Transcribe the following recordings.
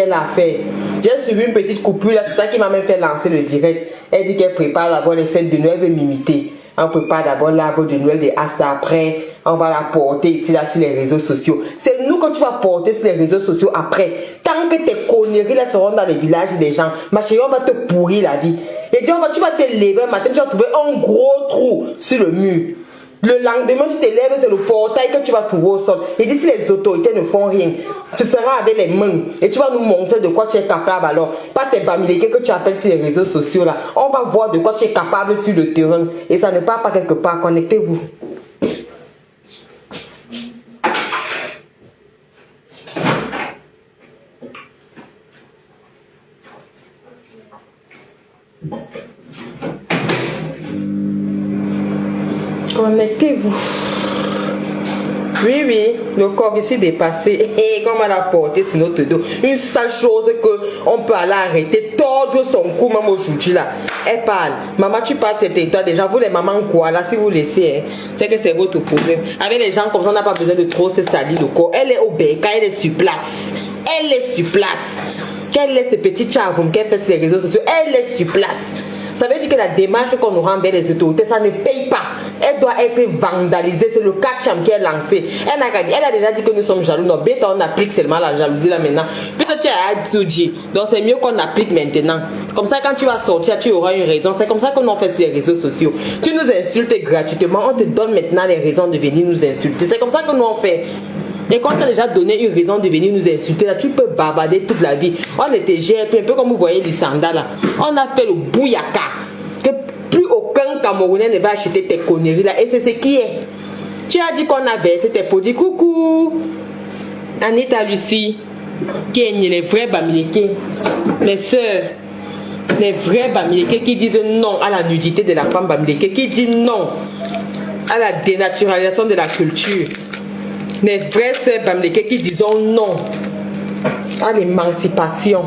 elle a fait. J'ai suivi une petite coupure là, c'est ça qui m'a même fait lancer le direct. Elle dit qu'elle prépare d'abord les fêtes de Noël, elle veut m'imiter. On prépare d'abord l'arbre de Noël des Asta, après on va la porter ici là sur les réseaux sociaux. C'est nous que tu vas porter sur les réseaux sociaux après. Tant que tes conneries là seront dans les villages des gens, ma chérie, on va te pourrir la vie. Et tu vas te lever un matin, tu vas trouver un gros trou sur le mur. Le lendemain, tu te lèves, c'est le portail que tu vas trouver au sol. Et d'ici les autorités ne font rien, ce sera avec les mains. Et tu vas nous montrer de quoi tu es capable alors. Pas tes bamilekés que tu appelles sur les réseaux sociaux là. On va voir de quoi tu es capable sur le terrain. Et ça ne part pas quelque part. Connectez-vous. Connectez-vous. Oui, oui, le corps ici dépassé. Et comme elle a porté sur notre dos. Une sale chose qu'on peut aller arrêter, tordre son cou même aujourd'hui là. Elle parle. Maman, tu parles sur tes toi déjà. Vous les mamans quoi là, si vous laissez, hein, c'est que c'est votre problème. Avec les gens comme ça, on n'a pas besoin de trop se salir le corps. Elle est au béca, elle est sur place. Elle est sur place. Quelle est ce petit charme qu'elle fait sur les réseaux sociaux? Elle est sur place. Ça veut dire que la démarche qu'on nous rend vers les autorités, ça ne paye pas. Elle doit être vandalisée. C'est le catch-up qui est lancé. Elle a déjà dit que nous sommes jaloux. Non, bête, on applique seulement la jalousie là maintenant. Peut-être tu as tout dit. Donc c'est mieux qu'on applique maintenant. Comme ça, quand tu vas sortir, tu auras une raison. C'est comme ça que nous on fait sur les réseaux sociaux. Tu nous insultes gratuitement. On te donne maintenant les raisons de venir nous insulter. C'est comme ça que nous on fait. Et quand tu as déjà donné une raison de venir nous insulter, là, tu peux bavarder toute la vie. On était GP, un peu comme vous voyez Lissanda là. On a fait le bouyaka. Que plus aucun Camerounais ne va acheter tes conneries là. Et c'est ce qui est. Tu as dit qu'on a versé tes produits. Coucou Anita Lucie. Kenye, les vrais bamilekés. Les sœurs. Les vrais bamilekés qui disent non à la nudité de la femme bamilekée. Qui disent non à la dénaturalisation de la culture. Les vrais sœurs bamilekés qui disent non à l'émancipation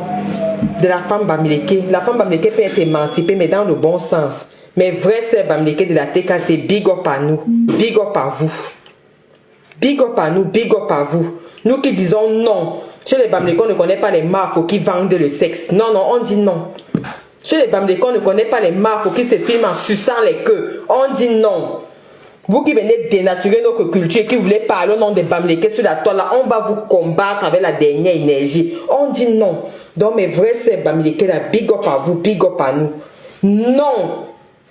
de la femme bamilekée. La femme bamilekée peut être émancipée, mais dans le bon sens. Mais vrais sœurs bamilekés de la TK, c'est big up à nous. Big up à vous. Big up à nous, big up à vous. Nous qui disons non. Chez les bamilekés, on ne connaît pas les mafos qui vendent le sexe. Non, non, on dit non. Chez les bamilekés, on ne connaît pas les mafos qui se filment en suçant les queues. On dit non. Vous qui venez dénaturer notre culture et qui voulez parler au nom des bamilekés sur la toile, là, on va vous combattre avec la dernière énergie. On dit non. Donc mes vrais sœurs bamilekés, là, big up à vous, big up à nous. Non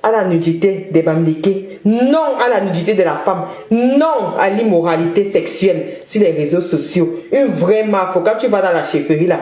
à la nudité des bamilekés. Non à la nudité de la femme. Non à l'immoralité sexuelle sur les réseaux sociaux. Une vraie marque. Quand tu vas dans la chefferie là,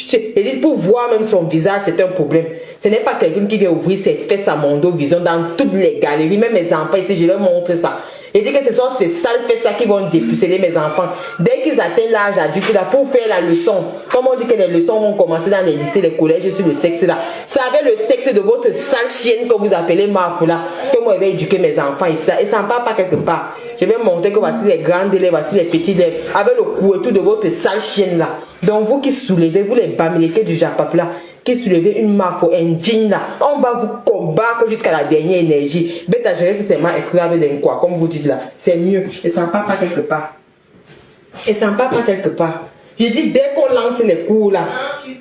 et pour voir même son visage, c'est un problème. Ce n'est pas quelqu'un qui vient ouvrir ses fesses à Mondo Vision dans toutes les galeries. Même mes enfants ici, je leur montre ça. Et dit que ce sont ces sales fesses là qui vont dépuceler mes enfants. Dès qu'ils atteignent l'âge adulte là, pour faire la leçon, comme on dit que les leçons vont commencer dans les lycées, les collèges sur le sexe là. C'est avec le sexe de votre sale chienne que vous appelez Marfou là, que moi je vais éduquer mes enfants ici là. Et ça ne part pas quelque part. Je vais montrer que voici les grandes lèvres, voici les petites lèvres, avec le cou et tout de votre sale chienne là. Donc vous qui soulevez, vous les bamilekés du Japap là, qui soulevez une marque indigne là, on va vous combattre jusqu'à la dernière énergie. Bête à gérer, c'est seulement esclave d'un quoi, comme vous dites là. C'est mieux. Et ça ne part pas quelque part. Et ça ne part pas quelque part. Je dis, dès qu'on lance les cours là,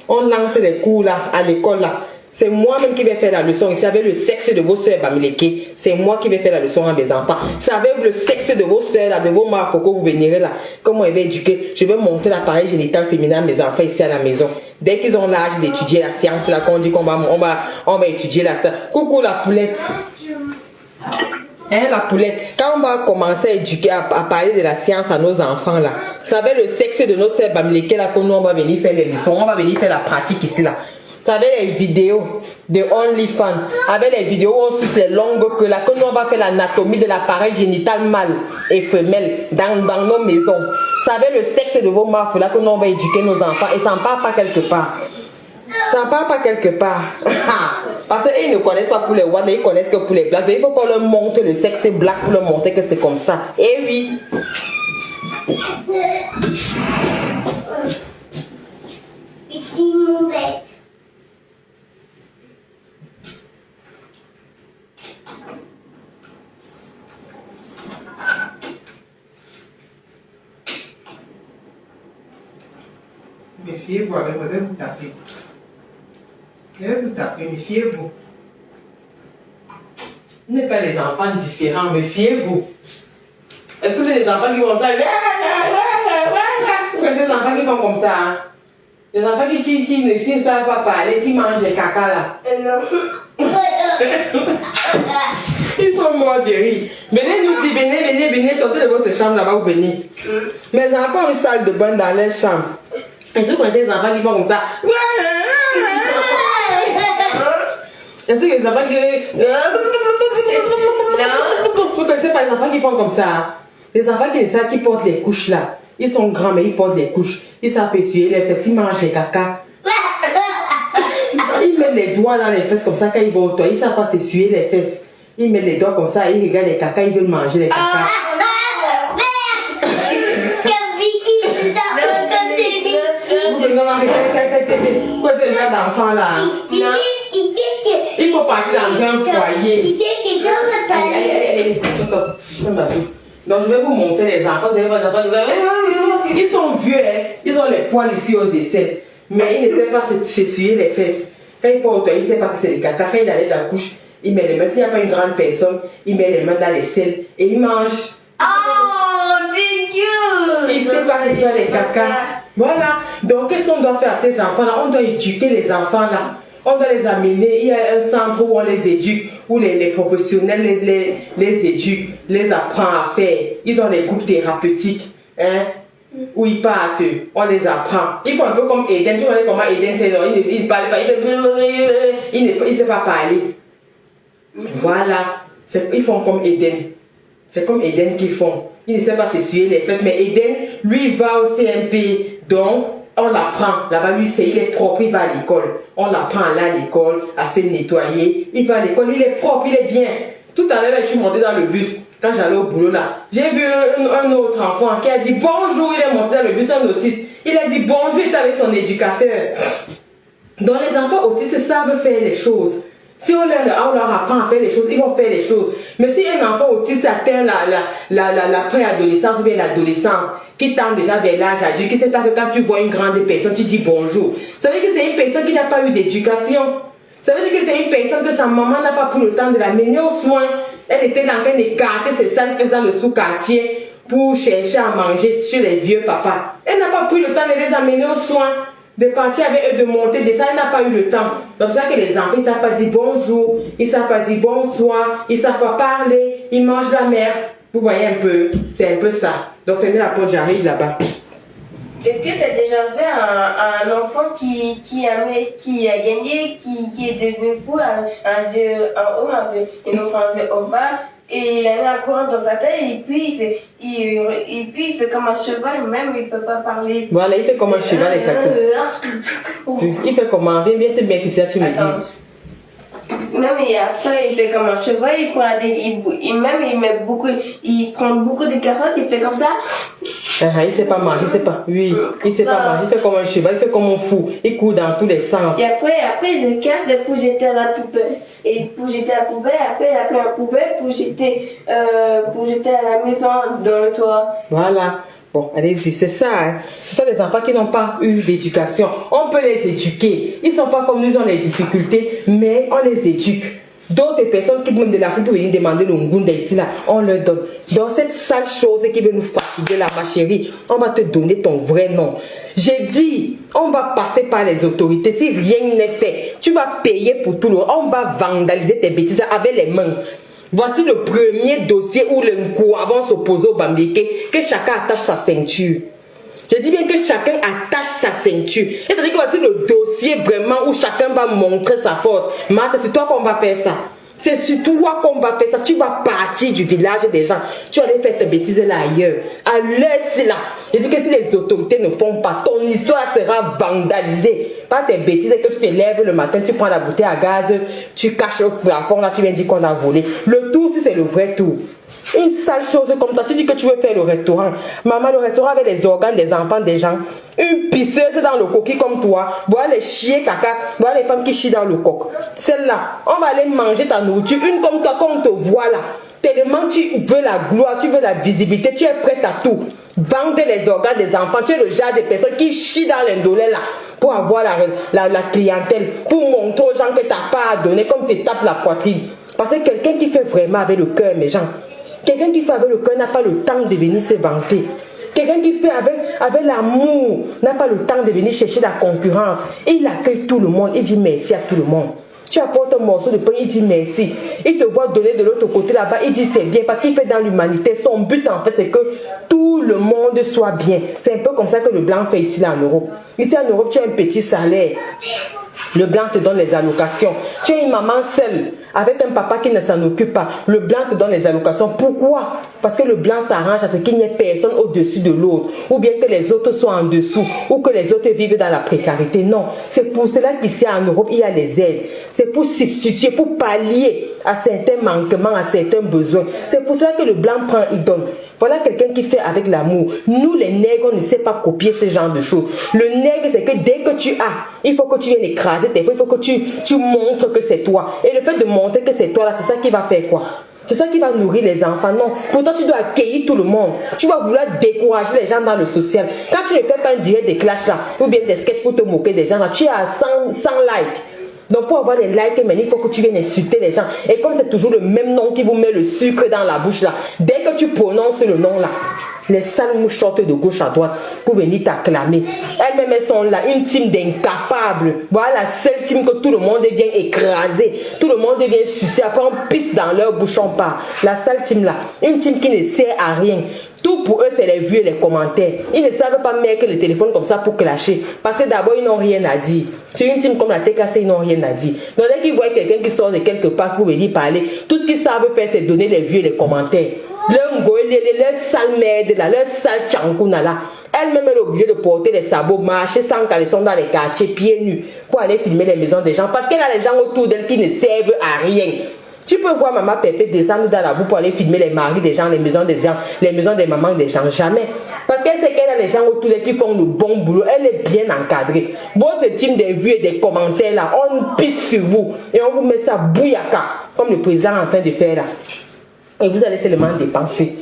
on lance les cours là, à l'école là, c'est moi-même qui vais faire la leçon. Ici, avec le sexe de vos soeurs bamilekés, c'est moi qui vais faire la leçon à mes enfants. C'est avec le sexe de vos soeurs là, de vos marques que vous venirez là, comment je vais éduquer, je vais montrer l'appareil génital féminin à mes enfants ici à la maison. Dès qu'ils ont l'âge d'étudier la science là, qu'on dit qu'on va étudier la science. Coucou la poulette. Hein, la poulette. Quand on va commencer à éduquer, à parler de la science à nos enfants là, c'est avec le sexe de nos soeurs bamilekés là que nous on va venir faire les leçons, on va venir faire la pratique ici là. C'est avec les vidéos de OnlyFans, avec les vidéos où on suce les longues que là, que nous on va faire l'anatomie de l'appareil génital mâle et femelle dans nos maisons. C'est avec le sexe de vos marques là que nous on va éduquer nos enfants et ça ne part pas quelque part. Ça ne part pas quelque part. Parce qu'ils ne connaissent pas pour les Wad, ils connaissent que pour les Blacks. Il faut qu'on leur montre le sexe black pour leur montrer que c'est comme ça. Et oui. méfiez-vous, avec moi, je vais vous taper. Je vais vous taper, méfiez-vous. Vous n'êtes pas les enfants différents, méfiez-vous. Est-ce que c'est les enfants qui vont faire c'est des enfants qui font comme ça, hein? Les enfants qui ne savent pas parler, qui mangent les caca là. Non. Ils sont morts de rire. Venez nous dire, venez, sortez de votre chambre là-bas ou venez. Mes enfants ont une salle de bain dans leur chambre. Est-ce que vous connaissez les enfants qui font comme ça? Est-ce que les enfants qui... Vous connaissez pas les enfants qui font comme ça, hein? Les enfants qui portent les couches là. Ils sont grands mais ils portent les couches. Ils savent essuyer les fesses, ils mangent les caca. Ils mettent les doigts dans les fesses comme ça quand ils vont au toit. Ils savent pas s'essuyer les fesses. Ils mettent les doigts comme ça et ils regardent les caca, ils veulent manger les caca. Quoi c'est le genre d'enfant là? Il faut partir dans un foyer. Donc je vais vous montrer les enfants. Ils sont vieux, hein? Ils ont les poils ici aux aisselles. Mais ils ne savent pas s'essuyer les fesses. Quand ils portent, ils ne savent pas que c'est les caca. Quand il allait dans la couche, il met les mains. S'il n'y a pas une grande personne, il met les mains dans les selles et il mange. Oh, c'est cute! Il ne sait pas que c'est les caca. Voilà. Donc qu'est-ce qu'on doit faire à ces enfants-là? On doit éduquer les enfants là. On doit les amener. Il y a un centre où on les éduque, où les professionnels les éduquent, les apprend à faire. Ils ont des groupes thérapeutiques, hein, où ils partent, on les apprend. Ils font un peu comme Eden. Tu vois comment Eden fait? Il ne parle pas, il ne sait pas parler. Voilà. Ils font comme Eden. C'est comme Eden qu'ils font. Il ne sait pas s'essuyer les fesses, mais Eden, lui, il va au CMP, donc on l'apprend. Là-bas, lui, il est propre, il va à l'école. On l'apprend à aller à l'école, à se nettoyer. Il va à l'école, il est propre, il est bien. Tout à l'heure, je suis montée dans le bus. Quand j'allais au boulot, là, j'ai vu un autre enfant qui a dit bonjour, il est monté dans le bus, un autiste. Il a dit bonjour, il était avec son éducateur. Donc, les enfants autistes savent faire les choses. Si on leur apprend à faire les choses, ils vont faire les choses. Mais si un enfant autiste atteint la préadolescence ou bien l'adolescence, qui tend déjà vers l'âge adulte, qui ne sait pas que quand tu vois une grande personne, tu dis bonjour. Ça veut dire que c'est une personne qui n'a pas eu d'éducation. Ça veut dire que c'est une personne que sa maman n'a pas pris le temps de l'amener aux soins. Elle était en train d'écarter ses sales fesses dans le sous-quartier pour chercher à manger chez les vieux papas. Elle n'a pas pris le temps de les amener aux soins, de partir avec eux, de monter, de ça, elle n'a pas eu le temps. Donc c'est ça que les enfants, ils ne savent pas dire bonjour, ils ne savent pas dire bonsoir, ils ne savent pas parler, ils mangent la merde. Vous voyez un peu, c'est un peu ça. Donc fermez la porte, j'arrive là-bas. Est-ce que tu as déjà vu un enfant qui a gagné, qui est devenu fou, un yeux en haut, un yeux en bas, et il a mis un courant dans sa tête, et puis il fait comme un cheval, même il ne peut pas parler. Voilà, il fait comme un cheval, exactement. Il fait comment? Viens te bien que ça, tu me dis. Même après, il fait comme un cheval, il prend beaucoup de carottes, il fait comme ça. Il sait pas manger, il sait pas. Oui, il sait pas manger, il fait comme un cheval, il fait comme un fou. Il court dans tous les sens. Et après il le casse pour jeter à la poubelle. Et pour jeter à la poubelle, après il a pris un poubelle pour jeter à la maison dans le toit. Voilà. Bon, allez-y, c'est ça. Hein. Ce sont des enfants qui n'ont pas eu d'éducation. On peut les éduquer. Ils ne sont pas comme nous, ils ont des difficultés, mais on les éduque. D'autres personnes qui viennent de l'Afrique pour venir demander le ngunda ici, là, on leur donne. Dans cette sale chose qui veut nous fatiguer là, ma chérie, on va te donner ton vrai nom. J'ai dit, on va passer par les autorités. Si rien n'est fait, tu vas payer pour tout le monde. On va vandaliser tes bêtises avec les mains. Voici le premier dossier où les Nkouas vont s'opposer au Bambileke, que chacun attache sa ceinture. Je dis bien que chacun attache sa ceinture. C'est-à-dire que voici le dossier vraiment où chacun va montrer sa force. Mais c'est sur toi qu'on va faire ça. C'est sur toi qu'on va faire ça. Tu vas partir du village des gens. Tu vas aller faire tes bêtises là ailleurs. À l'heure là. Je dis que si les autorités ne font pas, ton histoire sera vandalisée. Pas tes bêtises que tu te lèves le matin, tu prends la bouteille à gaz, tu caches au plafond, là tu viens dire qu'on a volé. Le tour, si c'est le vrai tour. Une sale chose comme ça, tu dis que tu veux faire le restaurant. Maman, le restaurant avec les organes des enfants des gens. Une pisseuse dans le coquille comme toi. Voilà les chiens caca. Voilà les femmes qui chient dans le coq. Celle-là, on va aller manger ta nourriture. Une comme toi, qu'on te voit là. Tellement tu veux la gloire, tu veux la visibilité, tu es prête à tout. Vendre les organes des enfants. Tu es le genre de personnes qui chient dans l'indolé là pour avoir la clientèle, pour montrer aux gens que tu n'as pas à donner, comme tu tapes la poitrine. Parce que quelqu'un qui fait vraiment avec le cœur, mes gens, quelqu'un qui fait avec le cœur n'a pas le temps de venir se vanter. Quelqu'un qui fait avec l'amour n'a pas le temps de venir chercher la concurrence. Et il accueille tout le monde, il dit merci à tout le monde. Tu apportes un morceau de pain, il dit merci. Il te voit donner de l'autre côté là-bas, il dit c'est bien parce qu'il fait dans l'humanité. Son but en fait c'est que tout le monde soit bien. C'est un peu comme ça que le blanc fait ici là en Europe. Ici en Europe, tu as un petit salaire. Le blanc te donne les allocations. Tu es une maman seule avec un papa qui ne s'en occupe pas. Le blanc te donne les allocations. Pourquoi? Parce que le blanc s'arrange à ce qu'il n'y ait personne au-dessus de l'autre. Ou bien que les autres soient en dessous. Ou que les autres vivent dans la précarité. Non. C'est pour cela qu'ici en Europe, il y a les aides. C'est pour substituer, pour pallier à certains manquements, à certains besoins. C'est pour cela que le blanc prend, il donne. Voilà quelqu'un qui fait avec l'amour. Nous, les nègres, on ne sait pas copier ce genre de choses. Le nègre, c'est que dès que tu as, il faut que tu viennes écraser tes fois, il faut que tu montres que c'est toi. Et le fait de montrer que c'est toi, là, c'est ça qui va faire quoi? C'est ça qui va nourrir les enfants. Non. Pourtant, tu dois accueillir tout le monde. Tu vas vouloir décourager les gens dans le social. Quand tu ne fais pas un direct des clashs là, ou bien des sketchs pour te moquer des gens là, tu es à 100 likes. Donc pour avoir des likes, mais il faut que tu viennes insulter les gens. Et comme c'est toujours le même nom qui vous met le sucre dans la bouche là, dès que tu prononces le nom là, les sales mouches sortent de gauche à droite pour venir t'acclamer. Elles-mêmes, elles sont là, une team d'incapables. Voilà la seule team que tout le monde vient écraser. Tout le monde vient sucer. Après, on pisse dans leur bouche, on part. La seule team là, une team qui ne sert à rien. Tout pour eux, c'est les vues et les commentaires. Ils ne savent pas mettre le téléphone comme ça pour clasher. Parce que d'abord, ils n'ont rien à dire. Sur une team comme la TKC, ils n'ont rien à dire. Donc, dès qu'ils voient quelqu'un qui sort de quelque part pour venir parler, tout ce qu'ils savent faire, c'est donner les vues et les commentaires. Leur sale merde là, leur sale tchankouna là. Elle-même est obligée de porter les sabots, marcher sans caleçon dans les quartiers, pieds nus, pour aller filmer les maisons des gens. Parce qu'elle a les gens autour d'elle qui ne servent à rien. Tu peux voir maman Pépé descendre dans la boue pour aller filmer les maris des gens, les maisons des gens, les maisons des mamans des gens. Jamais. Parce qu'elle sait qu'elle a les gens autour d'elle qui font le bon boulot. Elle est bien encadrée. Votre team des vues et des commentaires là, on pisse sur vous. Et on vous met ça bouillaka, comme le président est en train de faire là. Et vous allez seulement dépenser.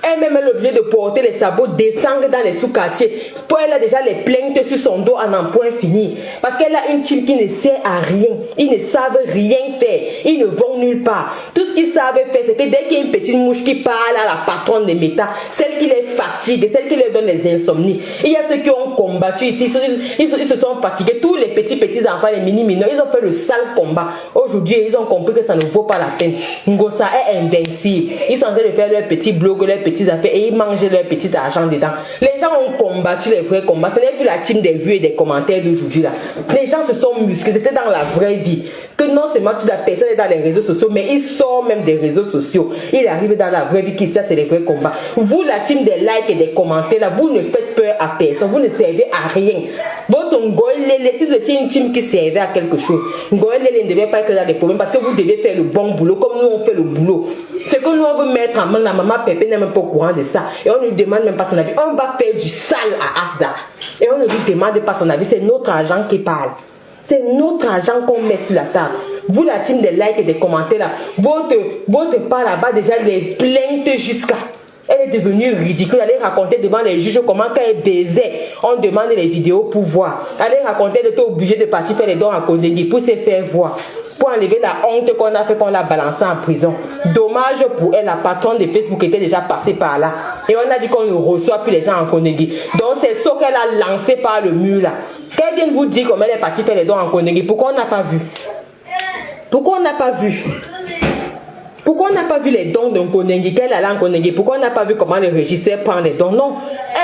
Elle-même est obligée de porter les sabots, descendre dans les sous-quartiers. Pour elle a déjà les plaintes sur son dos en un point fini. Parce qu'elle a une team qui ne sert à rien. Ils ne savent rien faire. Ils ne vont nulle part. Tout ce qu'ils savent faire, c'est que dès qu'il y a une petite mouche qui parle à la patronne des méta, celle qui les fatigue, celle qui leur donne les insomnies. Il y a ceux qui ont combattu ici. Ils se sont fatigués. Tous les petits enfants, les mini-mineurs, ils ont fait le sale combat. Aujourd'hui, ils ont compris que ça ne vaut pas la peine. Ngosa est invincible. Ils sont en train de faire leur petit blog, leur petit affaires et ils mangent leur petit argent dedans. Les gens ont combattu les vrais combats. Ce n'est plus la team des vues et des commentaires d'aujourd'hui là. Les gens se sont musclés. C'était dans la vraie vie. Que non seulement la personne est dans les réseaux sociaux, mais il sort même des réseaux sociaux. Il arrive dans la vraie vie qui ça c'est les vrais combats. Vous la team des likes et des commentaires là, vous ne faites peur à personne. Vous ne servez à rien. Votre Ngoélélé, si vous étiez une team qui servait à quelque chose, Ngoélélé ne devait pas être dans des problèmes parce que vous devez faire le bon boulot comme nous on fait le boulot. C'est que nous on veut mettre en main la maman Pépé n'est même pas au courant de ça. Et on ne lui demande même pas son avis. On va faire du sale à Asda. Et on ne lui demande pas son avis. C'est notre argent qui parle. C'est notre argent qu'on met sur la table. Vous, la team des likes et des commentaires là, votre part là-bas déjà les plaintes jusqu'à. Elle est devenue ridicule. Allez raconter devant les juges comment quand elle baisait, on demande les vidéos pour voir. Allez raconter de t'es obligé de partir faire les dons à Kondengui pour se faire voir. Pour enlever la honte qu'on a fait, qu'on l'a balancé en prison. Dommage pour elle, la patronne de Facebook était déjà passée par là. Et on a dit qu'on ne reçoit plus les gens en Kondengui. Donc c'est ça qu'elle a lancé par le mur là. Qu'elle vienne vous dire comment elle est partie faire les dons en Kondengui. Pourquoi on n'a pas vu? Pourquoi on n'a pas vu? Pourquoi on n'a pas vu les dons d'un Kondengui, qu'elle allait en Kondengui? Pourquoi on n'a pas vu comment le régisseur prend les dons? Non,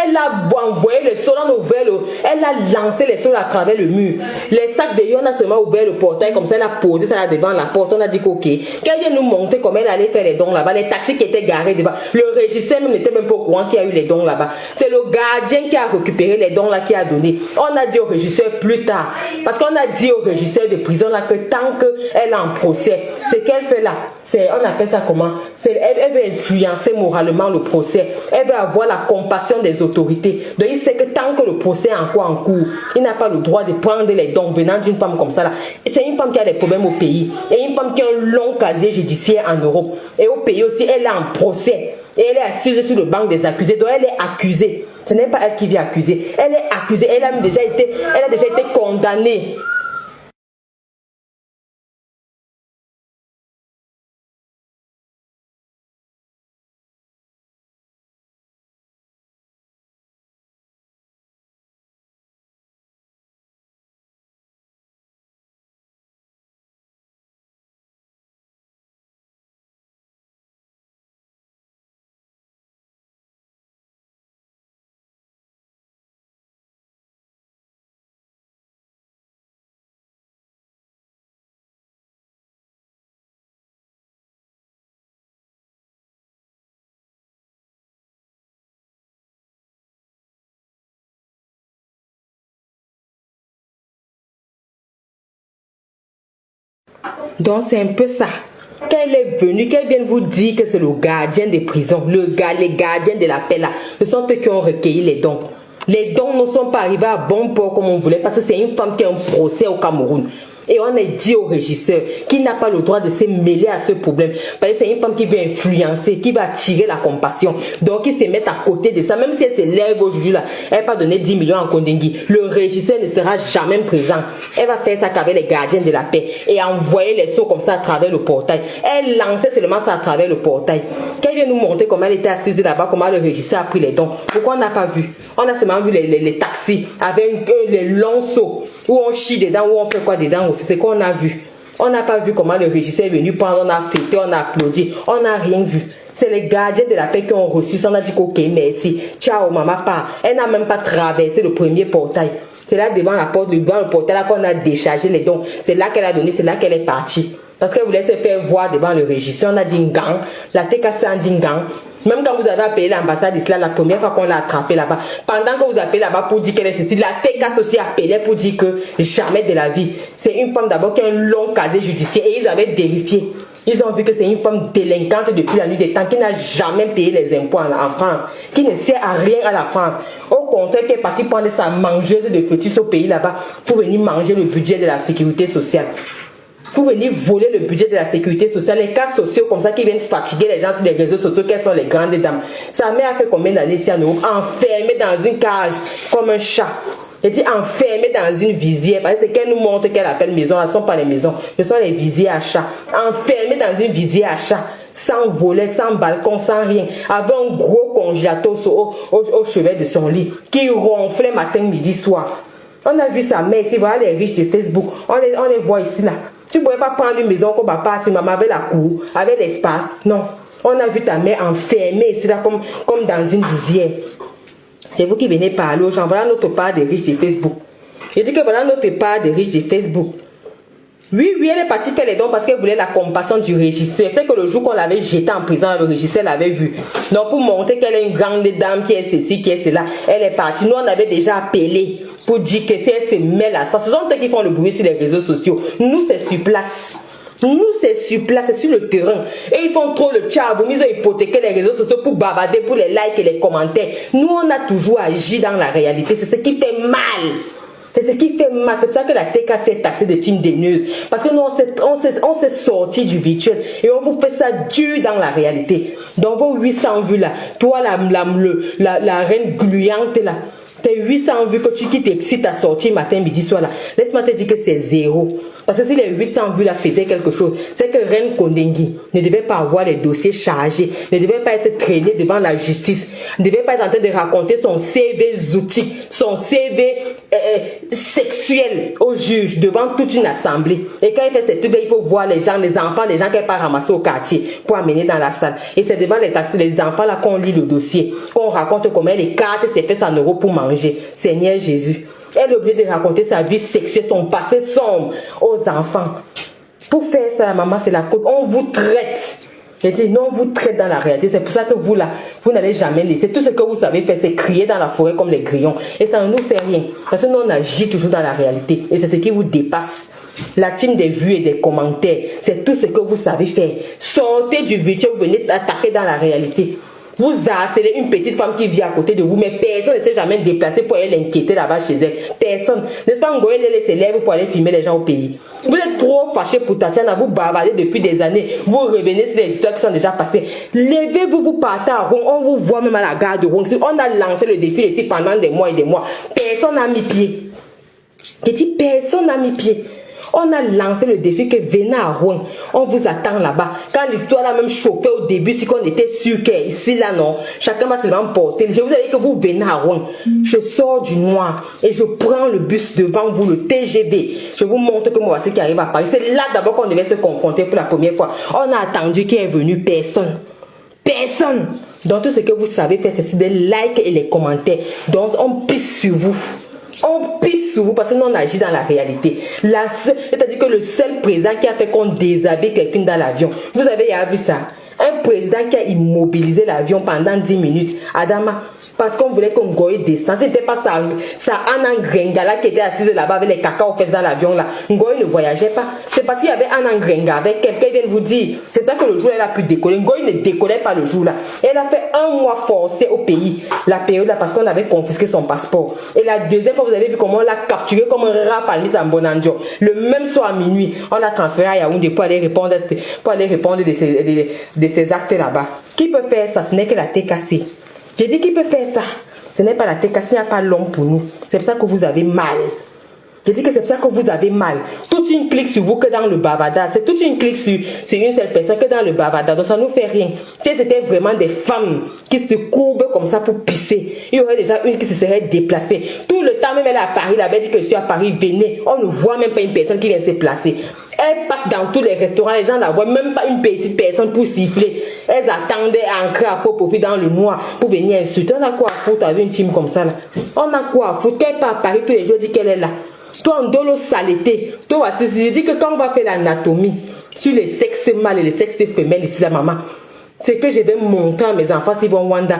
elle a envoyé le sol, on a ouvert elle a lancé les sols à travers le mur. Les sacs de on a seulement ouvert le portail comme ça, elle a posé ça là devant la porte. On a dit ok, qu'elle vient nous montrer comment elle allait faire les dons là-bas. Les taxis qui étaient garés devant, le régisseur même n'était même pas au courant qu'il y a eu les dons là-bas. C'est le gardien qui a récupéré les dons là qui a donné. On a dit au régisseur plus tard, parce qu'on a dit au régisseur de prison là que tant qu'elle est en procès, ce qu'elle fait là, on appelle ça comment? Elle veut influencer moralement le procès. Elle veut avoir la compassion des autorités. Donc il sait que tant que le procès est encore en cours, il n'a pas le droit de prendre les dons venant d'une femme comme ça là. C'est une femme qui a des problèmes au pays. Et une femme qui a un long casier judiciaire en Europe. Et au pays aussi, elle est en procès. Et elle est assise sur le banc des accusés. Donc elle est accusée. Ce n'est pas elle qui vient accuser. Elle est accusée. Elle a déjà été condamnée. Donc c'est un peu ça. Qu'elle est venue, qu'elle vienne vous dire que c'est le gardien des prisons, les gardiens de la paix là, ce sont eux qui ont recueilli les dons. Les dons ne sont pas arrivés à bon port comme on voulait parce que c'est une femme qui a un procès au Cameroun. Et on a dit au régisseur qu'il n'a pas le droit de se mêler à ce problème. Parce que c'est une femme qui veut influencer, qui va attirer la compassion. Donc il se met à côté de ça. Même si elle se lève aujourd'hui là, elle va pas donner 10 millions en Kondengui. Le régisseur ne sera jamais présent. Elle va faire ça qu'avec les gardiens de la paix. Et envoyer les sauts comme ça à travers le portail. Elle lançait seulement ça à travers le portail. Qu'elle vient nous montrer comment elle était assise là-bas, comment le régisseur a pris les dons. Pourquoi on n'a pas vu? On a seulement vu les taxis avec les longs sauts où on chie dedans, où on fait quoi dedans. C'est ce qu'on a vu. On n'a pas vu comment le régisseur est venu prendre, on a fêté, on a applaudi, on n'a rien vu. C'est les gardiens de la paix qui ont reçu ça, on a dit ok, merci, ciao, maman part. Elle n'a même pas traversé le premier portail. C'est là devant la porte, devant le portail là qu'on a déchargé les dons. C'est là qu'elle a donné, c'est là qu'elle est partie. Parce qu'elle voulait se faire voir devant le régisseur, on a dit gang, la TKC a dit gang. Même quand vous avez appelé l'ambassade d'Islam, la première fois qu'on l'a attrapée là-bas, pendant que vous appelez là-bas pour dire qu'elle est ceci, la TKC aussi appelait pour dire que jamais de la vie. C'est une femme d'abord qui a un long casier judiciaire et ils avaient vérifié. Ils ont vu que c'est une femme délinquante depuis la nuit des temps qui n'a jamais payé les impôts en France, qui ne sert à rien à la France. Au contraire, qui est partie prendre sa mangeuse de fœtus au pays là-bas pour venir manger le budget de la sécurité sociale. Pour venir voler le budget de la sécurité sociale, les cas sociaux comme ça qui viennent fatiguer les gens sur les réseaux sociaux, quelles sont les grandes dames. Sa mère a fait combien d'années ici en Europe, enfermée dans une cage comme un chat. Elle dit enfermée dans une visière, parce que c'est qu'elle nous montre qu'elle appelle maison, ce ne sont pas les maisons, ce sont les visières à chat. Enfermée dans une visière à chat, sans volet, sans balcon, sans rien, avec un gros congélateur au chevet de son lit, qui ronflait matin, midi, soir. On a vu sa mère ici, voilà les riches de Facebook, on les voit ici là. Tu ne pourrais pas prendre une maison comme papa, si maman avait la cour, avec l'espace. Non. On a vu ta mère enfermée ici là, comme dans une visière. C'est vous qui venez parler aux gens. Voilà notre part des riches de Facebook. Je dis que voilà notre part des riches de Facebook. Oui, elle est partie faire les dons parce qu'elle voulait la compassion du régisseur. C'est que le jour qu'on l'avait jeté en prison, le régisseur l'avait vu. Donc pour montrer qu'elle est une grande dame, qui est ceci, qui est cela, elle est partie. Nous, on avait déjà appelé pour dire que si elle se mêle à ça, ce sont eux qui font le bruit sur les réseaux sociaux. Nous, c'est sur place. Nous, c'est sur place, c'est sur le terrain. Et ils font trop le tchab. Ils ont hypothéqué les réseaux sociaux pour bavarder, pour les likes et les commentaires. Nous, on a toujours agi dans la réalité. C'est ce qui fait mal. C'est ce qui fait mal. C'est pour ça que la TK s'est taxée de team daineuse. Parce que nous, on s'est sorti du virtuel. Et on vous fait ça dur dans la réalité. Dans vos 800 vues là, toi, la reine gluante là, tes 800 vues que qui t'excitent à sortir matin, midi, soir là, laisse-moi te dire que c'est zéro. Parce que si les 800 vues là faisaient quelque chose, c'est que Reine Kondengui ne devait pas avoir les dossiers chargés, ne devait pas être traîné devant la justice, ne devait pas être en train de raconter son CV zoutique, son CV sexuel au juge devant toute une assemblée. Et quand il fait ces trucs-là, il faut voir les gens, les enfants, les gens qu'elle part ramasser au quartier pour amener dans la salle. Et c'est devant les enfants là qu'on lit le dossier, qu'on raconte comment les cartes s'est fait en euros pour manger. Seigneur Jésus. Elle est obligée de raconter sa vie sexuelle, son passé sombre aux enfants. Pour faire ça, maman, c'est la côte. On vous traite. J'ai dit, non, on vous traite dans la réalité. C'est pour ça que vous, là, vous n'allez jamais laisser. Tout ce que vous savez faire, c'est crier dans la forêt comme les grillons. Et ça ne nous fait rien. Parce que nous, on agit toujours dans la réalité. Et c'est ce qui vous dépasse. La team des vues et des commentaires, c'est tout ce que vous savez faire. Sortez du virtuel, vous venez attaquer dans la réalité. Vous harcelez une petite femme qui vit à côté de vous, mais personne ne s'est jamais déplacé pour aller l'inquiéter là-bas chez elle. Personne. N'est-ce pas, Ngoé les ses lèvres pour aller filmer les gens au pays. Vous êtes trop fâchés pour Tatiana, vous bavardez depuis des années. Vous revenez sur les histoires qui sont déjà passées. Levez-vous, vous partez à Rouen. On vous voit même à la gare de Rouen. On a lancé le défi ici pendant des mois et des mois. Personne n'a mis pied. J'ai dit personne n'a mis pied. On a lancé le défi que venez à Rouen, on vous attend là-bas. Quand l'histoire a même chauffé au début, si qu'on était sûr qu'ici là non, chacun va seulement porter. Je vous ai dit que vous venez à Rouen. Je sors du noir et je prends le bus devant vous, le TGV. Je vous montre que moi voici qui arrive à Paris. C'est là d'abord qu'on devait se confronter pour la première fois. On a attendu qu'il est venu personne. Personne. Donc tout ce que vous savez faire, c'est des likes et les commentaires. Donc on pisse sur vous. On pisse sur vous parce que nous on agit dans la réalité. C'est-à-dire que le seul président qui a fait qu'on déshabille quelqu'un dans l'avion. Vous avez vu ça? Un président qui a immobilisé l'avion pendant 10 minutes. Adama, parce qu'on voulait qu'on Ngoé descende. Ce n'était pas ça Anna Ngrenga qui était assise là-bas avec les caca aux fesses dans l'avion là. Ngoé ne voyageait pas. C'est parce qu'il y avait Anna Ngrenga avec quelqu'un vient de vous dire. C'est ça que le jour elle a pu décoller. Ngoé ne décollait pas le jour là. Elle a fait un mois forcé au pays. La période là parce qu'on avait confisqué son passeport. Et la deuxième fois vous avez vu comment on l'a capturé comme un rat parmi sa bonanjo. Le même soir à minuit, on l'a transféré à Yaoundé pour aller répondre de ces actes là-bas. Qui peut faire ça? Ce n'est que la tête cassée. J'ai dit qui peut faire ça? Ce n'est pas la tête cassée, il n'y a pas l'homme pour nous. C'est pour ça que vous avez mal. J'ai dit que c'est pour ça que vous avez mal. Toute une clique sur vous que dans le bavardage. C'est toute une clique sur une seule personne que dans le bavardage. Donc ça ne nous fait rien. Si c'était vraiment des femmes qui se courbent comme ça pour pisser, il y aurait déjà une qui se serait déplacée. Tout le temps, même elle est à Paris, elle avait dit que je suis à Paris, venez. On ne voit même pas une personne qui vient se placer. Elle passe dans tous les restaurants, les gens la voient, même pas une petite personne pour siffler. Elles attendaient à ancrer à faux profit dans le noir pour venir insulter. On a quoi à foutre avec une team comme ça là? On a quoi à foutre? Qu'elle part à Paris tous les jours, dit qu'elle est là. Toi, en dolo saleté. Toi, je dis que quand on va faire l'anatomie sur les sexes mâles et les sexes femelles ici, la maman, c'est que je vais montrer à mes enfants s'ils vont Wanda.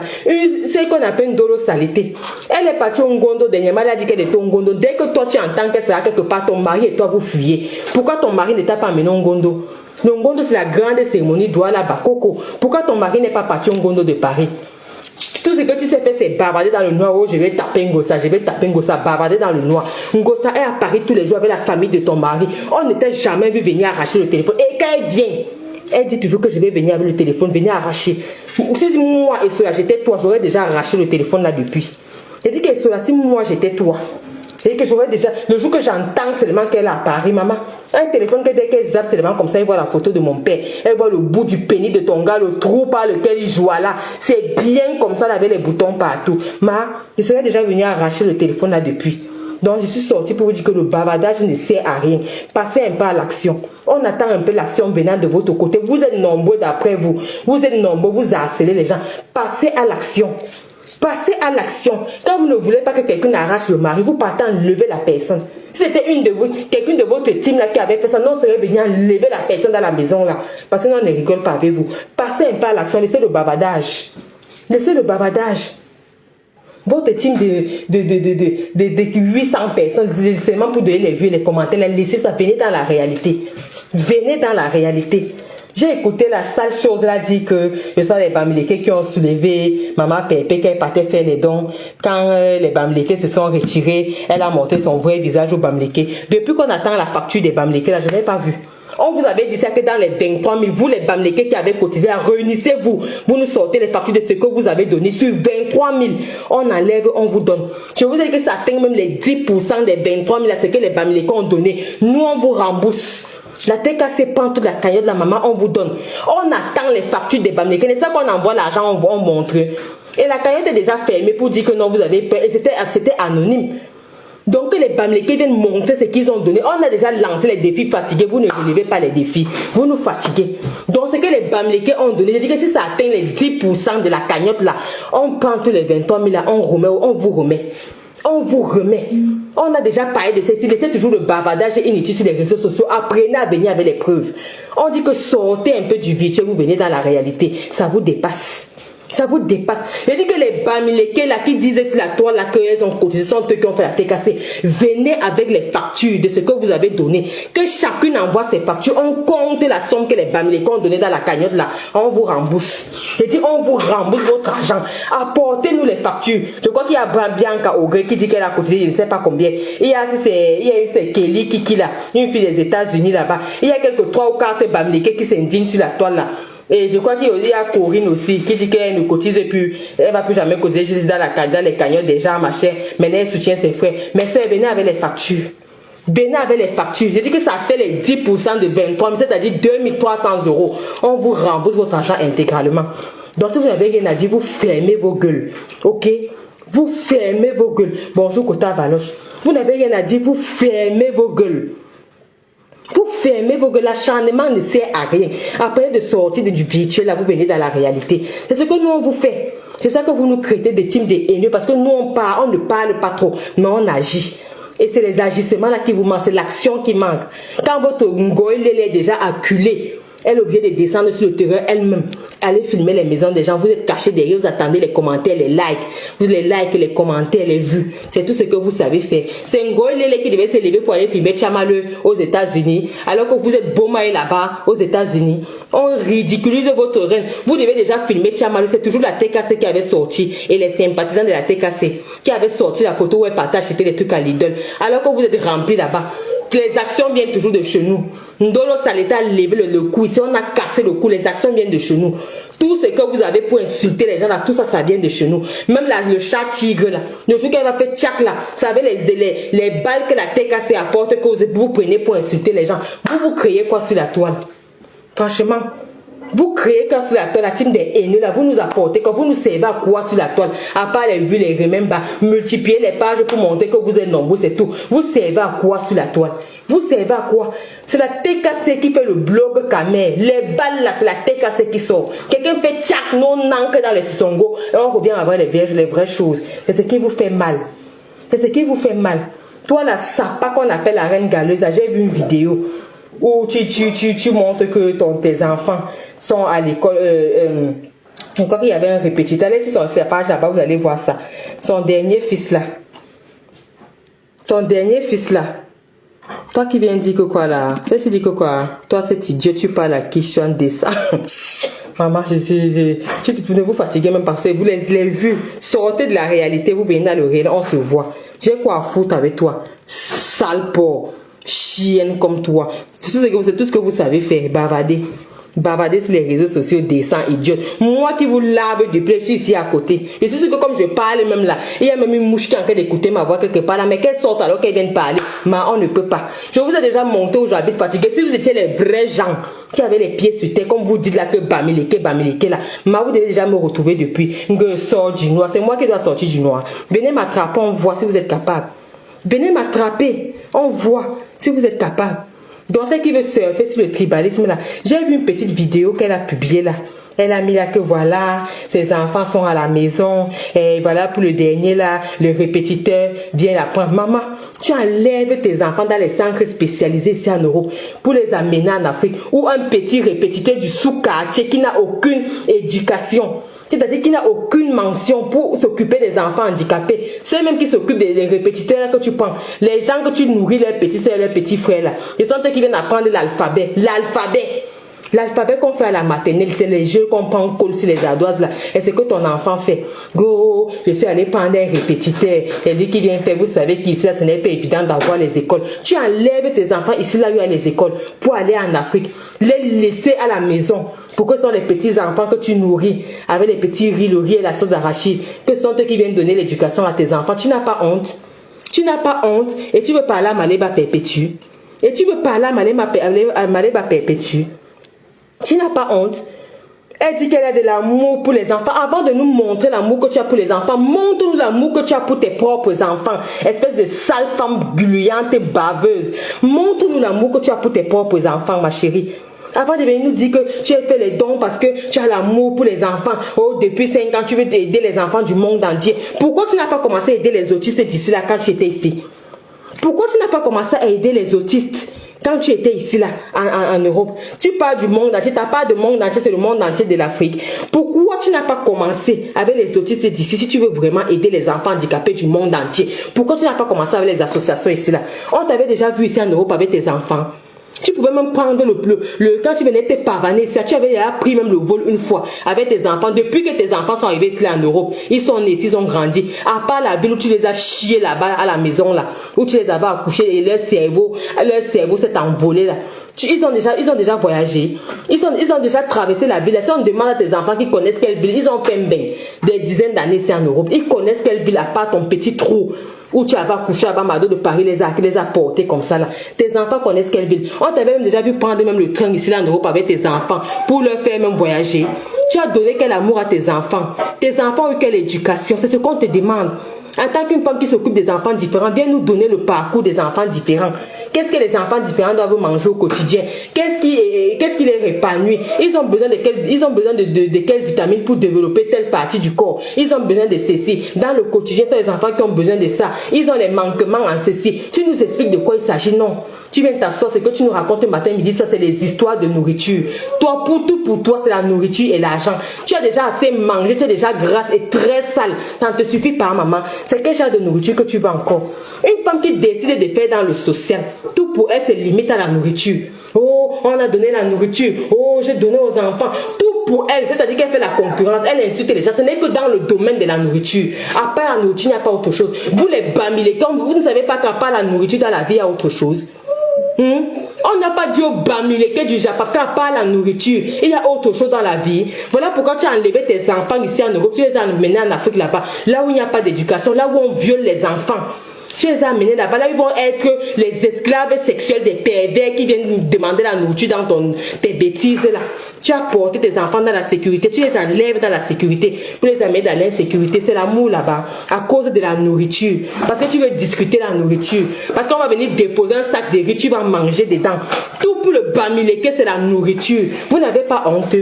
C'est qu'on appelle dolo saleté. Elle est partie au Ngondo dernièrement, elle a dit qu'elle était au Ngondo. Dès que toi tu entends qu'elle sera quelque part, ton mari et toi vous fuyez. Pourquoi ton mari ne t'a pas amené au Ngondo? Le Ngondo c'est la grande cérémonie Douala Bakoko. Pourquoi ton mari n'est pas parti au Ngondo de Paris? Tout ce que tu sais faire, c'est bavarder dans le noir. Oh, je vais taper Ngossa, bavarder dans le noir. Ngossa est à Paris tous les jours avec la famille de ton mari. On n'était jamais vu venir arracher le téléphone. Et quand elle vient, elle dit toujours que je vais venir avec le téléphone, venir arracher. Si moi et cela j'étais toi, j'aurais déjà arraché le téléphone là depuis. Elle dit que cela, si moi j'étais toi, et que j'aurais déjà, le jour que j'entends seulement qu'elle est à Paris, maman, un téléphone que dès qu'elle zappe seulement comme ça, elle voit la photo de mon père, elle voit le bout du pénis de ton gars, le trou par lequel il joue là, c'est bien comme ça, avec les boutons partout. Je serais déjà venu arracher le téléphone là depuis. Donc je suis sortie pour vous dire que le bavardage ne sert à rien. Passez un peu à l'action. On attend un peu l'action venant de votre côté. Vous êtes nombreux d'après vous. Vous êtes nombreux, vous harcelez les gens. Passez à l'action. Passez à l'action. Quand vous ne voulez pas que quelqu'un arrache le mari, vous partez enlever la personne. Si c'était quelqu'un de votre team là qui avait fait ça, non, on serait venu enlever la personne dans la maison là. Parce que nous, on ne rigole pas avec vous. Passez un peu à l'action. Laissez le bavardage. Laissez le bavardage. Votre team de 800 personnes, seulement pour donner les vues et les commentaires, laissez ça, venez dans la réalité. Venez dans la réalité. J'ai écouté la sale chose là dire que ce sont les Bamileke qui ont soulevé Maman Pépé qu'elle partait faire les dons. Quand les Bamileke se sont retirés, elle a montré son vrai visage aux Bamileke. Depuis qu'on attend la facture des Bamileke là, je n'ai pas vu. On vous avait dit ça que dans les 23 000, vous les Bamileke qui avez cotisé, réunissez-vous. Vous nous sortez les factures de ce que vous avez donné sur 23 000. On enlève, on vous donne. Je vous ai dit que ça atteint même les 10% des 23 000 à ce que les Bamileke ont donné. Nous, on vous rembourse. La tête cassée prend toute la cagnotte de la maman, on vous donne. On attend les factures des Bamileke. N'est-ce pas qu'on envoie l'argent, on montre. Et la cagnotte est déjà fermée pour dire que non, vous avez peur. Et c'était anonyme. Donc les Bamileke viennent montrer ce qu'ils ont donné. On a déjà lancé les défis fatigués. Vous ne relevez pas les défis. Vous nous fatiguez. Donc ce que les Bamileke ont donné, je dis que si ça atteint les 10% de la cagnotte là, on prend tous les 23 000 là, on vous remet. On vous remet. On a déjà parlé de ceci. Laissez toujours le bavardage inutile sur les réseaux sociaux. Apprenez à venir avec les preuves. On dit que sortez un peu du vide, vous venez dans la réalité. Ça vous dépasse. Ça vous dépasse. Je dis que les bamileke là qui disaient sur la toile là qu'elles ont cotisé, sont eux qui ont fait la TKC. Venez avec les factures de ce que vous avez donné. Que chacune envoie ses factures. On compte la somme que les bamileke ont donnée dans la cagnotte là. On vous rembourse. Je dis on vous rembourse votre argent. Apportez-nous les factures. Je crois qu'il y a Bianca Ogre qui dit qu'elle a cotisé, je ne sais pas combien. Il y a eu Kelly Kiki là, une fille des États-Unis là-bas. Il y a quelques 3 ou 4 bamileke qui s'indignent sur la toile là. Et je crois qu'il y a Corinne aussi qui dit qu'elle ne cotise plus, elle va plus jamais cotiser dans les cagnottes déjà, machin. Maintenant elle soutient ses frères. Mais c'est venez avec les factures. Venez avec les factures. Je dis que ça fait les 10% de 23 000, c'est-à-dire 2300 €. On vous rembourse votre argent intégralement. Donc si vous n'avez rien à dire, vous fermez vos gueules. Ok? Vous fermez vos gueules. Bonjour Kota Valoche. Vous n'avez rien à dire, vous fermez vos gueules. Vous fermez vos gueules, l'acharnement ne sert à rien. Après de sortir du virtuel, là, vous venez dans la réalité. C'est ce que nous, on vous fait. C'est ça que vous nous créez des teams de haineux, parce que nous, on ne parle pas trop, mais on agit. Et c'est les agissements là qui vous manquent, c'est l'action qui manque. Quand votre ngoïle est déjà acculée, elle est obligée de descendre sur le terrain elle-même. Allez filmer les maisons des gens. Vous êtes cachés derrière, vous attendez les commentaires, les likes. Vous les likes, les commentaires, les vues. C'est tout ce que vous savez faire. C'est un gros lélé qui devait se lever pour aller filmer Tchamaleu aux États-Unis. Alors que vous êtes Bomaï là-bas aux États-Unis. On ridiculise votre reine. Vous devez déjà filmer Tchamaleu. C'est toujours la TKC qui avait sorti. Et les sympathisants de la TKC qui avaient sorti la photo où elle partage acheter des trucs à Lidl. Alors que vous êtes remplis là-bas. Les actions viennent toujours de chez nous. Ndolo Saleta a levé le cou. Ici, on a cassé le cou. Les actions viennent de chez nous. Tout ce que vous avez pour insulter les gens là, tout ça, ça vient de chez nous. Même là, le chat tigre là, le jour qu'elle va faire tchac là, vous savez, les balles que la TKC apporte, que vous prenez pour insulter les gens. Vous créez quoi sur la toile? Franchement. Vous créez quoi sur la toile, la team des haineux là, vous nous apportez, quand vous nous servez à quoi sur la toile, à part les vues, les remembers, multiplier les pages pour montrer que vous êtes nombreux, c'est tout. Vous servez à quoi sur la toile? Vous servez à quoi? C'est la TKC qui fait le blog Kamer. Les balles là, c'est la TKC qui sort. Quelqu'un fait tchac, non, nank dans les sisongo, et on revient à voir les vraies choses. C'est ce qui vous fait mal. C'est ce qui vous fait mal. Toi la sapa qu'on appelle la reine galeuse, j'ai vu une vidéo où tu montres que tes enfants sont à l'école. Je crois qu'il y avait un répétiteur. Allez sur sa page là-bas, vous allez voir ça. Son dernier fils là. Toi qui viens dire que quoi là? Tu dis que quoi? Toi cet idiot, tu parles à qui chante de ça? Maman, tu ne vous fatiguez même pas. Vous les vues. Sortez de la réalité, vous venez dans le réel, on se voit. J'ai quoi à foutre avec toi? Sale porc. Chienne comme toi. C'est tout ce que vous savez faire. Bavarder sur les réseaux sociaux, descend, idiot. Moi qui vous lave depuis, je suis ici à côté. Je suis sûr que comme je parle même là, il y a même une mouche qui est en train d'écouter ma voix quelque part là, mais qu'elle sorte alors qu'elle vienne parler. Mais on ne peut pas. Je vous ai déjà monté où j'habite fatigué. Si vous étiez les vrais gens qui avaient les pieds sur terre, comme vous dites là que bamileke là, mais vous devez déjà me retrouver depuis. Que sort du noir. C'est moi qui dois sortir du noir. Venez m'attraper, on voit si vous êtes capable. Venez m'attraper, on voit si vous êtes capable. Donc, celle qui veut surfer sur le tribalisme là, j'ai vu une petite vidéo qu'elle a publiée là. Elle a mis là que voilà, ses enfants sont à la maison, et voilà pour le dernier là, le répétiteur vient la prendre. Maman, tu enlèves tes enfants dans les centres spécialisés ici en Europe pour les amener en Afrique, ou un petit répétiteur du sous-quartier qui n'a aucune éducation. C'est-à-dire qu'il n'a aucune mention pour s'occuper des enfants handicapés. Ceux même qui s'occupent des répétiteurs que tu prends. Les gens que tu nourris, leurs petits soeurs, leurs petits frères là. Ils sont ceux qui viennent apprendre l'alphabet. L'alphabet qu'on fait à la maternelle, c'est les jeux qu'on prend, on colle sur les ardoises là. Et c'est que ton enfant fait. Go, je suis allé prendre un répétiteur. Et lui qui vient faire, vous savez qu'ici là, ce n'est pas évident d'avoir les écoles. Tu enlèves tes enfants ici là où il y a les écoles pour aller en Afrique. Les laisser à la maison. Pour que ce sont les petits enfants que tu nourris avec les petits riz, le riz et la sauce d'arachide. Que ce sont eux qui viennent donner l'éducation à tes enfants. Tu n'as pas honte. Tu n'as pas honte. Et tu veux parler à Maléba Perpétue. Tu n'as pas honte. Elle dit qu'elle a de l'amour pour les enfants. Avant de nous montrer l'amour que tu as pour les enfants, montre-nous l'amour que tu as pour tes propres enfants. Espèce de sale femme gluante et baveuse. Montre-nous l'amour que tu as pour tes propres enfants, ma chérie. Avant de venir nous dire que tu as fait les dons parce que tu as l'amour pour les enfants. Oh, depuis 5 ans, tu veux aider les enfants du monde entier. Pourquoi tu n'as pas commencé à aider les autistes d'ici là quand tu étais ici? Pourquoi tu n'as pas commencé à aider les autistes Quand tu étais ici, là, en Europe, tu parles du monde entier, tu n'as pas de monde entier, c'est le monde entier de l'Afrique. Pourquoi tu n'as pas commencé avec les autistes d'ici, si tu veux vraiment aider les enfants handicapés du monde entier? Pourquoi tu n'as pas commencé avec les associations ici, là? On t'avait déjà vu ici en Europe avec tes enfants. Tu pouvais même prendre quand tu venais te pavaner ici, tu avais pris même le vol une fois avec tes enfants. Depuis que tes enfants sont arrivés ici en Europe, ils sont nés, ils ont grandi. À part la ville où tu les as chiés là-bas à la maison là, où tu les avais accouchés et leur cerveau s'est envolé là. Ils ont déjà voyagé. Ils ont déjà traversé la ville. Si on demande à tes enfants qui connaissent quelle ville, ils ont fait des dizaines d'années ici en Europe. Ils connaissent quelle ville à part ton petit trou où tu avais accouché à Bamado de Paris, qui les a portés comme ça là. Tes enfants connaissent quelle ville. On t'avait même déjà vu prendre même le train ici là en Europe avec tes enfants pour leur faire même voyager. Tu as donné quel amour à tes enfants. Tes enfants ont eu quelle éducation. C'est ce qu'on te demande. En tant qu'une femme qui s'occupe des enfants différents, viens nous donner le parcours des enfants différents. Qu'est-ce que les enfants différents doivent manger au quotidien? Qu'est-ce qui les épanouit? Ils ont besoin de quelles vitamines pour développer telle partie du corps? Ils ont besoin de ceci. Dans le quotidien, ce sont les enfants qui ont besoin de ça. Ils ont les manquements en ceci. Tu nous expliques de quoi il s'agit? Non. Tu viens t'asseoir, c'est que tu nous racontes le matin, midi, ça c'est les histoires de nourriture. Toi, pour toi, c'est la nourriture et l'argent. Tu as déjà assez mangé, tu es déjà grasse et très sale. Ça ne te suffit pas, maman. C'est quel genre de nourriture que tu veux encore? Une femme qui décide de faire dans le social, tout pour elle, c'est limite à la nourriture. Oh, on a donné la nourriture. Oh, j'ai donné aux enfants. Tout pour elle, c'est-à-dire qu'elle fait la concurrence, elle insulte les gens. Ce n'est que dans le domaine de la nourriture. À part la nourriture, il n'y a pas autre chose. Vous les bamilés, comme vous ne savez pas qu'à part la nourriture dans la vie, il y a autre chose. On n'a pas dit au bamileke du Japon qu'à part la nourriture, il y a autre chose dans la vie. Voilà pourquoi tu as enlevé tes enfants ici en Europe, tu les as emmenés en Afrique là-bas, là où il n'y a pas d'éducation, là où on viole les enfants. Tu les as amenés là-bas, là ils vont être les esclaves sexuels des pervers qui viennent demander la nourriture dans tes bêtises là. Tu as porté tes enfants dans la sécurité, tu les enlèves dans la sécurité pour les amener dans l'insécurité. C'est l'amour là-bas, à cause de la nourriture. Parce que tu veux discuter la nourriture. Parce qu'on va venir déposer un sac de riz, tu vas manger dedans. Tout pour le bamileke, c'est la nourriture. Vous n'avez pas honte.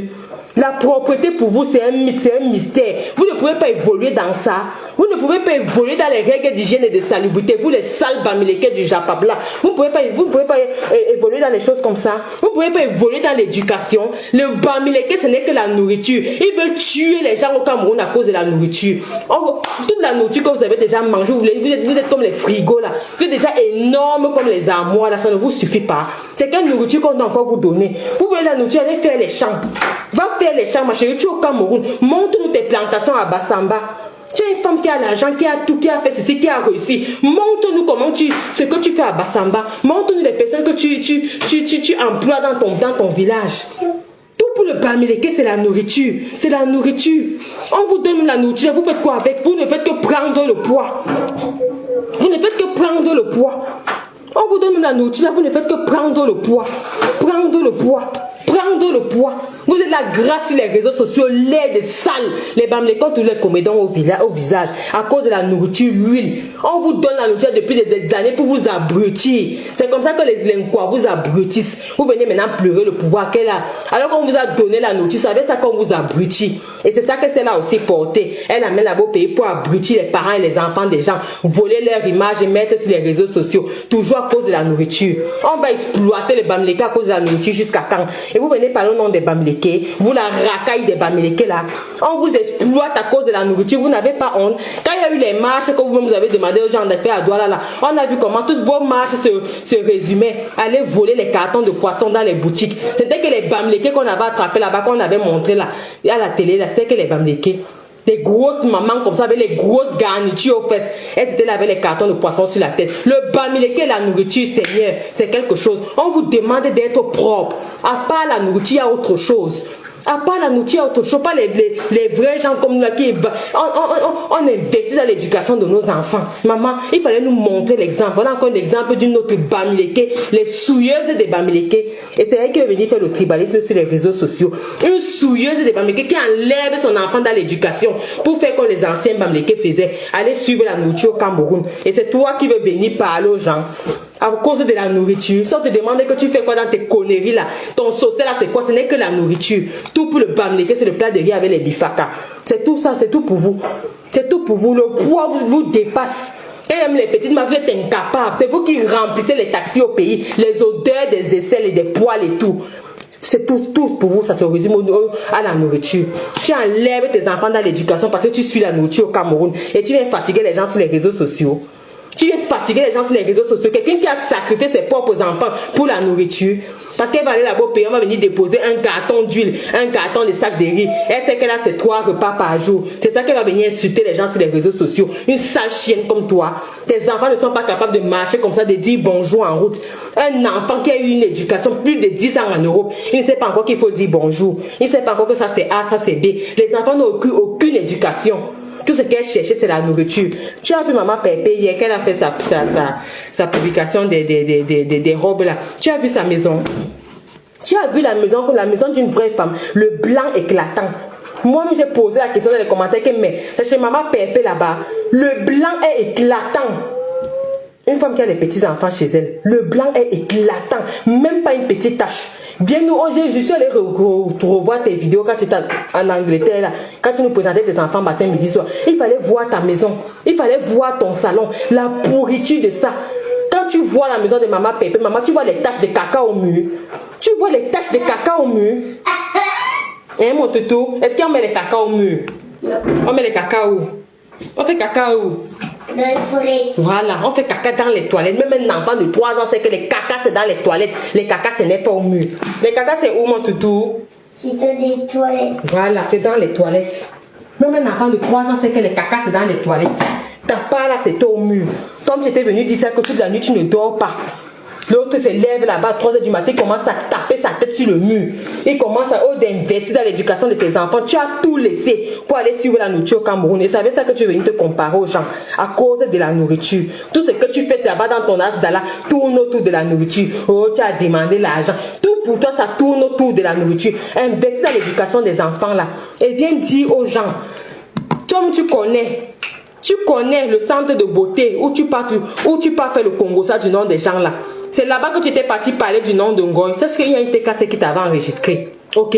La propreté pour vous, c'est un mythe, c'est un mystère. Vous ne pouvez pas évoluer dans ça. Vous ne pouvez pas évoluer dans les règles d'hygiène et de salubrité. Vous, les sales bamileke du Japon là. Vous ne pouvez pas évoluer dans les choses comme ça. Vous ne pouvez pas évoluer dans l'éducation. Le bamileke, ce n'est que la nourriture. Ils veulent tuer les gens au Cameroun à cause de la nourriture. Toute la nourriture que vous avez déjà mangée, vous êtes comme les frigos là. Vous êtes déjà énorme comme les armoires là. Ça ne vous suffit pas. C'est quelle nourriture qu'on doit encore vous donner? Vous voulez la nourriture, allez faire les champs. Va faire les champs, ma chérie, tu es au Cameroun. Montre-nous tes plantations à Bassamba. Tu es une femme qui a l'argent, qui a tout, qui a fait ceci, qui a réussi. Montre-nous ce que tu fais à Bassamba. Montre-nous les personnes que tu emploies dans ton village. Tout pour le bamileke, c'est la nourriture. C'est la nourriture. On vous donne la nourriture, vous faites quoi avec? Vous ne faites que prendre le poids. Vous ne faites que prendre le poids. On vous donne la nourriture, vous ne faites que prendre le poids. Prendre le poids. Prendre le poids. Vous êtes là grâce sur les réseaux sociaux, laides, sales. Les bamilés, quand tous les comédons au visage, à cause de la nourriture, l'huile. On vous donne la nourriture depuis des années pour vous abrutir. C'est comme ça que les délinquants vous abrutissent. Vous venez maintenant pleurer le pouvoir qu'elle a. Alors qu'on vous a donné la nourriture, c'est avec ça qu'on vous abrutit. Et c'est ça que c'est là aussi porté. Elle amène là beau pays pour abrutir les parents et les enfants des gens, voler leur image et mettre sur les réseaux sociaux. Toujours à cause de la nourriture. On va exploiter les bamilés à cause de la nourriture jusqu'à quand? Et vous venez parler au nom des bamileke, vous la racaille des bamileke là. On vous exploite à cause de la nourriture, vous n'avez pas honte. Quand il y a eu les marches que vous-même vous avez demandé aux gens de faire à Douala là, on a vu comment toutes vos marches se résumaient. Aller voler les cartons de poissons dans les boutiques. C'était que les bamileke qu'on avait attrapés là-bas, qu'on avait montré là, à la télé là, c'était que les bamileke. Des grosses mamans comme ça avec les grosses garnitures aux fesses. Elles étaient là avec les cartons de poisson sur la tête. Le bamileke, la nourriture, Seigneur, c'est quelque chose. On vous demande d'être propre. À part la nourriture, il y a autre chose. À part la nourriture, autre chose, pas les vrais gens comme nous là qui on investit dans l'éducation de nos enfants. Maman, il fallait nous montrer l'exemple. Voilà encore l'exemple d'une autre bamileke, les souilleuses des bamileke. Et c'est elle qui est venue faire le tribalisme sur les réseaux sociaux. Une souilleuse des bamileke qui enlève son enfant dans l'éducation pour faire comme les anciens bamileke faisaient, aller suivre la nourriture au Cameroun. Et c'est toi qui veux venir parler aux gens à cause de la nourriture. Si on te demande que tu fais quoi dans tes conneries là, ton sauce là c'est quoi? Ce n'est que la nourriture. Tout pour le bamileke, c'est le plat de riz avec les bifaka. C'est tout ça, c'est tout pour vous. C'est tout pour vous. Le poids vous dépasse. Quand il aime les petites, vous êtes incapable. C'est vous qui remplissez les taxis au pays, les odeurs des aisselles et des poils et tout. C'est tout pour vous, ça se résume à la nourriture. Tu enlèves tes enfants dans l'éducation parce que tu suis la nourriture au Cameroun et tu viens fatiguer les gens sur les réseaux sociaux. Tu viens fatiguer les gens sur les réseaux sociaux. Quelqu'un qui a sacrifié ses propres enfants pour la nourriture. Parce qu'elle va aller là-bas au pays, on va venir déposer un carton d'huile, un carton de sac de riz. Elle sait qu'elle a ses 3 repas par jour. C'est ça qu'elle va venir insulter les gens sur les réseaux sociaux. Une sale chienne comme toi. Tes enfants ne sont pas capables de marcher comme ça, de dire bonjour en route. Un enfant qui a eu une éducation plus de 10 ans en Europe, il ne sait pas encore qu'il faut dire bonjour. Il ne sait pas encore que ça c'est A, ça c'est B. Les enfants n'ont aucune éducation. Tout ce qu'elle cherchait, c'est la nourriture. Tu as vu maman Pépé hier, qu'elle a fait sa publication des robes là. Tu as vu sa maison. Tu as vu la maison d'une vraie femme. Le blanc éclatant. Moi-même, j'ai posé la question dans les commentaires que mais chez maman Pépé là-bas, le blanc est éclatant. Une femme qui a des petits-enfants chez elle, le blanc est éclatant, même pas une petite tache. Bien nous, je suis allée revoir tes vidéos quand tu étais en Angleterre, là, quand tu nous présentais tes enfants matin, midi, soir. Il fallait voir ta maison, il fallait voir ton salon, la pourriture de ça. Quand tu vois la maison de maman Pépé, maman, tu vois les taches de caca au mur. Tu vois les taches de caca au mur. Hein, mon toutou, est-ce qu'on met les caca au mur? On met les caca où? On fait caca où? Dans les toilettes. Voilà, on fait caca dans les toilettes. Même un enfant de 3 ans sait que les caca c'est dans les toilettes. Les caca ce n'est pas au mur. Les caca c'est où mon toutou? C'est dans les toilettes. Voilà, c'est dans les toilettes. Même un enfant de 3 ans sait que les caca c'est dans les toilettes. Ta part là c'est au mur. Comme j'étais venu dire ça que toute la nuit tu ne dors pas. L'autre se lève là-bas à 3 h du matin, il commence à taper sa tête sur le mur. Il commence à investir dans l'éducation de tes enfants. Tu as tout laissé pour aller suivre la nourriture au Cameroun. Et c'est avec ça que tu es venu te comparer aux gens à cause de la nourriture. Tout ce que tu fais là-bas dans ton asdala tourne autour de la nourriture. Oh, tu as demandé l'argent. Tout pour toi, ça tourne autour de la nourriture. Investis dans l'éducation des enfants là. Et viens dire aux gens, comme tu connais le centre de beauté où tu pars faire le Congo, ça du nom des gens là. C'est là-bas que tu étais parti parler du nom de Ngoy. C'est ce qu'il y a une TKC qui t'avait enregistré. Ok?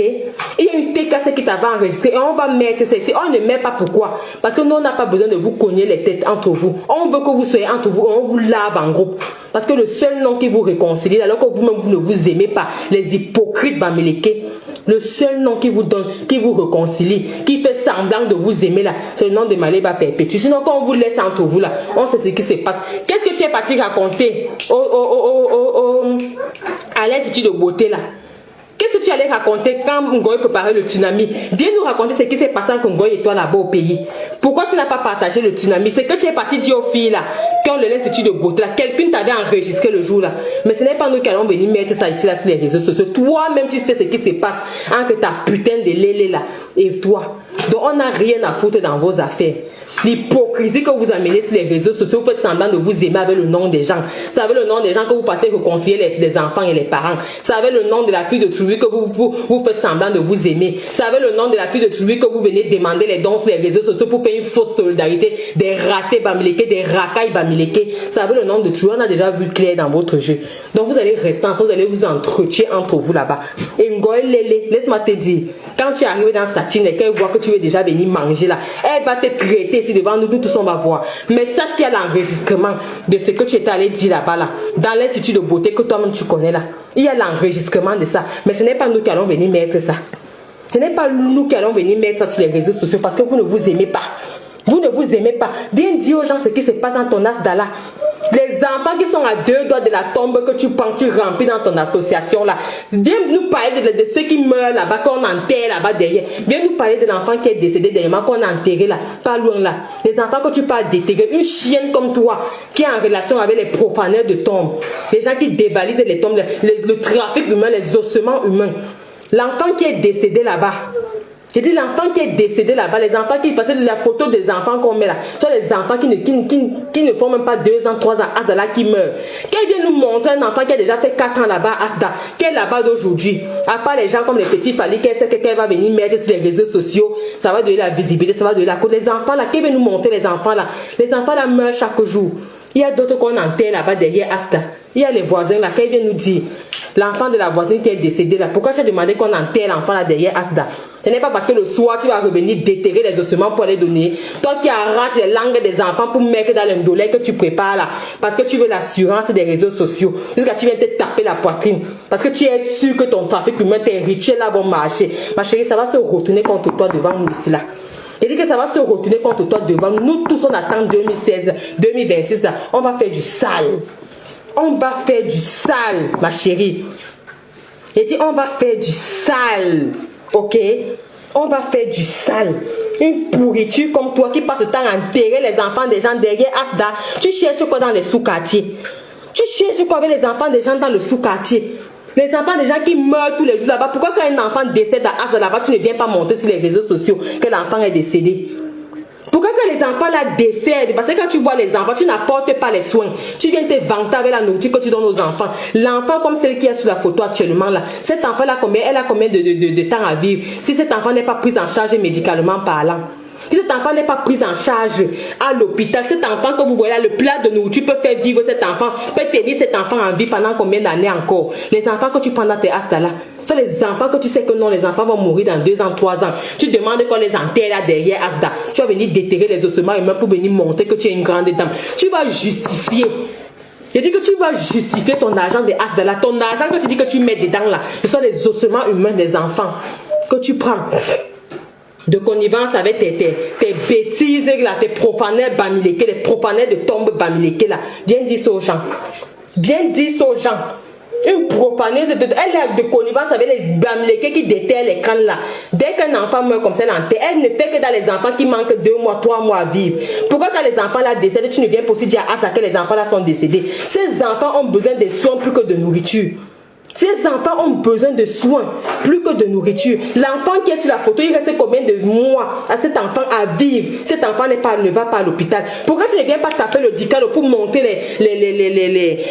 Il y a une TKC qui t'avait enregistré et on va mettre ceci. On ne met pas pourquoi? Parce que nous, on n'a pas besoin de vous cogner les têtes entre vous. On veut que vous soyez entre vous, on vous lave en groupe. Parce que le seul nom qui vous réconcilie, alors que vous-même vous ne vous aimez pas, les hypocrites bamileke, le seul nom qui vous donne, qui vous réconcilie, qui fait semblant de vous aimer là, c'est le nom de Maléba Perpétue. Sinon, quand on vous laisse entre vous là, on sait ce qui se passe. Qu'est-ce que tu es parti raconter à l'Institut de beauté là? Qu'est-ce que tu allais raconter quand Ngoy préparait le tsunami? Viens nous raconter ce qui s'est passé entre Ngoy et toi là-bas au pays. Pourquoi tu n'as pas partagé le tsunami? C'est que tu es parti dire aux filles là, quand le l'Institut de beauté là, quelqu'un t'avait enregistré le jour là. Mais ce n'est pas nous qui allons venir mettre ça ici là sur les réseaux sociaux. Toi-même tu sais ce qui se passe entre ta putain de lélé là et toi. Donc on n'a rien à foutre dans vos affaires. L'hypocrisie que vous amenez sur les réseaux sociaux, vous faites semblant de vous aimer avec le nom des gens. Vous savez le nom des gens que vous partez réconcilier les enfants et les parents. Vous savez le nom de la fille de Trouy que vous faites semblant de vous aimer. Vous savez le nom de la fille de Trouy que vous venez demander les dons sur les réseaux sociaux pour payer une fausse solidarité, des ratés bamileke, des racailles bamileke. Vous savez le nom de Trouy, on a déjà vu clair dans votre jeu. Donc vous allez rester ensemble, vous allez vous entretenir entre vous là-bas. Et Ngoy Lélé, laisse-moi te dire, quand tu arrives dans Satine et qu'elle voit que tu veux déjà venir manger là, elle va te traiter ici devant nous, nous tous on va voir. Mais sache qu'il y a l'enregistrement de ce que tu étais allé dire là-bas là, dans l'Institut de beauté que toi-même tu connais là. Il y a l'enregistrement de ça. Mais ce n'est pas nous qui allons venir mettre ça. Ce n'est pas nous qui allons venir mettre ça sur les réseaux sociaux parce que vous ne vous aimez pas. Vous ne vous aimez pas. Viens dire aux gens ce qui se passe dans ton asdala. Les enfants qui sont à 2 doigts de la tombe que tu penses, tu remplis dans ton association là. Viens nous parler de ceux qui meurent là-bas, qu'on enterre là-bas derrière. Viens nous parler de l'enfant qui est décédé derrière, qu'on a enterré là, pas loin là. Les enfants que tu parles déterrer, une chienne comme toi qui est en relation avec les profaneurs de tombes, les gens qui dévalisent les tombes, le trafic humain, les ossements humains. L'enfant qui est décédé là-bas. J'ai dit l'enfant qui est décédé là-bas, les enfants qui passaient de la photo des enfants qu'on met là, ce sont les enfants qui ne font même pas 2 ans, 3 ans, Asda là qui meurent. Qu'elle vient nous montrer un enfant qui a déjà fait 4 ans là-bas, Asda, qui est là-bas d'aujourd'hui. À part les gens comme les petits Fali, qu'elle sait qu'elle va venir mettre sur les réseaux sociaux, ça va donner la visibilité, ça va donner la côte. Les enfants là, qu'elle vient nous montrer les enfants là meurent chaque jour. Il y a d'autres qu'on enterre là-bas derrière Asda. Il y a les voisins là, qu'elle vient nous dire, l'enfant de la voisine qui est décédé là, pourquoi tu as demandé qu'on enterre l'enfant là derrière Asda? Ce n'est pas parce que le soir tu vas revenir déterrer les ossements pour les donner. Toi qui arraches les langues des enfants pour mettre dans l'indolé que tu prépares là. Parce que tu veux l'assurance des réseaux sociaux. Jusqu'à tu viens te taper la poitrine. Parce que tu es sûr que ton trafic humain, tes rituels là vont marcher. Ma chérie, ça va se retourner contre toi devant nous ici là. Je dis que ça va se retourner contre toi devant nous. Nous tous on attend 2016, 2026 là. On va faire du sale. On va faire du sale, ma chérie. Je dis on va faire du sale. Ok, on va faire du sale. Une pourriture comme toi qui passe le temps à enterrer les enfants des gens derrière Asda. Tu cherches quoi dans les sous-quartiers? Tu cherches quoi avec les enfants des gens dans le sous-quartier? Les enfants des gens qui meurent tous les jours là-bas. Pourquoi quand un enfant décède à Asda là-bas, tu ne viens pas montrer sur les réseaux sociaux que l'enfant est décédé? Pourquoi que les enfants là décèdent? Parce que quand tu vois les enfants, tu n'apportes pas les soins. Tu viens te vanter avec la nourriture que tu donnes aux enfants. L'enfant comme celle qui est sur la photo actuellement là, cet enfant là, elle a combien de temps à vivre si cet enfant n'est pas pris en charge médicalement parlant? Si cet enfant n'est pas pris en charge à l'hôpital, cet enfant que vous voyez là, le plat de nourriture peut faire vivre cet enfant, peut tenir cet enfant en vie pendant combien d'années encore? Les enfants que tu prends dans tes astas là, sont les enfants que tu sais que non, les enfants vont mourir dans 2 ans, 3 ans. Tu demandes qu'on les enterre là derrière Asda. Tu vas venir déterrer les ossements humains pour venir montrer que tu es une grande dame. Tu vas justifier. Je dis que tu vas justifier ton argent de Asda là. Ton argent que tu dis que tu mets dedans là, ce sont les ossements humains des enfants que tu prends. De connivence avec tes bêtises là, tes profaneurs bamileke, les profaneurs de tombes bamileke là. Viens dire ça aux gens. Viens dire ça aux gens. Une profaneuse, elle est de connivence avec les bamileke qui déterrent les crânes là. Dès qu'un enfant meurt comme ça, elle ne fait que dans les enfants qui manquent 2 mois, 3 mois à vivre. Pourquoi quand les enfants là décèdent, tu ne viens pas aussi dire à ça que les enfants là sont décédés? Ces enfants ont besoin de soins plus que de nourriture. Ces enfants ont besoin de soins plus que de nourriture. L'enfant qui est sur la photo, il reste combien de mois à cet enfant à vivre? Cet enfant ne va pas à l'hôpital. Pourquoi tu ne viens pas taper le dicalo pour monter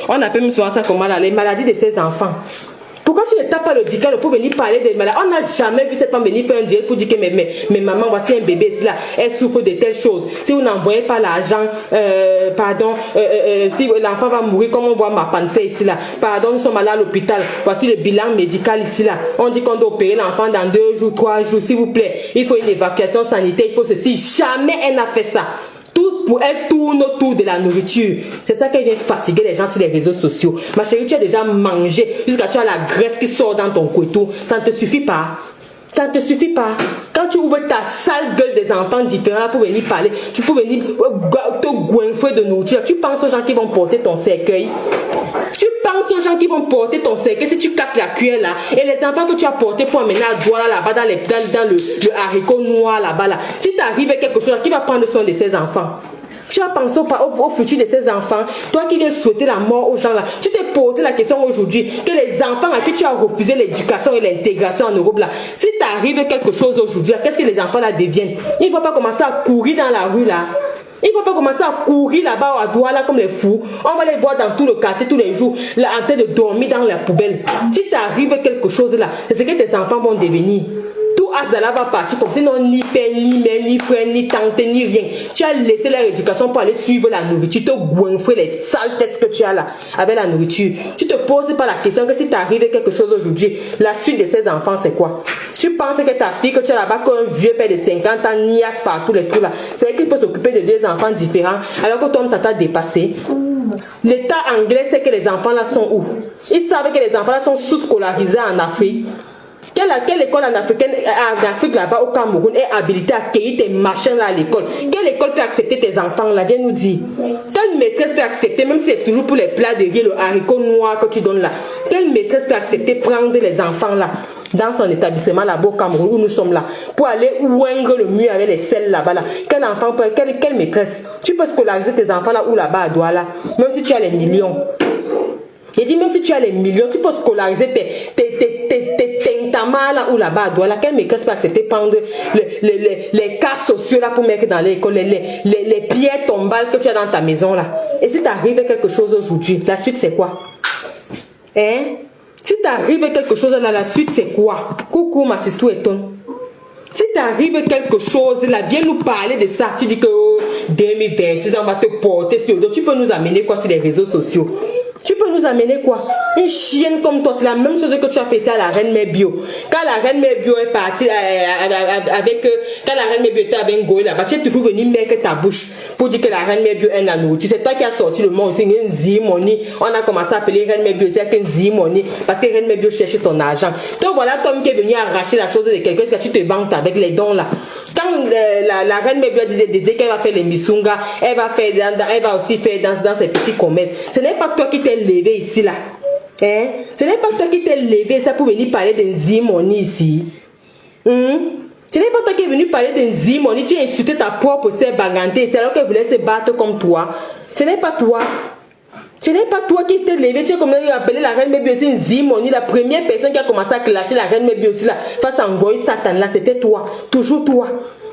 on appelle même souvent ça comment là, les maladies de ces enfants? Pourquoi tu ne tapes pas le dicalo pour venir parler des maladies? On n'a jamais vu cette femme venir faire un direct pour dire que mais maman, voici un bébé ici là, elle souffre de telles choses. Si vous n'envoyez pas l'argent, si l'enfant va mourir, comme on voit ma panne ici là, pardon, nous sommes allés à l'hôpital, voici le bilan médical ici là. On dit qu'on doit opérer l'enfant dans 2 jours, 3 jours, s'il vous plaît. Il faut une évacuation sanitaire, il faut ceci. Jamais elle n'a fait ça. Pour elle tourne autour de la nourriture. C'est ça qu'elle vient fatiguer les gens sur les réseaux sociaux. Ma chérie, tu as déjà mangé jusqu'à tu as la graisse qui sort dans ton couteau. Ça ne te suffit pas. Ça ne te suffit pas. Quand tu ouvres ta sale gueule des enfants différents là pour venir parler, tu peux venir te goinfrer de nourriture. Tu penses aux gens qui vont porter ton cercueil? Tu penses aux gens qui vont porter ton cercueil si tu casses la cuillère là? Et les enfants que tu as portés pour amener à Douala là-bas dans le haricot noir là-bas là. Si t'arrives à quelque chose là, qui va prendre soin de ces enfants? Tu as pensé au futur de ces enfants. Toi qui viens souhaiter la mort aux gens là, tu t'es posé la question aujourd'hui que les enfants à qui tu as refusé l'éducation et l'intégration en Europe là, si t'arrive quelque chose aujourd'hui, qu'est-ce que les enfants là deviennent? Ils ne vont pas commencer à courir dans la rue là. Ils ne vont pas commencer à courir là-bas à Douala comme les fous. On va les voir dans tout le quartier tous les jours là, en train de dormir dans la poubelle. Si t'arrive quelque chose là, c'est ce que tes enfants vont devenir. Tout Asdala va partir comme si non ni père, ni mère, ni frère, ni tante, ni rien. Tu as laissé leur éducation pour aller suivre la nourriture. Tu te goinfres les sales tests que tu as là avec la nourriture. Tu te poses pas la question que si t'arrive quelque chose aujourd'hui, la suite de ces enfants c'est quoi? Tu penses que ta fille que tu as là-bas qu'un vieux père de 50 ans niasse partout les trucs là. C'est vrai qu'il peut s'occuper de 2 enfants différents alors que toi ça t'a dépassé. L'État anglais sait que les enfants là sont où? Ils savent que les enfants là sont sous-scolarisés en Afrique. Quelle école en Afrique là-bas au Cameroun est habilitée à accueillir tes machins là à l'école? Quelle école peut accepter tes enfants là? Viens nous dire. Quelle maîtresse peut accepter, même si c'est toujours pour les plats de riz, le haricot noir que tu donnes là? Quelle maîtresse peut accepter prendre les enfants là dans son établissement là-bas au Cameroun où nous sommes là pour aller oindre le mur avec les selles là-bas là? Quel enfant peut, quelle maîtresse? Tu peux scolariser tes enfants là ou là-bas à Douala, même si tu as les millions. J'ai dit même si tu as les millions, tu peux scolariser tes tamas là ou là-bas à Douala. Quelle maîtresse peut accepter prendre les cas sociaux là pour mettre dans l'école, les pierres tombales que tu as dans ta maison là? Et si t'arrive quelque chose aujourd'hui, la suite c'est quoi? Hein? Si t'arrive quelque chose là, la suite c'est quoi? Coucou ma sister Eton. Si t'arrive quelque chose là, viens nous parler de ça. Tu dis que 2026 on va te porter sur le dos. Tu peux nous amener quoi sur les réseaux sociaux? Tu peux nous amener quoi? Une chienne comme toi, c'est la même chose que tu as fait ça à la reine mère bio. Quand la reine mère bio est partie quand la reine mère bio était avec Goï là-bas, tu es toujours venu mettre ta bouche pour dire que la reine mère bio est la nourriture. C'est toi qui as sorti le mot aussi, une zimoni. On a commencé à appeler reine mère bio, c'est une zimoni parce que reine mère bio cherche son argent. Donc voilà, toi qui est venu arracher la chose de quelqu'un, est-ce que tu te vantes avec les dons là? Quand la reine mère bio disait qu'elle va faire les misunga, elle va aussi faire dans ses petits commerces. Ce n'est pas toi qui t'es levé ici là. Hein? Ce n'est pas toi qui t'es levé ça pour venir parler d'un zimoni ici. Ce n'est pas toi qui es venu parler d'un zimoni. Tu as insulté ta propre sœur Bagantée. C'est alors qu'elle voulait se battre comme toi. Ce n'est pas toi. Ce n'est pas toi qui t'es levé. Tu as commencé à appeler la reine Mébi aussi une zimoni. La première personne qui a commencé à clasher la reine Mébi aussi là, face à Ngoï Satan là, c'était toi. Toujours toi.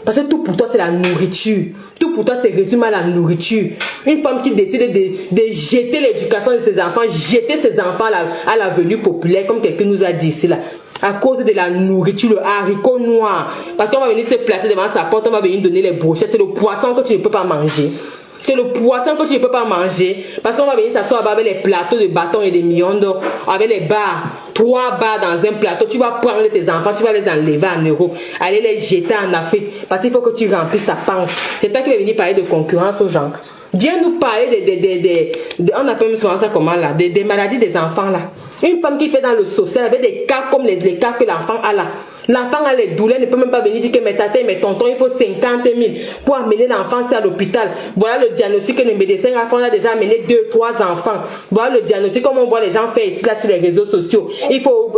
Parce que tout pour toi c'est la nourriture. Tout pour toi c'est résumé à la nourriture. Une femme qui décide de jeter l'éducation de ses enfants, jeter ses enfants à la venue populaire, comme quelqu'un nous a dit ici là. À cause de la nourriture, le haricot noir. Parce qu'on va venir se placer devant sa porte, on va venir donner les brochettes. C'est le poisson que tu ne peux pas manger. C'est le poisson que tu ne peux pas manger. Parce qu'on va venir s'asseoir avec les plateaux de bâtons et de miondos, avec les barres. 3 barres dans un plateau. Tu vas prendre tes enfants, tu vas les enlever en Europe, aller les jeter en Afrique. Parce qu'il faut que tu remplisses ta panse. C'est toi qui vas venir parler de concurrence aux gens. Viens nous parler on appelle souvent ça comment là, des maladies des enfants là. Une femme qui fait dans le social avec des cas comme les cas que l'enfant a là. L'enfant a les douleurs, ne peut même pas venir dire que mes tatas et mes tontons, il faut 50 000 pour amener l'enfant à l'hôpital. Voilà le diagnostic que le médecin a déjà amené 2, 3 enfants. Voilà le diagnostic comme on voit les gens faire ici là sur les réseaux sociaux. Il faut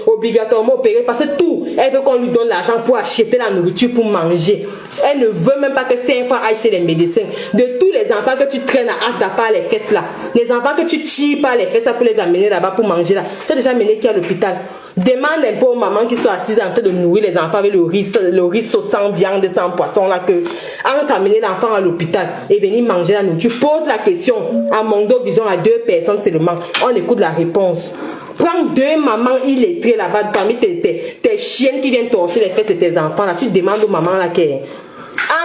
obligatoirement opérer parce que tout, elle veut qu'on lui donne l'argent pour acheter la nourriture pour manger. Elle ne veut même pas que ses enfants aillent chez les médecins. De tous les enfants que tu traînes à Asda par les fesses là, les enfants que tu tires par les fesses là pour les amener là-bas pour manger là, tu as déjà amené qui à l'hôpital. Demande un peu aux mamans qui sont assises en train de nourrir les enfants avec le riz sans viande, sans poisson là, que avant d'amener l'enfant à l'hôpital et venir manger la nourriture. Pose la question à Mondo Vision à 2 personnes seulement. On écoute la réponse. Prends 2 mamans illettrées là-bas parmi tes chiennes qui viennent torcher les fesses de tes enfants là. Tu demandes aux mamans là qu'elles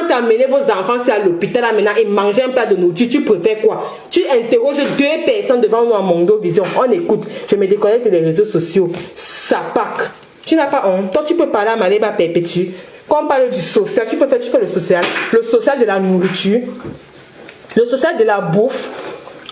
en t'amener vos enfants à l'hôpital maintenant et manger un plat de nourriture, tu préfères quoi? Tu interroges 2 personnes devant nous à Mondo Vision. On écoute. Je me déconnecte des réseaux sociaux. Ça pack. Tu n'as pas honte. Toi, tu peux parler à Maléba Perpétue. Quand on parle du social, tu fais le social. Le social de la nourriture. Le social de la bouffe.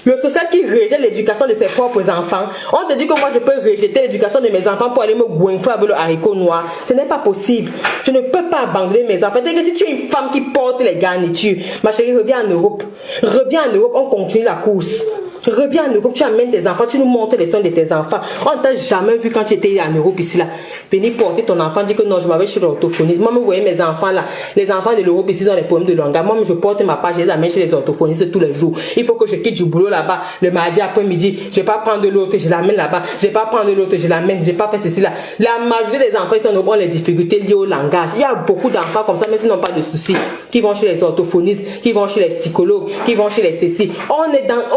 Le social qui rejette l'éducation de ses propres enfants. On te dit que moi je peux rejeter l'éducation de mes enfants pour aller me goinfrer avec le haricot noir. Ce n'est pas possible. Je ne peux pas abandonner mes enfants. C'est que si tu es une femme qui porte les garnitures, ma chérie, reviens en Europe. Reviens en Europe, on continue la course. Reviens en Europe, tu amènes tes enfants, tu nous montres les sons de tes enfants. On ne t'a jamais vu quand tu étais en Europe ici là. Venir porter ton enfant, dire que non, je m'avais chez l'orthophoniste. Moi, vous voyez mes enfants là, les enfants de l'Europe ici ont des problèmes de langage. Moi, je porte ma page, je les amène chez les orthophonistes tous les jours. Il faut que je quitte du boulot là-bas le mardi après-midi. Je ne vais pas prendre de l'autre, je l'amène là-bas. Je ne vais pas prendre de l'autre, je l'amène. Je vais pas faire ceci là. La majorité des enfants ici en Europe ont les difficultés liées au langage. Il y a beaucoup d'enfants comme ça, mais ils n'ont pas de soucis, qui vont chez les orthophonistes, qui vont chez les psychologues, qui vont chez les ceci.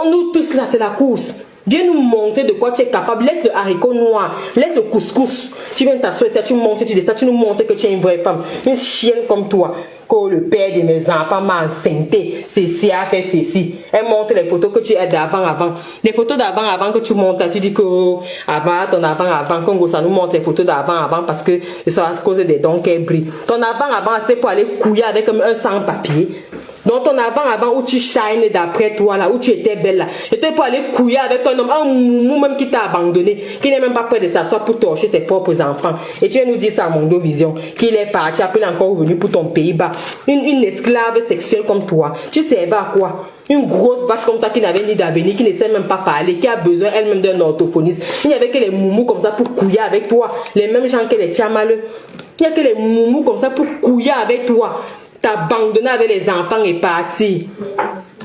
Nous tous là, c'est la course. Viens nous montrer de quoi tu es capable. Laisse le haricot noir, laisse le couscous. Tu viens t'asseoir, tu montes, tu descends, tu nous montres que tu es une vraie femme. Une chienne comme toi. Que le père de mes enfants m'a enceinté. Ceci a fait ceci. Elle montre les photos que tu es d'avant. Les photos d'avant que tu montes, tu dis que avant, ton avant, Congo, ça nous montre les photos d'avant parce que c'est à cause des dons qu'elle brille. Ton avant, c'est pour aller couiller avec un sans-papier. Donc ton avant où tu shines d'après toi là, où tu étais belle là, c'était pour aller couiller avec un homme, un moumou même qui t'a abandonné, qui n'est même pas prêt de s'asseoir pour torcher ses propres enfants. Et tu viens nous dire ça à Mondo Vision, qu'il est parti, après il est encore revenu pour ton Pays-Bas. Une esclave sexuelle comme toi, tu servais à quoi? Une grosse vache comme toi qui n'avait ni d'avenir, qui ne sait même pas parler, qui a besoin elle-même d'un orthophoniste. Il n'y avait que les moumous comme ça pour couiller avec toi, les mêmes gens que les tiamaleux. Il n'y a que les moumous comme ça pour couiller avec toi. T'as abandonné avec les enfants et parti.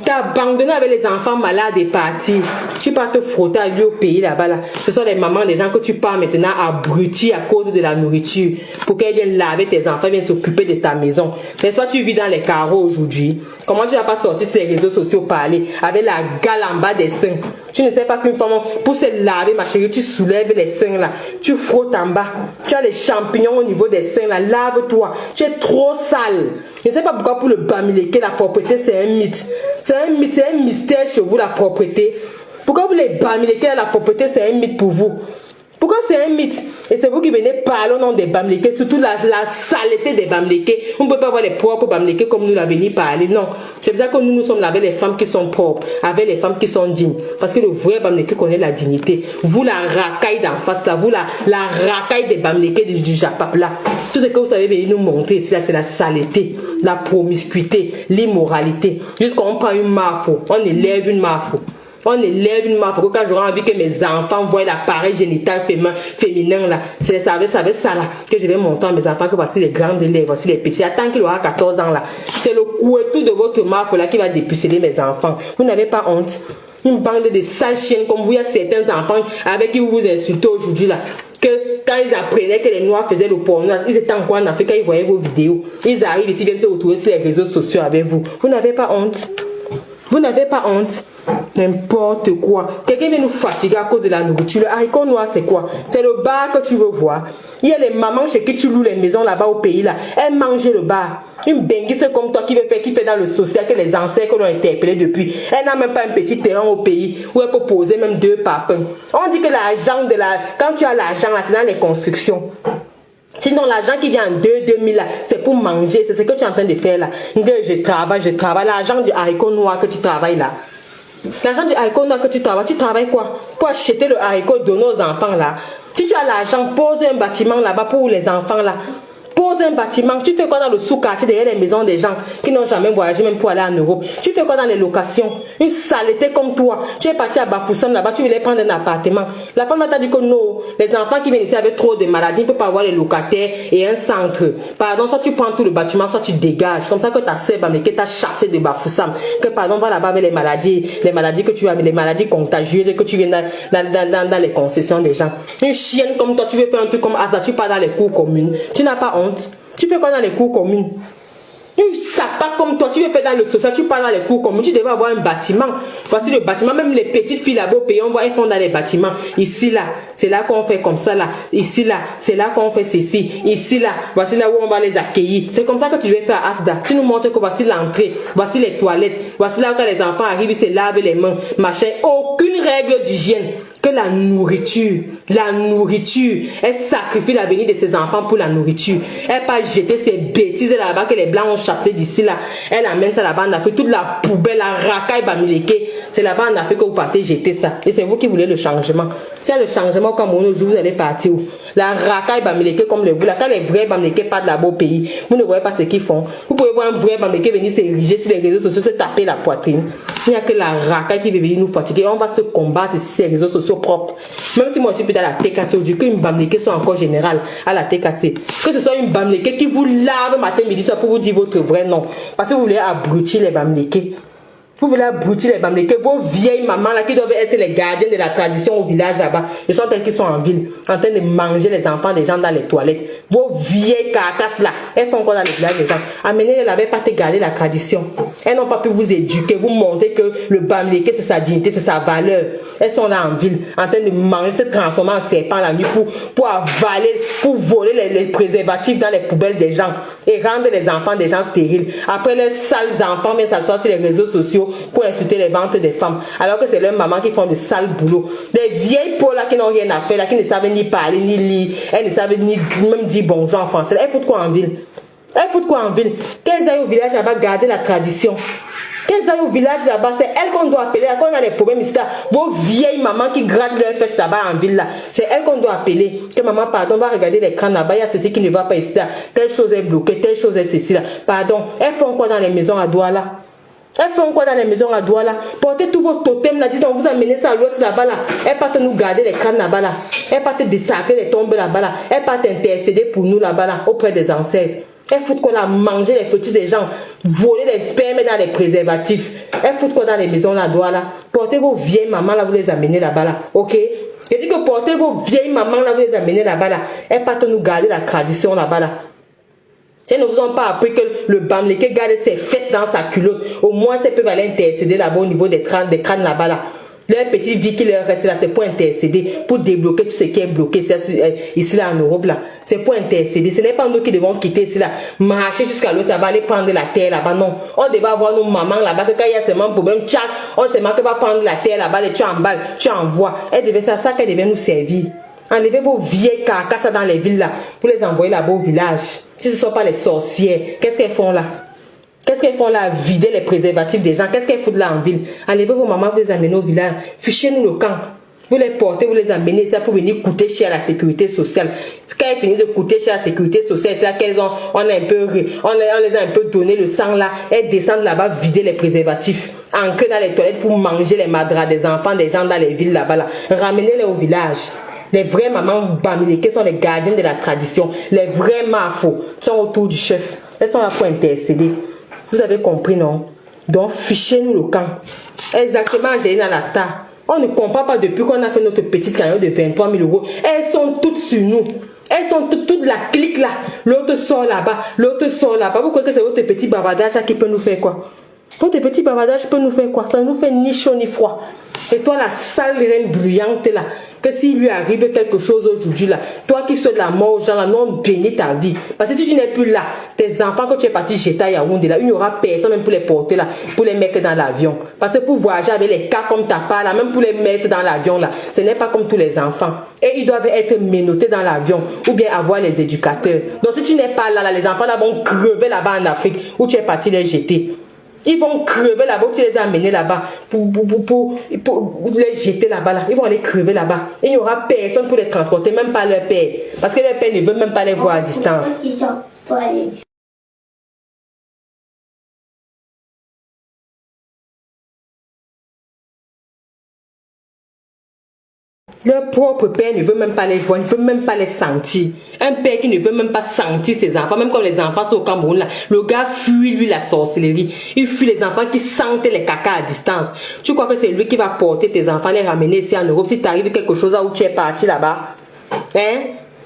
T'as abandonné avec les enfants malades et parti. Tu pars te frotter à lui au pays là-bas. Là. Ce sont les mamans, des gens que tu pars maintenant abrutis à cause de la nourriture. Pour qu'elles viennent laver tes enfants, viennent s'occuper de ta maison. Mais soit tu vis dans les carreaux aujourd'hui. Comment tu n'as pas sorti sur les réseaux sociaux parler avec la gale en bas des seins? Tu ne sais pas qu'une femme, pour se laver, ma chérie, tu soulèves les seins là. Tu frottes en bas. Tu as les champignons au niveau des seins là. Lave-toi. Tu es trop sale. Je ne sais pas pourquoi pour le Bamileke, la propreté, c'est un mythe. C'est un mythe, c'est un mystère chez vous, la propreté. Pourquoi vous les bamileke, la propreté, c'est un mythe pour vous? Pourquoi c'est un mythe? Et c'est vous qui venez parler au nom des bamileke, surtout la saleté des bamileke. On ne peut pas avoir les propres bamileke comme nous l'a venu parler. Non. C'est pour ça que nous sommes là avec les femmes qui sont propres, avec les femmes qui sont dignes. Parce que le vrai bamileke connaît la dignité. Vous, la racaille d'en face là, vous, la racaille des bamileke du Japap là. Tout ce que vous savez venir nous montrer ici là, c'est la saleté, la promiscuité, l'immoralité. Jusqu'à on prend une marfo, on élève une marfo. On élève une marque. Quand j'aurai envie que mes enfants voient l'appareil génital féminin là, c'est avec ça là que je vais montrer à mes enfants que voici les grandes lèvres, voici les petits. Tant qu'il aura 14 ans là, c'est le couettou de votre marque là qui va dépuceler mes enfants. Vous n'avez pas honte? Une bande de sales chiennes comme vous, il y a certains enfants avec qui vous vous insultez aujourd'hui là. Que quand ils apprenaient que les Noirs faisaient le porno, ils étaient encore en Afrique, ils voyaient vos vidéos. Ils arrivent ici, viennent se retrouver sur les réseaux sociaux avec vous. Vous n'avez pas honte? Vous n'avez pas honte? N'importe quoi. Quelqu'un vient nous fatiguer à cause de la nourriture. Le haricot noir, c'est quoi? C'est le bar que tu veux voir. Il y a les mamans chez qui tu loues les maisons là-bas au pays là. Elles mangent le bar. Une benguisse comme toi qui fait dans le social que les ancêtres l'ont interpellé depuis. Elle n'a même pas un petit terrain au pays où elle peut poser même 2 papins. On dit que l'argent quand tu as l'argent là, c'est dans les constructions. Sinon, l'argent qui vient en 2000 là, c'est pour manger. C'est ce que tu es en train de faire là. Je travaille. L'argent du haricot noir que tu travailles là. L'argent du haricot noir que tu travailles quoi? Pour acheter le haricot, donner aux enfants là. Si tu as l'argent, pose un bâtiment là-bas pour les enfants là. Pose un bâtiment. Tu fais quoi dans le sous-quartier derrière les maisons des gens qui n'ont jamais voyagé même pour aller en Europe? Tu fais quoi dans les locations? Une saleté comme toi. Tu es parti à Bafoussam là-bas, tu voulais prendre un appartement. La femme t'a dit que non, les enfants qui viennent ici avec trop de maladies, ils ne peuvent pas avoir les locataires et un centre. Pardon, soit tu prends tout le bâtiment, soit tu dégages. Comme ça que ta sœur qui t'a chassé de Bafoussam. Que pardon, va là-bas avec les maladies que tu as, les maladies contagieuses que tu viens dans les concessions des gens. Une chienne comme toi, tu veux faire un truc comme Asa, tu pars dans les cours communes. Tu n'as pas honte. Tu fais quoi dans les cours communes? Une sapate comme toi, tu veux faire dans le social, tu pars dans les cours communes, tu devais avoir un bâtiment. Voici le bâtiment, même les petites filles là-bas au pays, on voit, elles font dans les bâtiments. Ici là, c'est là qu'on fait comme ça là. Ici là, c'est là qu'on fait ceci. Ici là, voici là où on va les accueillir. C'est comme ça que tu veux faire Asda. Tu nous montres que voici l'entrée, voici les toilettes, voici là où quand les enfants arrivent, ils se lavent les mains, machin. Aucune règle d'hygiène. Que la nourriture, elle sacrifie l'avenir de ses enfants pour la nourriture. Elle pas jeter ces bêtises là-bas que les blancs ont chassées d'ici là. Elle amène ça là-bas en Afrique, toute la poubelle, la racaille bamileke. C'est là-bas en Afrique que vous partez jeter ça. Et c'est vous qui voulez le changement. Si il y a le changement comme aujourd'hui, vous allez partir où? La racaille bamileke comme le vous. Là, quand les vrais bamileke partent là-bas au pays, vous ne voyez pas ce qu'ils font. Vous pouvez voir un vrai bamileke venir s'ériger sur les réseaux sociaux, se taper la poitrine. Il n'y a que la racaille qui veut venir nous fatiguer. On va se combattre sur ces réseaux sociaux propres. Même si moi je suis plus dans la TKC aujourd'hui, qu'une bamileke soit encore générale à la TKC. Que ce soit une bamileke qui vous lave matin, midi, soir pour vous dire votre vrai nom. Parce que vous voulez abrutir les bamileke. Vous voulez abrutir les bamileke. Vos vieilles mamans là qui doivent être les gardiens de la tradition au village là-bas. Ils sont tels qu'ils sont en ville, en train de manger les enfants des gens dans les toilettes. Vos vieilles carcasses là, elles font quoi dans les villages des gens? Amenez-les là-bas pas te garder la tradition. Elles n'ont pas pu vous éduquer, vous montrer que le bamileke c'est sa dignité, c'est sa valeur. Elles sont là en ville, en train de manger, se transformer en serpent la nuit pour avaler, pour voler les préservatifs dans les poubelles des gens et rendre les enfants des gens stériles. Après les sales enfants viennent s'asseoir sur les réseaux sociaux pour insulter les ventres des femmes, alors que c'est leurs mamans qui font de sales boulots. Des vieilles peaux là qui n'ont rien à faire, là, qui ne savent ni parler, ni lire, elles ne savent ni même dire bonjour en français. Elles foutent quoi en ville? Elles foutent quoi en ville? Qu'elles aillent au village là-bas garder la tradition. Qu'elles aillent au village là-bas, c'est elles qu'on doit appeler. Quand on a des problèmes ici là, vos vieilles mamans qui grattent leurs fesses là-bas en ville là, c'est elles qu'on doit appeler. Que maman, pardon, va regarder l'écran là-bas, il y a ceci qui ne va pas ici là, telle chose est bloquée, telle chose est ceci là. Pardon, elles font quoi dans les maisons à Douala? Elles font quoi dans les maisons à Douala? Portez tous vos totems là, dites on vous amenez ça à l'autre là-bas là. Elles partent nous garder les crânes là-bas là. Elles partent désacrer les tombes là-bas là. Elles partent intercéder pour nous là-bas là, auprès des ancêtres. Elles foutent quoi là, manger les petits des gens, voler les spermes dans les préservatifs. Elles foutent quoi dans les maisons là, Douala? Portez vos vieilles mamans là, vous les amenez là-bas là, ok? Je dis que portez vos vieilles mamans là, vous les amenez là-bas là. Elles partent nous garder la tradition là-bas là. Si elles ne vous ont pas appris que le bamileke garde ses fesses dans sa culotte, au moins elles peuvent aller intercéder là-bas au niveau des crânes là-bas là. Leur petite vie qui leur reste là, c'est pour intercéder, pour débloquer tout ce qui est bloqué ici là en Europe là. C'est pour intercéder. Ce n'est pas nous qui devons quitter ici là, marcher jusqu'à l'autre, ça va aller prendre la terre là-bas. Non, on devait avoir nos mamans là-bas, que quand il y a seulement un problème, tchac, on seulement que va prendre la terre là-bas, et tu emballes, tu envoies. Elle devait ça qu'elle devait nous servir. Enlevez vos vieilles carcasses dans les villes là, pour les envoyer là-bas au village. Si ce ne sont pas les sorcières, qu'est-ce qu'elles font là? Qu'est-ce qu'elles font là? Vider les préservatifs des gens. Qu'est-ce qu'elles foutent là en ville? Enlevez vos mamans, vous les amenez au village. Fichez-nous le camp. Vous les portez, vous les amenez ça pour venir coûter cher à la sécurité sociale. Quand elles finissent de coûter cher à la sécurité sociale, c'est là qu'elles ont, on les a un peu donné le sang là. Elles descendent là-bas vider les préservatifs. Ancrés dans les toilettes pour manger les madras des enfants, des gens dans les villes là-bas là. Ramenez-les au village. Les vraies mamans bamileke sont les gardiennes de la tradition. Les vrais mafos sont autour du chef. Elles sont là pour intercéder. Vous avez compris, non? Donc, fichez-nous le camp. Exactement, j'ai dans la star. On ne comprend pas depuis qu'on a fait notre petite cagnotte de 23 000 euros. Elles sont toutes sur nous. Elles sont toute la clique là. L'autre sort là-bas. L'autre sort là-bas. Vous croyez que c'est votre petit bavardage là qui peut nous faire quoi? Votre petit bavardage peut nous faire quoi? Ça ne nous fait ni chaud ni froid. Et toi, la sale reine bruyante là, que s'il lui arrive quelque chose aujourd'hui là, toi qui souhaites la mort aux gens là, non, bénis ta vie. Parce que si tu n'es plus là, tes enfants que tu es parti jeter à Yaoundé là, il n'y aura personne même pour les porter là, pour les mettre dans l'avion. Parce que pour voyager avec les cas comme ta part là, même pour les mettre dans l'avion là, ce n'est pas comme tous les enfants. Et ils doivent être menottés dans l'avion ou bien avoir les éducateurs. Donc si tu n'es pas là, les enfants là vont crever là-bas en Afrique où tu es parti les jeter. Ils vont crever là-bas, tu les as amenés là-bas pour les jeter là-bas. Là. Ils vont aller crever là-bas. Il n'y aura personne pour les transporter, même pas leur père. Parce que leur père ne veut même pas les voir à distance. Leur propre père ne veut même pas les voir, ne veut même pas les sentir. Un père qui ne veut même pas sentir ses enfants, même comme les enfants sont au Cameroun là, le gars fuit lui la sorcellerie. Il fuit les enfants qui sentent les caca à distance. Tu crois que c'est lui qui va porter tes enfants, les ramener ici en Europe si t'arrive quelque chose là où tu es parti là-bas? Hein?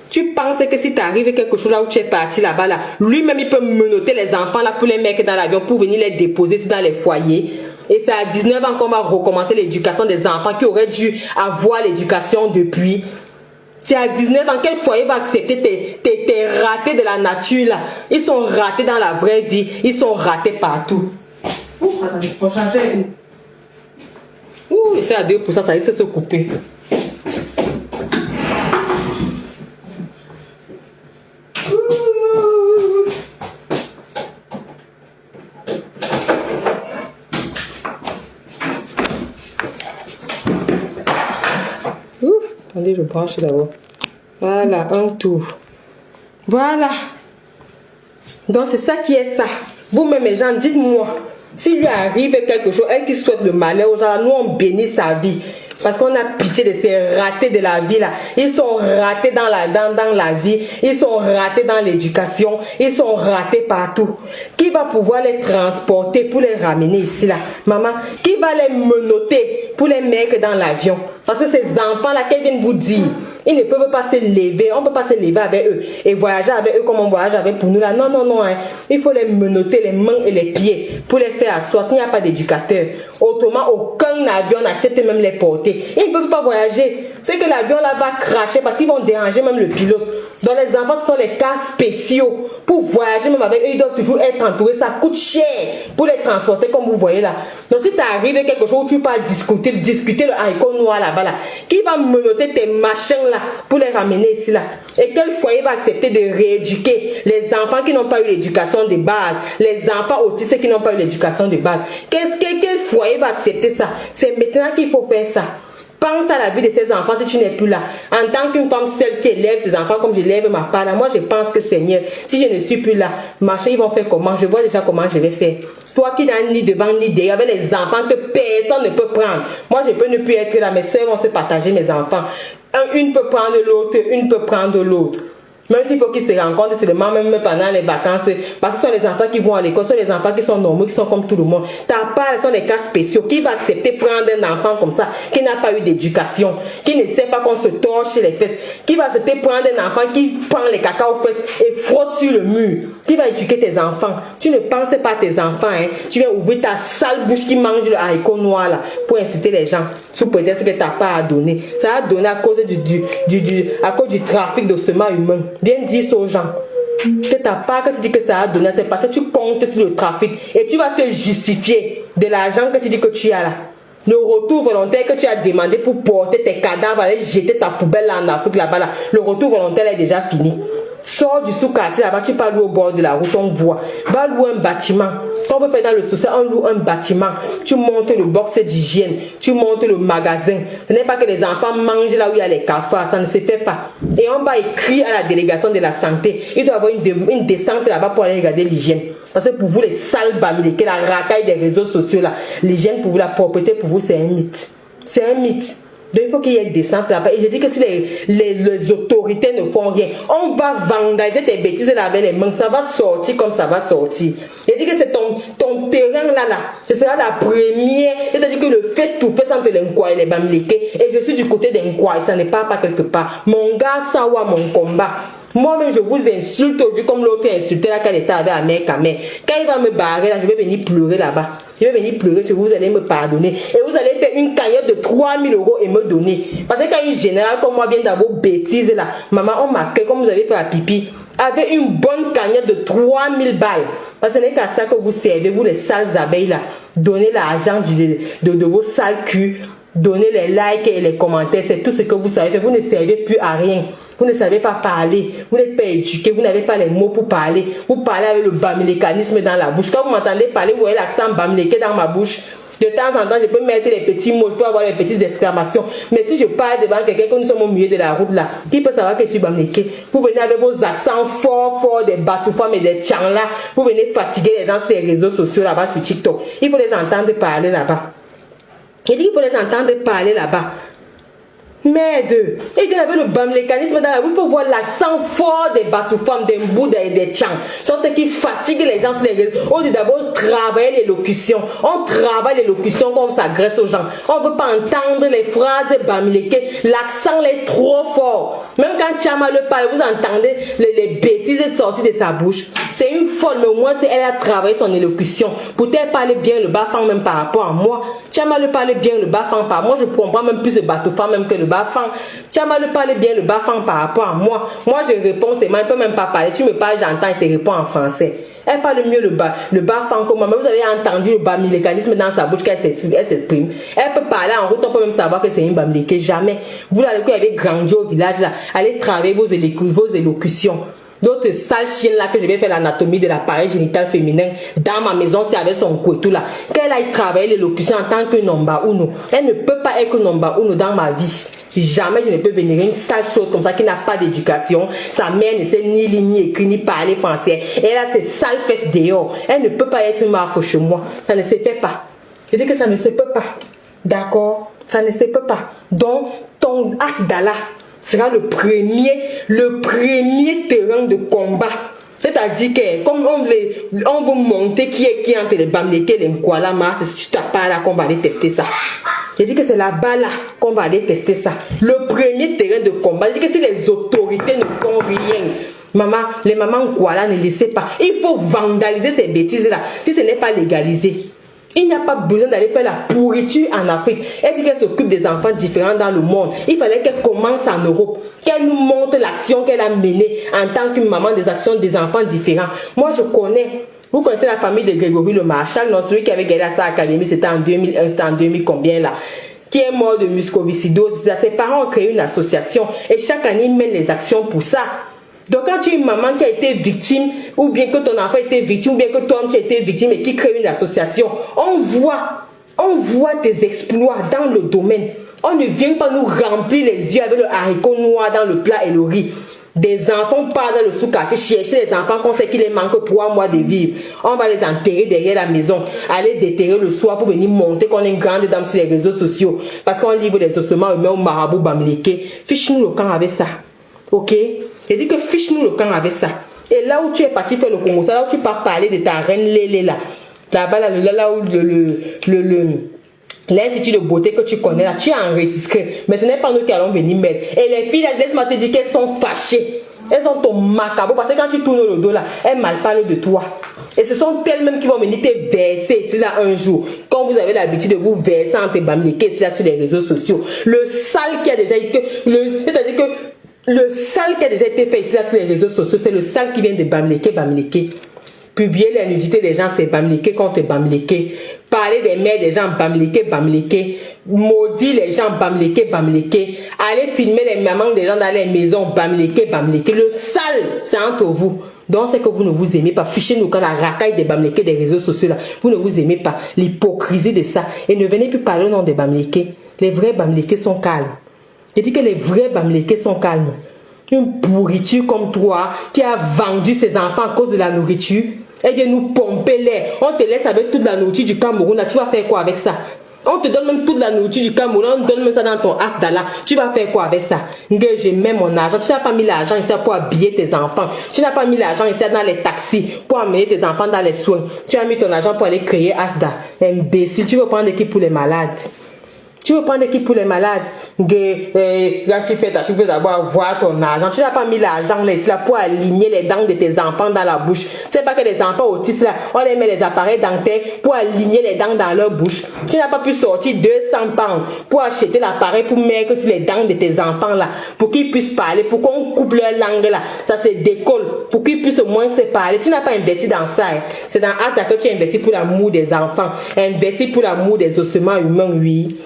Tu penses que si t'arrive quelque chose là où tu es parti là-bas là, lui-même il peut menotter les enfants là pour les mettre dans l'avion pour venir les déposer dans les foyers? Et c'est à 19 ans qu'on va recommencer l'éducation des enfants qui auraient dû avoir l'éducation depuis. C'est à 19 ans, quel foyer va accepter tes ratés de la nature là? Ils sont ratés dans la vraie vie, ils sont ratés partout. Attendez, faut changer. C'est à 2%, ça risque de se couper. Attendez, je branche d'abord. Voilà, un tour. Voilà. Donc, c'est ça qui est ça. Vous-même, les gens, dites-moi, s'il lui arrive quelque chose, elle qui souhaite le malheur aux gens, nous, on bénit sa vie. Parce qu'on a pitié de ces ratés de la vie là. Ils sont ratés dans la vie. Ils sont ratés dans l'éducation. Ils sont ratés partout. Qui va pouvoir les transporter pour les ramener ici là? Maman, qui va les menotter pour les mettre dans l'avion? Parce que ces enfants là, qu'elles viennent vous dire, ils ne peuvent pas se lever. On ne peut pas se lever avec eux et voyager avec eux comme on voyage avec pour nous là. Non, non, non. Hein. Il faut les menotter les mains et les pieds pour les faire asseoir. S'il n'y a pas d'éducateur, autrement, aucun avion n'accepte même les porter. Ils ne peuvent pas voyager. C'est que l'avion là va cracher parce qu'ils vont déranger même le pilote. Donc les enfants, ce sont les cas spéciaux. Pour voyager même avec eux, ils doivent toujours être entourés. Ça coûte cher pour les transporter comme vous voyez là. Donc si tu arrives à quelque chose où tu peux discuter le haïko noir là-bas là, qui va menotter tes machins là pour les ramener ici là? Et quel foyer va accepter de rééduquer les enfants qui n'ont pas eu l'éducation de base, les enfants autistes qui n'ont pas eu l'éducation de base? Quel foyer va accepter ça? C'est maintenant qu'il faut faire ça. Pense à la vie de ces enfants si tu n'es plus là. En tant qu'une femme seule qui élève ses enfants comme je lève ma part là, moi je pense que Seigneur, si je ne suis plus là, marcher, ils vont faire comment? Je vois déjà comment je vais faire. Toi qui n'as ni devant ni derrière, avec les enfants que personne ne peut prendre. Moi je peux ne plus être là, mes soeurs vont se partager mes enfants. Une peut prendre l'autre, une peut prendre l'autre. Même s'il faut qu'ils se rencontrent seulement même pendant les vacances, parce que ce sont les enfants qui vont à l'école, ce sont les enfants qui sont normaux, qui sont comme tout le monde. Ta part, ce sont les cas spéciaux. Qui va accepter prendre un enfant comme ça, qui n'a pas eu d'éducation, qui ne sait pas qu'on se torche les fesses, qui va accepter prendre un enfant qui prend les caca aux fesses et frotte sur le mur, qui va éduquer tes enfants? Tu ne penses pas à tes enfants, hein? Tu viens ouvrir ta sale bouche qui mange le haricot noir là pour insulter les gens sous prétexte que tu n'as pas à donner. Ça a donné à cause à cause du trafic d'ossements humains. Viens dire ça aux gens. Que ta part que tu dis que ça a donné, c'est parce que tu comptes sur le trafic et tu vas te justifier de l'argent que tu dis que tu as là. Le retour volontaire que tu as demandé pour porter tes cadavres, aller jeter ta poubelle là en Afrique là-bas là, le retour volontaire est déjà fini. Sors du sous-quartier là-bas, tu pars louer au bord de la route, on voit. Va louer un bâtiment. Quand on veut faire dans le social, on loue un bâtiment. Tu montes le box d'hygiène, tu montes le magasin. Ce n'est pas que les enfants mangent là où il y a les cafards, ça ne se fait pas. Et on va écrire à la délégation de la santé. Il doit y avoir une descente là-bas pour aller regarder l'hygiène. Parce que pour vous, les sales bamilés, la racaille des réseaux sociaux là, l'hygiène pour vous, la propreté pour vous, c'est un mythe. C'est un mythe. Donc il faut qu'il y ait une descente là-bas. Et je dis que si les autorités ne font rien, on va vandaliser tes bêtises là avec les mains. Ça va sortir comme ça va sortir. Je dis que c'est ton terrain là. Ce sera la première. C'est-à-dire que le face-to-face entre les Nkwa et les Bamileke. Et je suis du côté des Nkwa. Et ça n'est pas quelque part. Mon gars, ça va mon combat. Moi-même, je vous insulte aujourd'hui comme l'autre insulté là quand il était avec Amère Kamé. Quand il va me barrer là, je vais venir pleurer là-bas. Je vais venir pleurer, vous allez me pardonner. Et vous allez faire une cagnotte de 3000 € et me donner. Parce que quand une générale comme moi vient d'avoir bêtises là, maman, on m'accueille comme vous avez fait à pipi, avec une bonne cagnotte de 3000 balles. Parce que ce n'est qu'à ça que vous servez, vous les sales abeilles là. Donnez l'argent de vos sales culs. Donnez les likes et les commentaires, c'est tout ce que vous savez faire. Vous ne servez plus à rien. Vous ne savez pas parler. Vous n'êtes pas éduqué. Vous n'avez pas les mots pour parler. Vous parlez avec le bamilécanisme dans la bouche. Quand vous m'entendez parler, vous voyez l'accent bamiléké dans ma bouche. De temps en temps, je peux mettre les petits mots, je peux avoir les petites exclamations. Mais si je parle devant quelqu'un, que nous sommes au milieu de la route là, qui peut savoir que je suis bamiléké? Vous venez avec vos accents forts, des batoufams et des tchanglas. Vous venez fatiguer les gens sur les réseaux sociaux là-bas sur TikTok. Il faut les entendre parler là-bas. Il dit qu'il faut les entendre parler là-bas. Merde. Et qu'il avait le bamilécanisme dans la rue. Il faut voir l'accent fort des batoufams, des mboudas et des tchans. Sorte qui fatigue les gens sur les réseaux. On dit d'abord travailler l'élocution. On travaille l'élocution quand on s'agresse aux gens. On ne veut pas entendre les phrases bamilékées. L'accent est trop fort. Même quand Tchama le parle, vous entendez les bêtises sortir de sa bouche. C'est une folle, mais au moins elle a travaillé son élocution. Peut-être parler bien le bafang même par rapport à moi. Tchama le parle bien le bafang par moi. Je comprends même plus le batoufam même que le bafang. Tchama le parle bien le bafang par rapport à moi. Moi je réponds, c'est moi, elle peut même pas parler. Tu me parles, j'entends et te réponds en français. Elle parle mieux le bafang que moi. Mais vous avez entendu le bamilécanisme dans sa bouche qu'elle s'exprime. Elle peut parler en route, on peut même savoir que c'est une bamiléké. Jamais. Vous là, vous avez grandi au village là, allez travailler vos élocutions. D'autres sales chiennes là que je vais faire l'anatomie de l'appareil génital féminin dans ma maison, c'est avec son couteau là. Qu'elle aille travailler l'élocution en tant que nomba uno. Elle ne peut pas être nomba uno dans ma vie. Si jamais je ne peux venir une sale chose comme ça qui n'a pas d'éducation, sa mère ne sait ni lire, ni écrire, ni parler français. Et elle a ses sales fesses dehors. Elle ne peut pas être marfo chez moi. Ça ne se fait pas. Je dis que ça ne se peut pas. D'accord? Ça ne se peut pas. Donc, ton Asdala sera le premier terrain de combat. C'est-à-dire que comme on veut monter qui est entre les Bamileke et les Nkwala, c'est si tu t'as pas là qu'on va aller tester ça. Je dis que c'est là-bas là qu'on va aller tester ça. Le premier terrain de combat. Je dis que si les autorités ne font rien, maman, les mamans Nkwala ne laissez pas. Il faut vandaliser ces bêtises là. Si ce n'est pas légalisé. Il n'y a pas besoin d'aller faire la pourriture en Afrique. Elle dit qu'elle s'occupe des enfants différents dans le monde. Il fallait qu'elle commence en Europe. Qu'elle nous montre l'action qu'elle a menée en tant que maman des actions des enfants différents. Moi, je connais. Vous connaissez la famille de Grégory le Marshal, non? Celui qui avait gagné la Star Academy, c'était en 2001, c'était en 2000 combien là? Qui est mort de mucoviscidose. Ses parents ont créé une association et chaque année, ils mènent les actions pour ça. Donc quand tu es une maman qui a été victime, ou bien que ton enfant a été victime, ou bien que toi tu as été victime et qui crée une association, on voit tes exploits dans le domaine. On ne vient pas nous remplir les yeux avec le haricot noir dans le plat et le riz. Des enfants partent dans le sous-quartier chercher les enfants qu'on sait qu'il les manque 3 mois de vivre. On va les enterrer derrière la maison, aller déterrer le soir pour venir monter qu'on est une grande dame sur les réseaux sociaux. Parce qu'on livre des ossements humains au marabout bamileke. Fiche-nous le camp avec ça. Ok? J'ai dit que fiche-nous le camp avec ça. Et là où tu es parti faire le Congo, là où tu pars parler de ta reine Lélé là. Là-bas, là où l'institut de beauté que tu connais là, tu es enregistré. Mais ce n'est pas nous qui allons venir mettre. Et les filles là, laisse-moi te dire qu'elles sont fâchées. Elles ont ton macabre parce que quand tu tournes le dos là, elles mal parlent de toi. Et ce sont elles-mêmes qui vont venir te verser là un jour. Quand vous avez l'habitude de vous verser entre Bamileke là sur les réseaux sociaux. Le sale qui a déjà été... C'est-à-dire que le sale qui a déjà été fait ici là sur les réseaux sociaux, c'est le sale qui vient de Bamileke. Publier les nudités des gens, c'est Bamileke contre Bamileke. Parler des mères des gens, Bamileke. Maudire les gens, Bamileke. Aller filmer les mamans des gens dans les maisons, Bamileke. Le sale, c'est entre vous. Donc c'est que vous ne vous aimez pas. Fichez-nous quand la racaille des Bamileke des réseaux sociaux là. Vous ne vous aimez pas. L'hypocrisie de ça. Et ne venez plus parler au nom des Bamileke. Les vrais Bamileke sont calmes. Je dis que les vrais Bamileke sont calmes. Une pourriture comme toi qui a vendu ses enfants à cause de la nourriture. Elle vient nous pomper l'air. On te laisse avec toute la nourriture du Cameroun. Là, tu vas faire quoi avec ça? On te donne même toute la nourriture du Cameroun. On te donne même ça dans ton Asdala. Tu vas faire quoi avec ça? J'ai même mon argent. Tu n'as pas mis l'argent ici pour habiller tes enfants. Tu n'as pas mis l'argent ici dans les taxis pour amener tes enfants dans les soins. Tu as mis ton argent pour aller créer Asda. Imbécile. Tu veux prendre qui pour les malades? Tu veux prendre qui pour les malades? Quand tu fais ta chose, tu veux d'abord avoir ton argent. Tu n'as pas mis l'argent là pour aligner les dents de tes enfants dans la bouche. C'est pas que les enfants autistes là, on les met les appareils dentaires pour aligner les dents dans leur bouche. Tu n'as pas pu sortir 200 pounds pour acheter l'appareil pour mettre sur les dents de tes enfants là, pour qu'ils puissent parler, pour qu'on coupe leur langue là, ça se décolle, pour qu'ils puissent au moins se parler. Tu n'as pas investi dans ça. Hein. C'est dans Asda que tu as investi pour l'amour des enfants, investi pour l'amour des ossements humains, oui.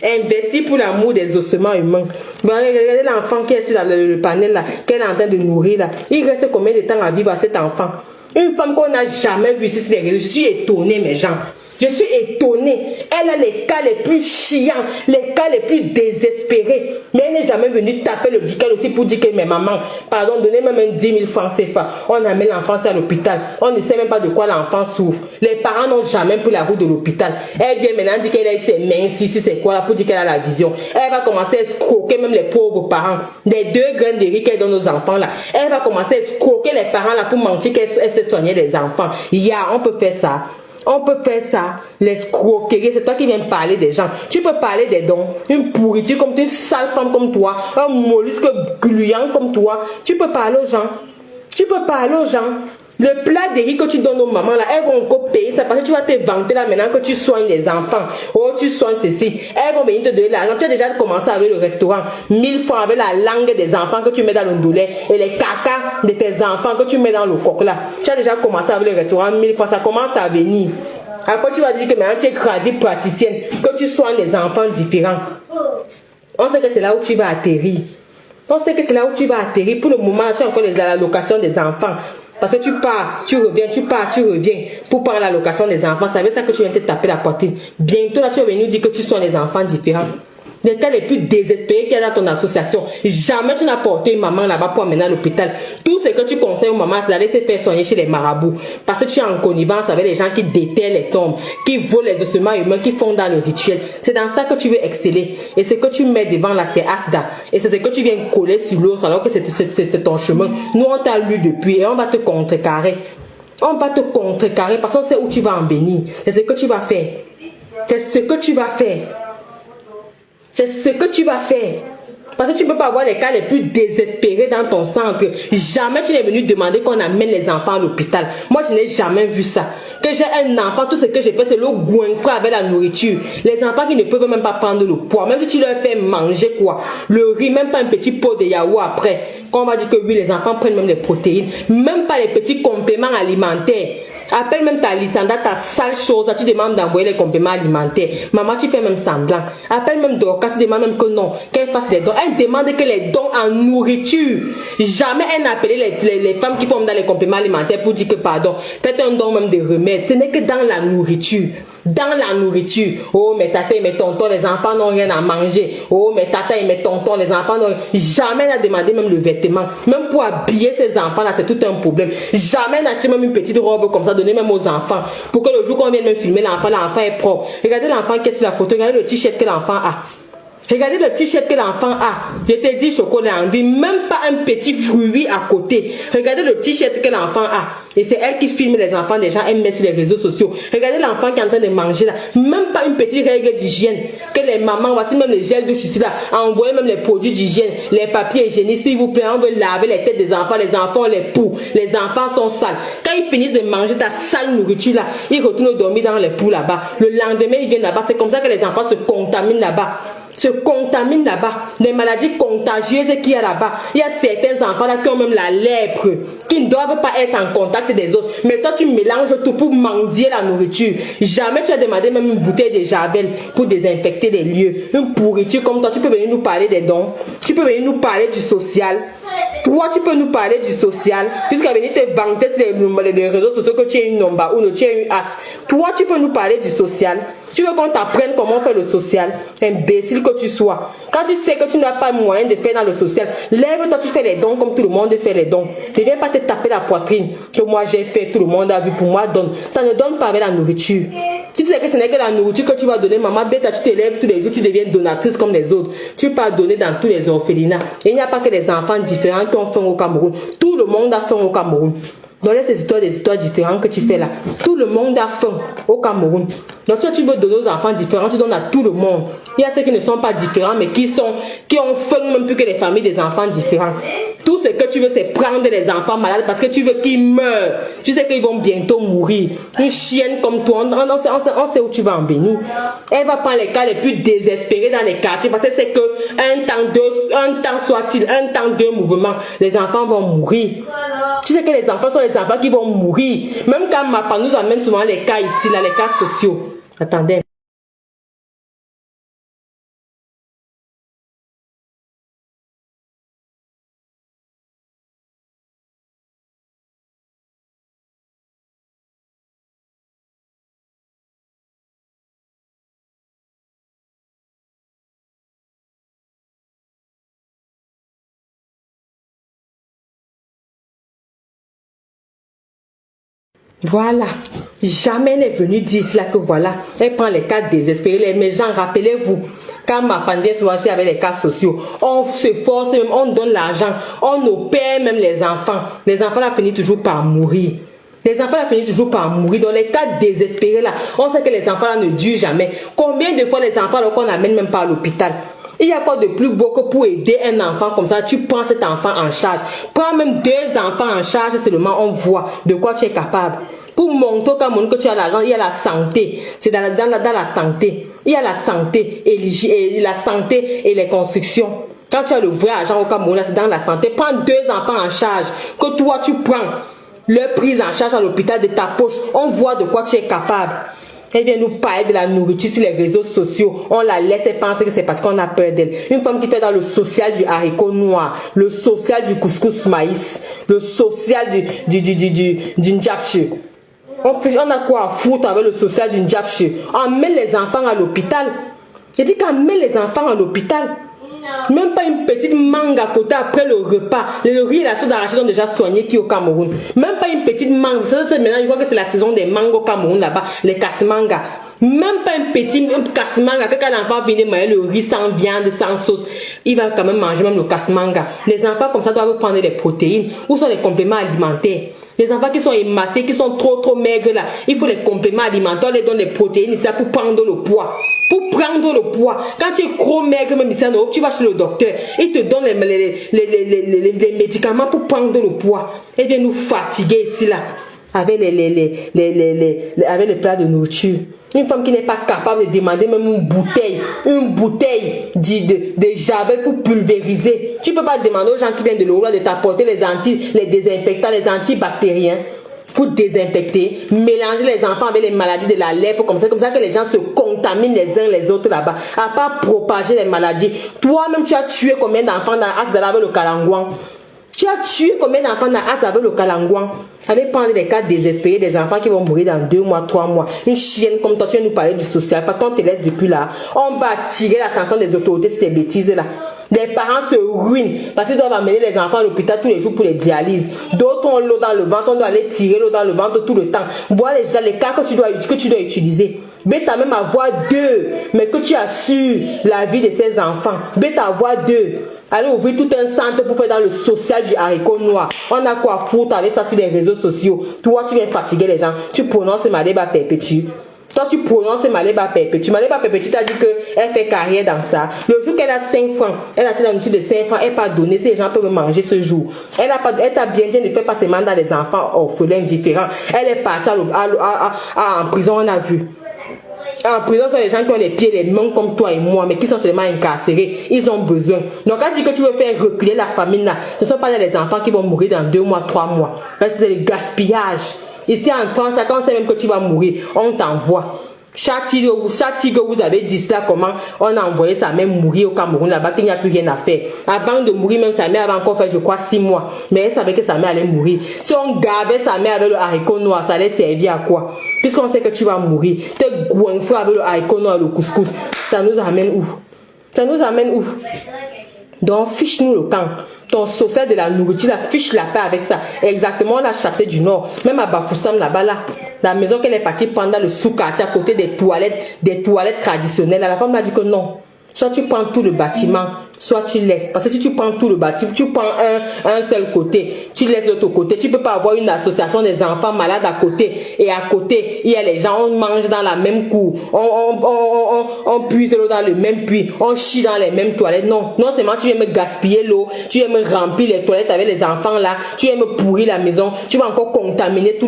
Investi pour l'amour des ossements humains. Bon, regardez l'enfant qui est sur le panel là, qu'elle est en train de nourrir là. Il reste combien de temps à vivre à cet enfant? Une femme qu'on n'a jamais vue ici sur les réseaux. Je suis étonnée, mes gens. Je suis étonnée. Elle a les cas les plus chiants, les cas les plus désespérés. Mais elle n'est jamais venue taper le dical aussi pour dire que mes mamans, pardon, donnez même 10 000 francs CFA. On amène l'enfant à l'hôpital. On ne sait même pas de quoi l'enfant souffre. Les parents n'ont jamais pris la route de l'hôpital. Elle vient maintenant dire qu'elle a ses mains ici, c'est quoi là, pour dire qu'elle a la vision. Elle va commencer à escroquer même les pauvres parents. Des 2 graines de riz qu'elle donne aux enfants là. Elle va commencer à escroquer les parents là pour mentir qu'elle s'est soignée des enfants. On peut faire ça. On peut faire ça, l'escroquerie, c'est toi qui viens parler des gens. Tu peux parler des dons, une pourriture comme toi, une sale femme comme toi, un mollusque gluant comme toi. Tu peux parler aux gens. Tu peux parler aux gens. Le plat de riz que tu donnes aux mamans là, elles vont encore payer ça parce que tu vas te vanter là maintenant que tu soignes les enfants. Oh, tu soignes ceci. Elles vont venir te donner l'argent. Tu as déjà commencé avec le restaurant. 1000 francs avec la langue des enfants que tu mets dans le doulet et les cacas de tes enfants que tu mets dans le coq là. Tu as déjà commencé avec le restaurant. 1000 francs, ça commence à venir. Après, tu vas dire que maintenant tu es crédit praticienne, que tu soignes les enfants différents. On sait que c'est là où tu vas atterrir. On sait que c'est là où tu vas atterrir. Pour le moment, tu as encore les allocations des enfants. Parce que tu pars, tu reviens, tu pars, tu reviens pour prendre l'allocation des enfants. Ça veut dire que tu viens te taper la poitrine. Bientôt là, tu vas venir dire que tu sois les enfants différents. Les cas les plus désespérés qu'il y a dans ton association. Jamais tu n'as porté une maman là-bas pour amener à l'hôpital. Tout ce que tu conseilles aux mamans, c'est d'aller se faire soigner chez les marabouts. Parce que tu es en connivence avec les gens qui déterrent les tombes, qui volent les ossements humains, qui font dans le rituel. C'est dans ça que tu veux exceller. Et ce que tu mets devant là, c'est Asda. Et c'est ce que tu viens coller sur l'autre alors que c'est ton chemin. Nous, on t'a lu depuis et on va te contrecarrer. On va te contrecarrer parce qu'on sait où tu vas en venir. C'est ce que tu vas faire. C'est ce que tu vas faire. C'est ce que tu vas faire. Parce que tu ne peux pas avoir les cas les plus désespérés dans ton centre. Jamais tu n'es venu demander qu'on amène les enfants à l'hôpital. Moi, je n'ai jamais vu ça. Que j'ai un enfant, tout ce que j'ai fait, c'est le goinfrer avec la nourriture. Les enfants qui ne peuvent même pas prendre le poids. Même si tu leur fais manger quoi, le riz, même pas un petit pot de yaourt après. Quand on va dire que oui, les enfants prennent même les protéines. Même pas les petits compléments alimentaires. Appelle même ta Lysandra, ta sale chose, tu demandes d'envoyer les compléments alimentaires. Maman, tu fais même semblant. Appelle même Dorcas, tu demandes même que non, qu'elle fasse des dons. Elle demande que les dons en nourriture. Jamais elle n'a appelé les femmes qui font dans les compléments alimentaires pour dire que pardon, faites un don même de remèdes. Ce n'est que dans la nourriture. Dans la nourriture. Oh, mes tatas et mes tontons, les enfants n'ont rien à manger. Oh, mes tatas et mes tontons, les enfants n'ont rien. Jamais elle n'a demandé même le vêtement. Même pour habiller ces enfants-là, c'est tout un problème. Jamais elle n'a acheté même une petite robe comme ça, donner même aux enfants. Pour que le jour qu'on vienne me filmer l'enfant est propre. Regardez l'enfant qui est sur la photo, regardez le t-shirt que l'enfant a. Regardez le t-shirt que l'enfant a. Je te dis chocolat, on dit même pas un petit fruit à côté. Regardez le t-shirt que l'enfant a. Et c'est elle qui filme les enfants des gens, elle met sur les réseaux sociaux. Regardez l'enfant qui est en train de manger là. Même pas une petite règle d'hygiène. Que les mamans, voici même les gels douche ici là. Envoyez même les produits d'hygiène, les papiers hygiéniques. S'il vous plaît, on veut laver les têtes des enfants. Les enfants, les poux. Les enfants sont sales. Quand ils finissent de manger ta sale nourriture là, ils retournent dormir dans les poux là-bas. Le lendemain, ils viennent là-bas. C'est comme ça que les enfants se contaminent là-bas. Se contaminent là-bas. Les maladies contagieuses qu'il y a là-bas. Il y a certains enfants là qui ont même la lèpre, qui ne doivent pas être en contact des autres. Mais toi, tu mélanges tout pour mendier la nourriture. Jamais tu as demandé même une bouteille de javel pour désinfecter les lieux. Une pourriture comme toi, tu peux venir nous parler des dons. Tu peux venir nous parler du social. Toi, tu peux nous parler du social. Jusqu'à venir te vanter sur les réseaux sociaux que tu es une nomba ou tu es une as. Toi, tu peux nous parler du social. Tu veux qu'on t'apprenne comment faire le social. Imbécile que tu sois. Quand tu sais que tu n'as pas moyen de faire dans le social, lève-toi, tu fais les dons comme tout le monde fait les dons. Ne viens pas te taper la poitrine. Que moi j'ai fait, tout le monde a vu, pour moi donne. Ça ne donne pas avec la nourriture. Tu sais que ce n'est que la nourriture que tu vas donner. Maman bête, tu te lèves tous les jours, tu deviens donatrice comme les autres. Tu peux donner dans tous les orphelinats. Et il n'y a pas que les enfants différents qui ont faim au Cameroun. Tout le monde a faim au Cameroun. Donner ces histoires, des histoires différentes que tu fais là. Tout le monde a faim au Cameroun. Donc si tu veux donner aux enfants différents, tu donnes à tout le monde. Il y a ceux qui ne sont pas différents, mais qui ont faim même plus que les familles des enfants différents. Tout ce que tu veux, c'est prendre les enfants malades parce que tu veux qu'ils meurent. Tu sais qu'ils vont bientôt mourir. Une chienne comme toi, on sait où tu vas en venir. Elle va prendre les cas les plus désespérés dans les quartiers parce que c'est que un temps soit-il, un temps deux mouvements, les enfants vont mourir. Tu sais que les enfants sont les enfants qui vont mourir. Même quand Mapa nous amène souvent les cas ici, là, les cas sociaux. Attendez. Voilà. Jamais n'est venu dire ici là que voilà, elle prend les cas désespérés. Mais gens, rappelez-vous, quand ma pandémie soit aussi avec les cas sociaux, on se force même, on donne l'argent, on opère même les enfants. Les enfants là finissent toujours par mourir. Les enfants là finissent toujours par mourir. Dans les cas désespérés là, on sait que les enfants là ne durent jamais. Combien de fois les enfants là qu'on n'amène même pas à l'hôpital? Il y a quoi de plus beau que pour aider un enfant comme ça, tu prends cet enfant en charge. Prends même 2 enfants en charge seulement, on voit de quoi tu es capable. Pour montrer au Cameroun que tu as l'argent, il y a la santé. C'est dans la santé. Il y a la santé et la santé et les constructions. Quand tu as le vrai argent au Cameroun, c'est dans la santé. Prends 2 enfants en charge. Que toi tu prends leur prise en charge à l'hôpital de ta poche. On voit de quoi tu es capable. Elle vient nous parler de la nourriture sur les réseaux sociaux. On la laisse penser que c'est parce qu'on a peur d'elle. Une femme qui fait dans le social du haricot noir, le social du couscous maïs, le social du njapche. On a quoi à foutre avec le social du njapche? On met les enfants à l'hôpital. J'ai dit qu'on met les enfants à l'hôpital. Même pas une petite mangue à côté après le repas. Le riz et la sauce d'arachide sont déjà soignés qui au Cameroun. Même pas une petite mangue. Vous savez, maintenant, je vois que c'est la saison des mangues au Cameroun là-bas. Les casse-mangas. Même pas un petit casse-manga. Que quand l'enfant vient manger le riz sans viande, sans sauce, il va quand même manger même le casse-manga. Les enfants comme ça doivent prendre des protéines. Où sont les compléments alimentaires? Les enfants qui sont émaciés, qui sont trop maigres là, il faut les compléments alimentaires, on les donne des protéines ici pour prendre le poids. Pour prendre le poids. Quand tu es trop maigre, même ici en Europe, tu vas chez le docteur, il te donne les médicaments pour prendre le poids. Et vient nous fatiguer ici là, avec avec les plats de nourriture. Une femme qui n'est pas capable de demander même une bouteille de javel pour pulvériser. Tu ne peux pas demander aux gens qui viennent de l'Europe de t'apporter les désinfectants, les antibactériens pour désinfecter, mélanger les enfants avec les maladies de la lèpre, comme ça que les gens se contaminent les uns les autres là-bas, à pas propager les maladies. Toi-même, tu as tué combien d'enfants dans l'Asdala avec le Kalangouan? Tu as tué combien d'enfants dans l'Asdala avec le Kalangouan? Allez prendre des cas désespérés, des enfants qui vont mourir dans 2 mois, 3 mois. Une chienne comme toi, tu viens nous parler du social, parce qu'on te laisse depuis là. On va attirer l'attention des autorités sur tes bêtises là. Les parents se ruinent parce qu'ils doivent amener les enfants à l'hôpital tous les jours pour les dialyses. D'autres ont l'eau dans le ventre, on doit aller tirer l'eau dans le ventre tout le temps. Voilà les cas que tu dois utiliser. Bête à même avoir 2, mais que tu assures la vie de ces enfants. Bête à avoir 2. Allez ouvrir tout un centre pour faire dans le social du haricot noir. On a quoi foutre avec ça sur les réseaux sociaux. Toi, tu viens fatiguer les gens. Tu prononces Maléba Perpétue. Toi, tu prononces Maléba Perpétue. Maléba Perpétue t'a dit qu'elle fait carrière dans ça. Le jour qu'elle a 5 francs, elle a acheté la nourriture de 5 francs, elle n'a pas donné. Si les gens peuvent manger ce jour. Elle t'a bien dit, ne fait pas seulement dans les enfants orphelins différents. Elle est partie en prison, on a vu. En prison, ce sont les gens qui ont les pieds, les mains comme toi et moi, mais qui sont seulement incarcérés. Ils ont besoin. Donc, quand tu dis que tu veux faire reculer la famille, là, ce ne sont pas les enfants qui vont mourir dans 2 mois, 3 mois. C'est le gaspillage. Ici en France, quand on sait même que tu vas mourir, on t'envoie. Chaque tigre, vous avez dit cela, comment on a envoyé sa mère mourir au Cameroun, là-bas, qu'il n'y a plus rien à faire. Avant de mourir, même sa mère avait encore fait, je crois, 6 mois. Mais elle savait que sa mère allait mourir. Si on gavait sa mère avec le haricot noir, ça allait servir à quoi? Puisqu'on sait que tu vas mourir. Te goinfrer avec le haricot noir et le couscous. Ça nous amène où? Ça nous amène où? Donc, fiche-nous le camp. Ton social de la nourriture, la fiche la paix avec ça. Exactement, on l'a chassé du nord. Même à Bafoussam, là-bas, là. La maison qu'elle est partie prendre dans le sous-quartier à côté des toilettes traditionnelles. La femme m'a dit que non. Soit tu prends tout le bâtiment, soit tu laisses. Parce que si tu prends tout le bâtiment, tu prends un seul côté, tu laisses l'autre côté. Tu peux pas avoir une association des enfants malades à côté. Et à côté, il y a les gens, on mange dans la même cour. On puise l'eau dans le même puits. On chie dans les mêmes toilettes. Non, non seulement tu viens me gaspiller l'eau, tu viens me remplir les toilettes avec les enfants là, tu viens me pourrir la maison, tu vas encore contaminer tous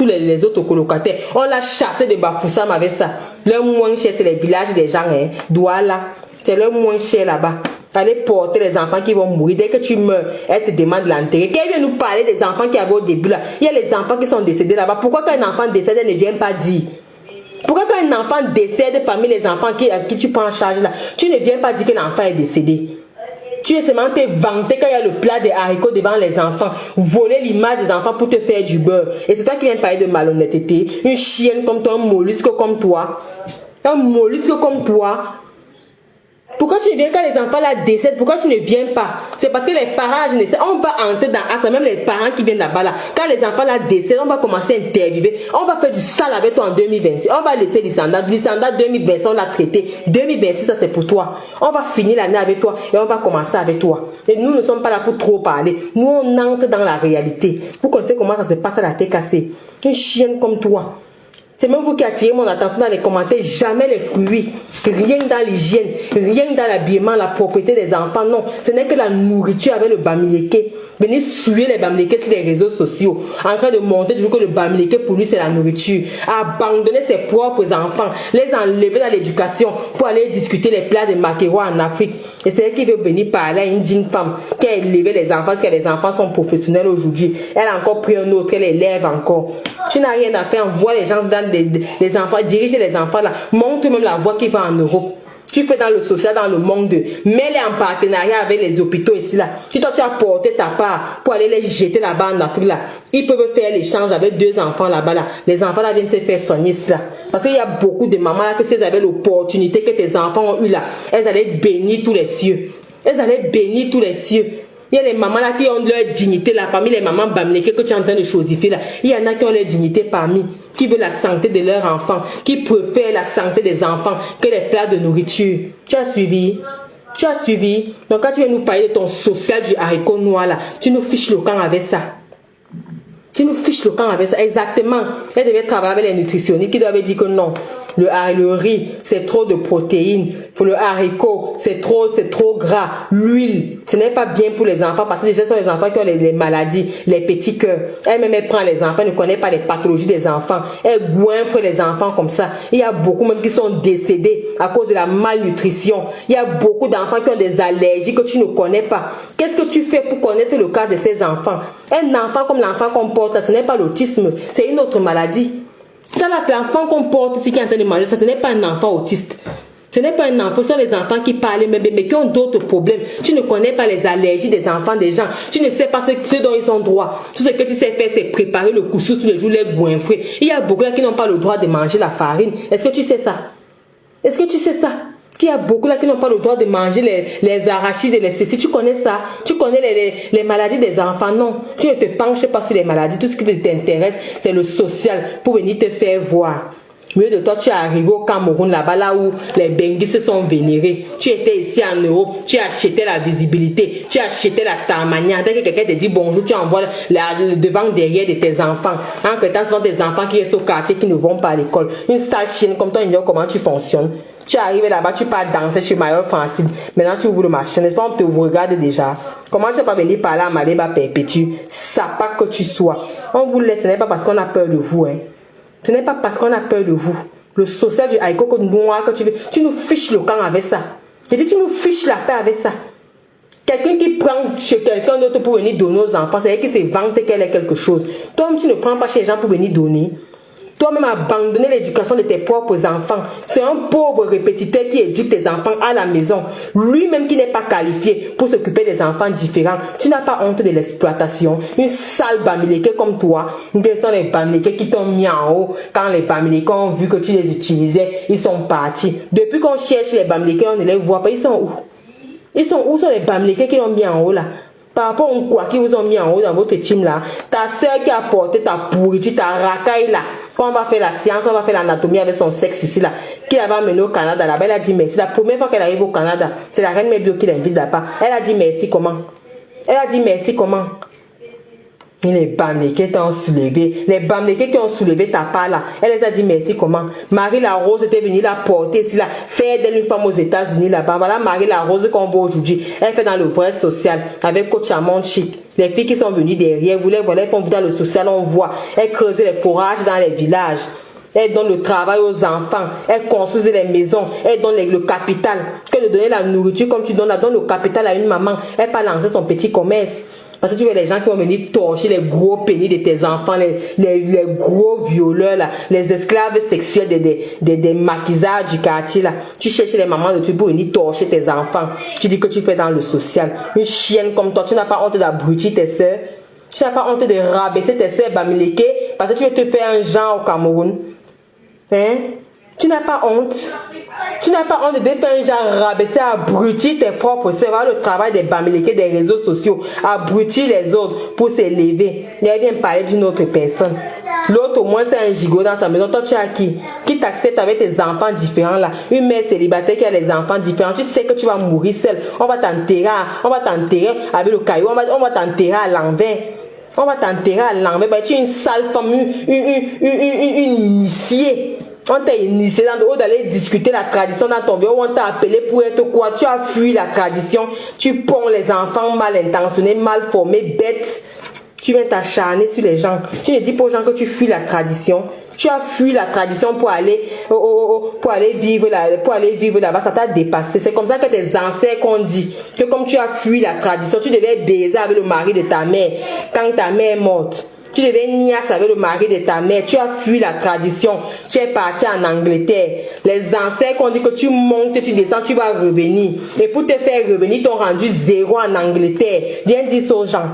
les autres colocataires. On l'a chassé de Bafoussam avec ça. Le moins cher, c'est les villages des gens, hein. Douala. C'est le moins cher là-bas. Allez porter les enfants qui vont mourir. Dès que tu meurs, elle te demande l'enterrer. Qu'elle vient nous parler des enfants qui avaient au début là. Il y a les enfants qui sont décédés là-bas. Pourquoi quand un enfant décède, elle ne vient pas dire? Pourquoi quand un enfant décède parmi les enfants à qui tu prends en charge là, tu ne viens pas dire que l'enfant est décédé? Tu es seulement te vanter quand il y a le plat de haricots devant les enfants. Voler l'image des enfants pour te faire du beurre. Et c'est toi qui viens parler de malhonnêteté. Une chienne comme toi, un mollusque comme toi. Un mollusque comme toi. Pourquoi tu ne viens quand les enfants là décèdent? Pourquoi tu ne viens pas? C'est parce que les parents, on va entrer dans ça, même les parents qui viennent là-bas là. Quand les enfants là décèdent, on va commencer à interviewer. On va faire du sale avec toi en 2026. On va laisser l'Isanda 2026, on l'a traité. 2026, ça c'est pour toi. On va finir l'année avec toi et on va commencer avec toi. Et nous ne sommes pas là pour trop parler. Nous, on entre dans la réalité. Vous connaissez comment ça se passe à la tête cassée. Une chienne comme toi. C'est même vous qui attirez mon attention dans les commentaires. Jamais les fruits, rien dans l'hygiène, rien dans l'habillement, la propriété des enfants. Non, ce n'est que la nourriture avec le bamileke. Venez suer les bamileke sur les réseaux sociaux, en train de montrer toujours que le bamileke pour lui c'est la nourriture. Abandonner ses propres enfants, les enlever dans l'éducation pour aller discuter les plats de maquereau en Afrique. Et c'est elle qui veut venir parler à une digne femme qui a élevé les enfants, parce que les enfants sont professionnels aujourd'hui. Elle a encore pris un autre, elle élève encore. Tu n'as rien à faire, envoie les gens dans les enfants, dirige les enfants là, montre même la voie qui va en Europe. Tu fais dans le social, dans le monde, mets-les en partenariat avec les hôpitaux ici là. Si toi tu as porté ta part pour aller les jeter là-bas en Afrique là, ils peuvent faire l'échange avec 2 enfants là-bas là. Les enfants là viennent se faire soigner ici là. Parce qu'il y a beaucoup de mamans là que si elles avaient l'opportunité que tes enfants ont eu là, elles allaient bénir tous les cieux. Elles allaient bénir tous les cieux. Il y a les mamans là qui ont leur dignité là, parmi les mamans bamlékées que tu es en train de chosifier là. Il y en a qui ont leur dignité parmi, qui veulent la santé de leurs enfants, qui préfèrent la santé des enfants que les plats de nourriture. Tu as suivi? Tu as suivi? Donc quand tu viens nous parler de ton social du haricot noir là, tu nous fiches le camp avec ça. Tu nous fiches le camp avec ça. Exactement. Elle devait travailler avec les nutritionnistes qui doivent dire que non. Le riz, c'est trop de protéines. Pour le haricot, c'est trop gras. L'huile, ce n'est pas bien pour les enfants parce que déjà, ce sont les enfants qui ont les maladies, les petits cœurs. Elle-même, elle prend les enfants, elle ne connaît pas les pathologies des enfants. Elle goinfre les enfants comme ça. Il y a beaucoup même qui sont décédés à cause de la malnutrition. Il y a beaucoup d'enfants qui ont des allergies que tu ne connais pas. Qu'est-ce que tu fais pour connaître le cas de ces enfants? Un enfant comme l'enfant qu'on porte, ce n'est pas l'autisme, c'est une autre maladie. Ça là, c'est l'enfant qu'on porte ici qui est en train de manger, ça ce n'est pas un enfant autiste. Ce n'est pas un enfant, ce sont les enfants qui parlent mais qui ont d'autres problèmes. Tu ne connais pas les allergies des enfants des gens. Tu ne sais pas ce dont ils ont droit. Tout ce que tu sais faire, c'est préparer le couscous tous les jours, les goinfrer. Il y a beaucoup là qui n'ont pas le droit de manger la farine. Est-ce que tu sais ça? Est-ce que tu sais ça? Qu'il y a beaucoup là qui n'ont pas le droit de manger les arachides et les cécides. Tu connais ça? Tu connais les maladies des enfants? Non. Tu ne te penches pas sur les maladies. Tout ce qui t'intéresse, c'est le social pour venir te faire voir. Mieux de toi, tu es arrivé au Cameroun, là-bas, là où les Benguis se sont vénérés. Tu étais ici en Europe, tu achetais la visibilité, tu achetais la Starmania. Dès que quelqu'un te dit bonjour, tu envoies le devant, derrière de tes enfants. En que ce sont tes enfants qui restent au quartier, qui ne vont pas à l'école. Une sale chienne, comme toi, ignore comment tu fonctionnes. Tu arrives là-bas, tu pars danser chez Mayor Francine. Maintenant, tu ouvres le marché, n'est-ce pas? On te regarde déjà. Comment tu vas pas venir parler à Maléba Perpétue? Ça pas que tu sois. On vous laisse, ce n'est pas parce qu'on a peur de vous, hein. Ce n'est pas parce qu'on a peur de vous. Le social du haïko que tu veux, tu nous fiches le camp avec ça. Je dis, tu nous fiches la paix avec ça. Quelqu'un qui prend chez quelqu'un d'autre pour venir donner aux enfants, c'est-à-dire qu'il se vante qu'elle est quelque chose. Toi-même, tu ne prends pas chez les gens pour venir donner. Toi-même, abandonner l'éducation de tes propres enfants. C'est un pauvre répétiteur qui éduque tes enfants à la maison. Lui-même qui n'est pas qualifié pour s'occuper des enfants différents. Tu n'as pas honte de l'exploitation. Une sale bamileke comme toi. Quels sont les bamileke qui t'ont mis en haut? Quand les bamileke ont vu que tu les utilisais, ils sont partis. Depuis qu'on cherche les bamileke, on ne les voit pas. Ils sont où? Ils sont où sont les bamileke qui l'ont mis en haut là? Par rapport au quoi qui vous ont mis en haut dans votre team là, ta soeur qui a porté ta pourriture, ta racaille là, quand on va faire la science, on va faire l'anatomie avec son sexe ici là, qui la va mener au Canada là-bas, elle a dit merci. La première fois qu'elle arrive au Canada, c'est la reine Mébio qui l'invite là-bas. Elle a dit merci comment? Elle a dit merci comment? Les bamileke qui ont soulevé, les bamileke qui ont soulevé ta part là, elle les a dit merci comment? Marie la Rose était venue la porter ici là, faire d'elle une femme aux États-Unis là-bas. Voilà Marie la Rose qu'on voit aujourd'hui. Elle fait dans le vrai social avec coach Amand Chic. Les filles qui sont venues derrière, vous les voyez, font dans le social, on voit. Elle creusait les forages dans les villages. Elle donne le travail aux enfants. Elle construit les maisons. Elle donne le capital. Que de donner la nourriture comme tu donnes, elle donne le capital à une maman. Elle pas lancer son petit commerce. Parce que tu vois les gens qui vont venir torcher les gros pénis de tes enfants, les gros violeurs, là, les esclaves sexuels des maquisards du quartier. Là. Tu cherches les mamans de tu pour venir torcher tes enfants. Tu dis que tu fais dans le social. Une chienne comme toi, tu n'as pas honte d'abrutir tes soeurs. Tu n'as pas honte de rabaisser tes soeurs bamileke parce que tu veux te faire un genre au Cameroun. Hein? Tu n'as pas honte. Tu n'as pas honte de faire un genre rabaisser, abrutir tes propres soeurs. Voilà le travail des bamileke, des réseaux sociaux. Abrutir les autres pour s'élever. Et elle vient parler d'une autre personne. L'autre au moins c'est un gigot dans sa maison. Toi tu as qui t'accepte avec tes enfants différents là. Une mère célibataire qui a les enfants différents. Tu sais que tu vas mourir seule. On va t'enterrer avec le caillou. On va t'enterrer à l'envers. On va t'enterrer à l'envers. Bah, tu es une sale femme, une initiée. On t'a initié d'aller discuter la tradition dans ton bureau. On t'a appelé pour être quoi? Tu as fui la tradition. Tu ponds les enfants mal intentionnés, mal formés, bêtes. Tu viens t'acharner sur les gens. Tu ne dis pas aux gens que tu fuis la tradition. Tu as fui la tradition pour aller vivre là-bas. Ça t'a dépassé. C'est comme ça que tes ancêtres ont dit que comme tu as fui la tradition, tu devais baiser avec le mari de ta mère quand ta mère est morte. Tu devais niasse avec le mari de ta mère. Tu as fui la tradition. Tu es parti en Angleterre. Les ancêtres ont dit que tu montes, tu descends, tu vas revenir. Et pour te faire revenir, ils t'ont rendu zéro en Angleterre. Viens dire ça aux gens.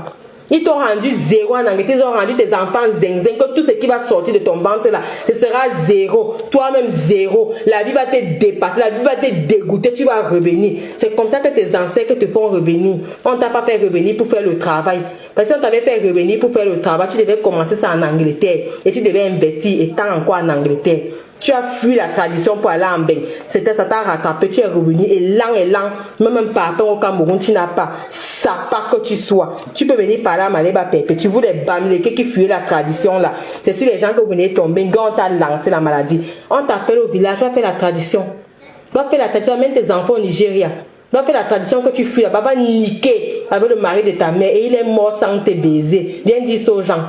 Ils t'ont rendu zéro en Angleterre, ils ont rendu tes enfants zinzin, que tout ce qui va sortir de ton ventre là, ce sera zéro. Toi-même zéro. La vie va te dépasser, la vie va te dégoûter, tu vas revenir. C'est comme ça que tes ancêtres te font revenir. On ne t'a pas fait revenir pour faire le travail. Parce que si on t'avait fait revenir pour faire le travail, tu devais commencer ça en Angleterre. Et tu devais investir, étant encore en Angleterre. Tu as fui la tradition pour aller en bain. Ça t'a rattrapé, tu es revenu. Et lent, même partant au Cameroun, tu n'as pas. Ça pas que tu sois. Tu peux venir parler à Maléba Pépé. Tu vois les bamileke qui fuient la tradition là. C'est sur les gens que vous venez tomber. Quand on t'a lancé la maladie. On t'appelle au village, tu vas faire la tradition. Tu vas faire la tradition, même tes enfants au Nigeria. Tu vas faire la tradition que tu fuis là-bas. Va niquer avec le mari de ta mère. Et il est mort sans te baiser. Viens dire ça aux gens.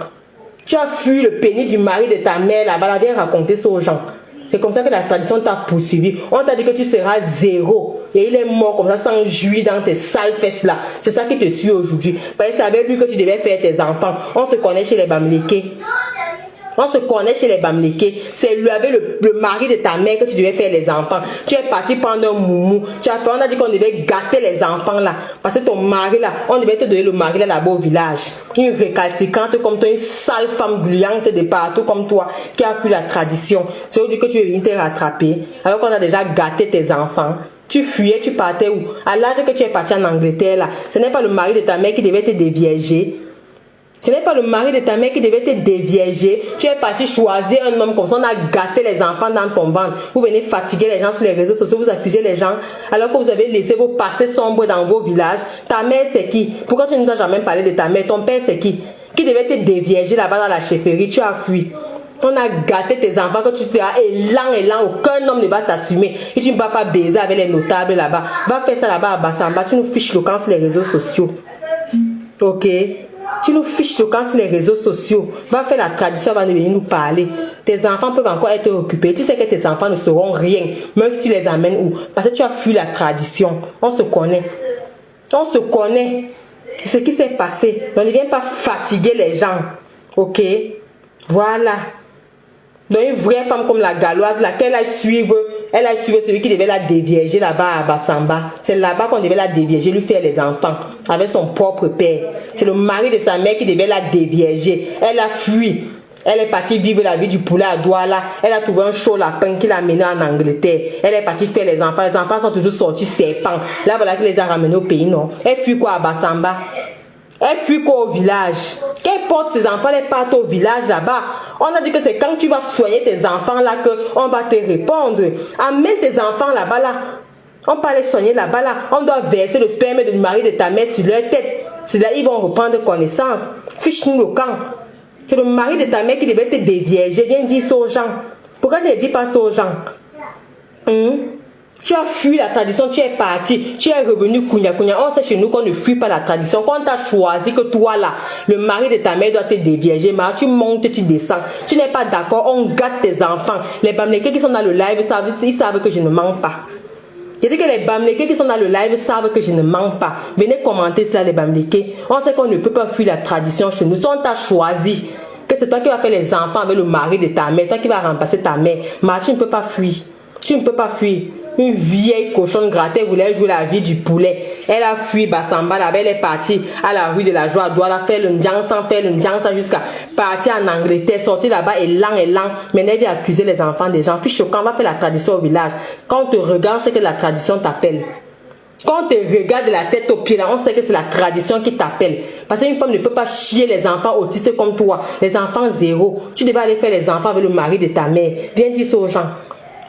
Tu as fui le pénis du mari de ta mère là-bas. Viens raconter ça aux gens. C'est comme ça que la tradition t'a poursuivi. On t'a dit que tu seras zéro. Et il est mort comme ça, sans jouir dans tes sales fesses là. C'est ça qui te suit aujourd'hui. Parce que c'est avec lui que tu devais faire tes enfants. On se connaît chez les bamileke. On se connaît chez les bamileke. C'est lui avec le mari de ta mère que tu devais faire les enfants. Tu es parti prendre un moumou. On a dit qu'on devait gâter les enfants là. Parce que ton mari là, on devait te donner le mari là-bas au village. Une récalcitrante comme toi, une sale femme gluante de partout comme toi, qui a fui la tradition. C'est aujourd'hui que tu es venu te rattraper. Alors qu'on a déjà gâté tes enfants. Tu fuyais, tu partais où? À l'âge que tu es parti en Angleterre là, ce n'est pas le mari de ta mère qui devait te dévierger. Ce n'est pas le mari de ta mère qui devait te dévierger. Tu es parti choisir un homme comme ça, on a gâté les enfants dans ton ventre. Vous venez fatiguer les gens sur les réseaux sociaux, vous accusez les gens, alors que vous avez laissé vos passés sombres dans vos villages. Ta mère c'est qui? Pourquoi tu ne nous as jamais parlé de ta mère? Ton père c'est qui? Qui devait te dévierger là-bas dans la chefferie? Tu as fui. On a gâté tes enfants, que tu seras élan, aucun homme ne va t'assumer. Et tu ne vas pas baiser avec les notables là-bas. Va faire ça là-bas à Bassamba, tu nous fiches le camp sur les réseaux sociaux. Ok? Tu nous fiches le camp sur les réseaux sociaux. Va faire la tradition, va venir nous parler. Tes enfants peuvent encore être occupés. Tu sais que tes enfants ne seront rien, même si tu les amènes où? Parce que tu as fui la tradition. On se connaît. On se connaît. Ce qui s'est passé. On ne vient pas fatiguer les gens. Ok? Voilà. Donc une vraie femme comme la Galloise, laquelle elle a suivre celui qui devait la dévierger là-bas à Bassamba. C'est là-bas qu'on devait la dévierger, lui faire les enfants, avec son propre père. C'est le mari de sa mère qui devait la dévierger. Elle a fui. Elle est partie vivre la vie du poulet à Douala. Elle a trouvé un chaud lapin qui l'a amené en Angleterre. Elle est partie faire les enfants. Les enfants sont toujours sortis serpents. Là, voilà qu'il les a ramenés au pays, non? Elle fuit quoi à Bassamba? Elle fuit quoi au village? Qu'elle porte ses enfants, elle part au village là-bas. On a dit que c'est quand tu vas soigner tes enfants là qu'on va te répondre. Amène tes enfants là-bas là. On peut les soigner là-bas là. On doit verser le sperme du mari de ta mère sur leur tête. C'est là ils vont reprendre connaissance. Fiche-nous le camp. C'est le mari de ta mère qui devait te dévierger. Viens dire ça aux gens. Pourquoi tu ne dis pas ça aux gens? Tu as fui la tradition, tu es parti, tu es revenu Kounia. On sait chez nous qu'on ne fuit pas la tradition. Quand on t'a choisi que toi là, le mari de ta mère doit te dévierger, mais tu montes, tu descends. Tu n'es pas d'accord, on gâte tes enfants. Les Bamlékés qui sont dans le live, ils savent que je ne mens pas. Je dis que les Bamlékés qui sont dans le live savent que je ne mens pas. Venez commenter cela les Bamlékés. On sait qu'on ne peut pas fuir la tradition chez nous. Si on t'a choisi, que c'est toi qui vas faire les enfants avec le mari de ta mère, toi qui vas remplacer ta mère, mais tu ne peux pas fuir. Tu ne peux pas fuir. Une vieille cochonne grattée voulait jouer la vie du poulet. Elle a fui Bassamba là-bas, elle est partie à la rue de la Joie, doit la faire le Ndjansan jusqu'à partir en Angleterre, sortir là-bas élan. Mais elle vient accuser les enfants des gens. Fiche quand on va faire la tradition au village. Quand on te regarde, c'est que la tradition t'appelle. Quand on te regarde de la tête aux pieds, là, on sait que c'est la tradition qui t'appelle. Parce qu'une femme ne peut pas chier les enfants autistes comme toi. Les enfants zéro. Tu devais aller faire les enfants avec le mari de ta mère. Viens dire ça aux gens.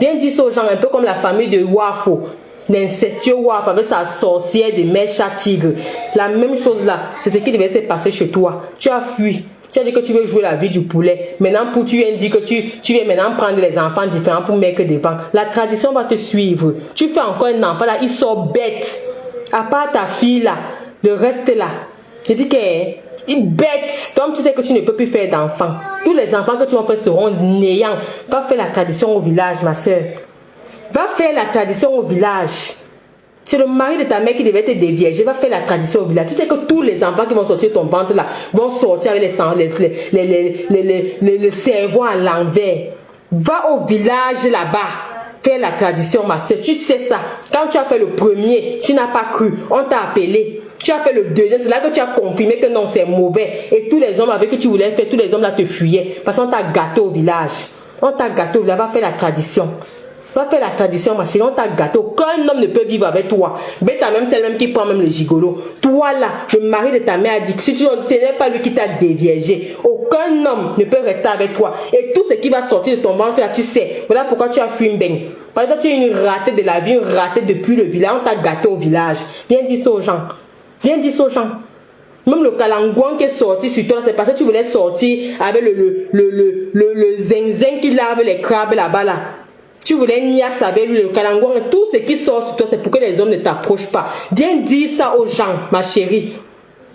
Viens dire ça aux gens, un peu comme la famille de Wafo, l'incestueux Wafo avec sa sorcière de mère chat tigre. La même chose là, c'est ce qui devait se passer chez toi. Tu as fui. Tu as dit que tu veux jouer la vie du poulet. Maintenant, tu viens dire que tu viens maintenant prendre les enfants différents pour mettre devant. La tradition va te suivre. Tu fais encore un enfant là, il sort bête. À part ta fille là, le reste là. Je dis que il bête. Comme tu sais que tu ne peux plus faire d'enfants. Tous les enfants que tu vas faire seront néants. Va faire la tradition au village, ma soeur. Va faire la tradition au village. C'est le mari de ta mère qui devait te dévierger. Va faire la tradition au village. Tu sais que tous les enfants qui vont sortir de ton ventre là vont sortir avec le cerveau à l'envers. Va au village là-bas. Faire la tradition, ma soeur. Tu sais ça. Quand tu as fait le premier, tu n'as pas cru. On t'a appelé. Tu as fait le deuxième, c'est là que tu as confirmé que non, c'est mauvais. Et tous les hommes avec qui tu voulais faire, tous les hommes là te fuyaient. Parce qu'on t'a gâté au village. On t'a gâté au village, va faire la tradition. Va faire la tradition, ma chérie, on t'a gâté. Aucun homme ne peut vivre avec toi. Mais t'as même celle-même qui prend même le gigolo. Toi là, le mari de ta mère a dit que si tu ce n'est pas lui qui t'a déviergé, aucun homme ne peut rester avec toi. Et tout ce qui va sortir de ton ventre là, tu sais. Voilà pourquoi tu as fui une baigne. Parce que tu es une ratée de la vie, une ratée depuis le village. On t'a gâté au village. Viens dire ça aux gens. Viens dire ça aux gens. Même le kalangouan qui est sorti sur toi, c'est parce que tu voulais sortir avec le zinzin qui lave les crabes là-bas là. Tu voulais nias avec lui, le kalangouan. Tout ce qui sort sur toi, c'est pour que les hommes ne t'approchent pas. Viens dire ça aux gens, ma chérie.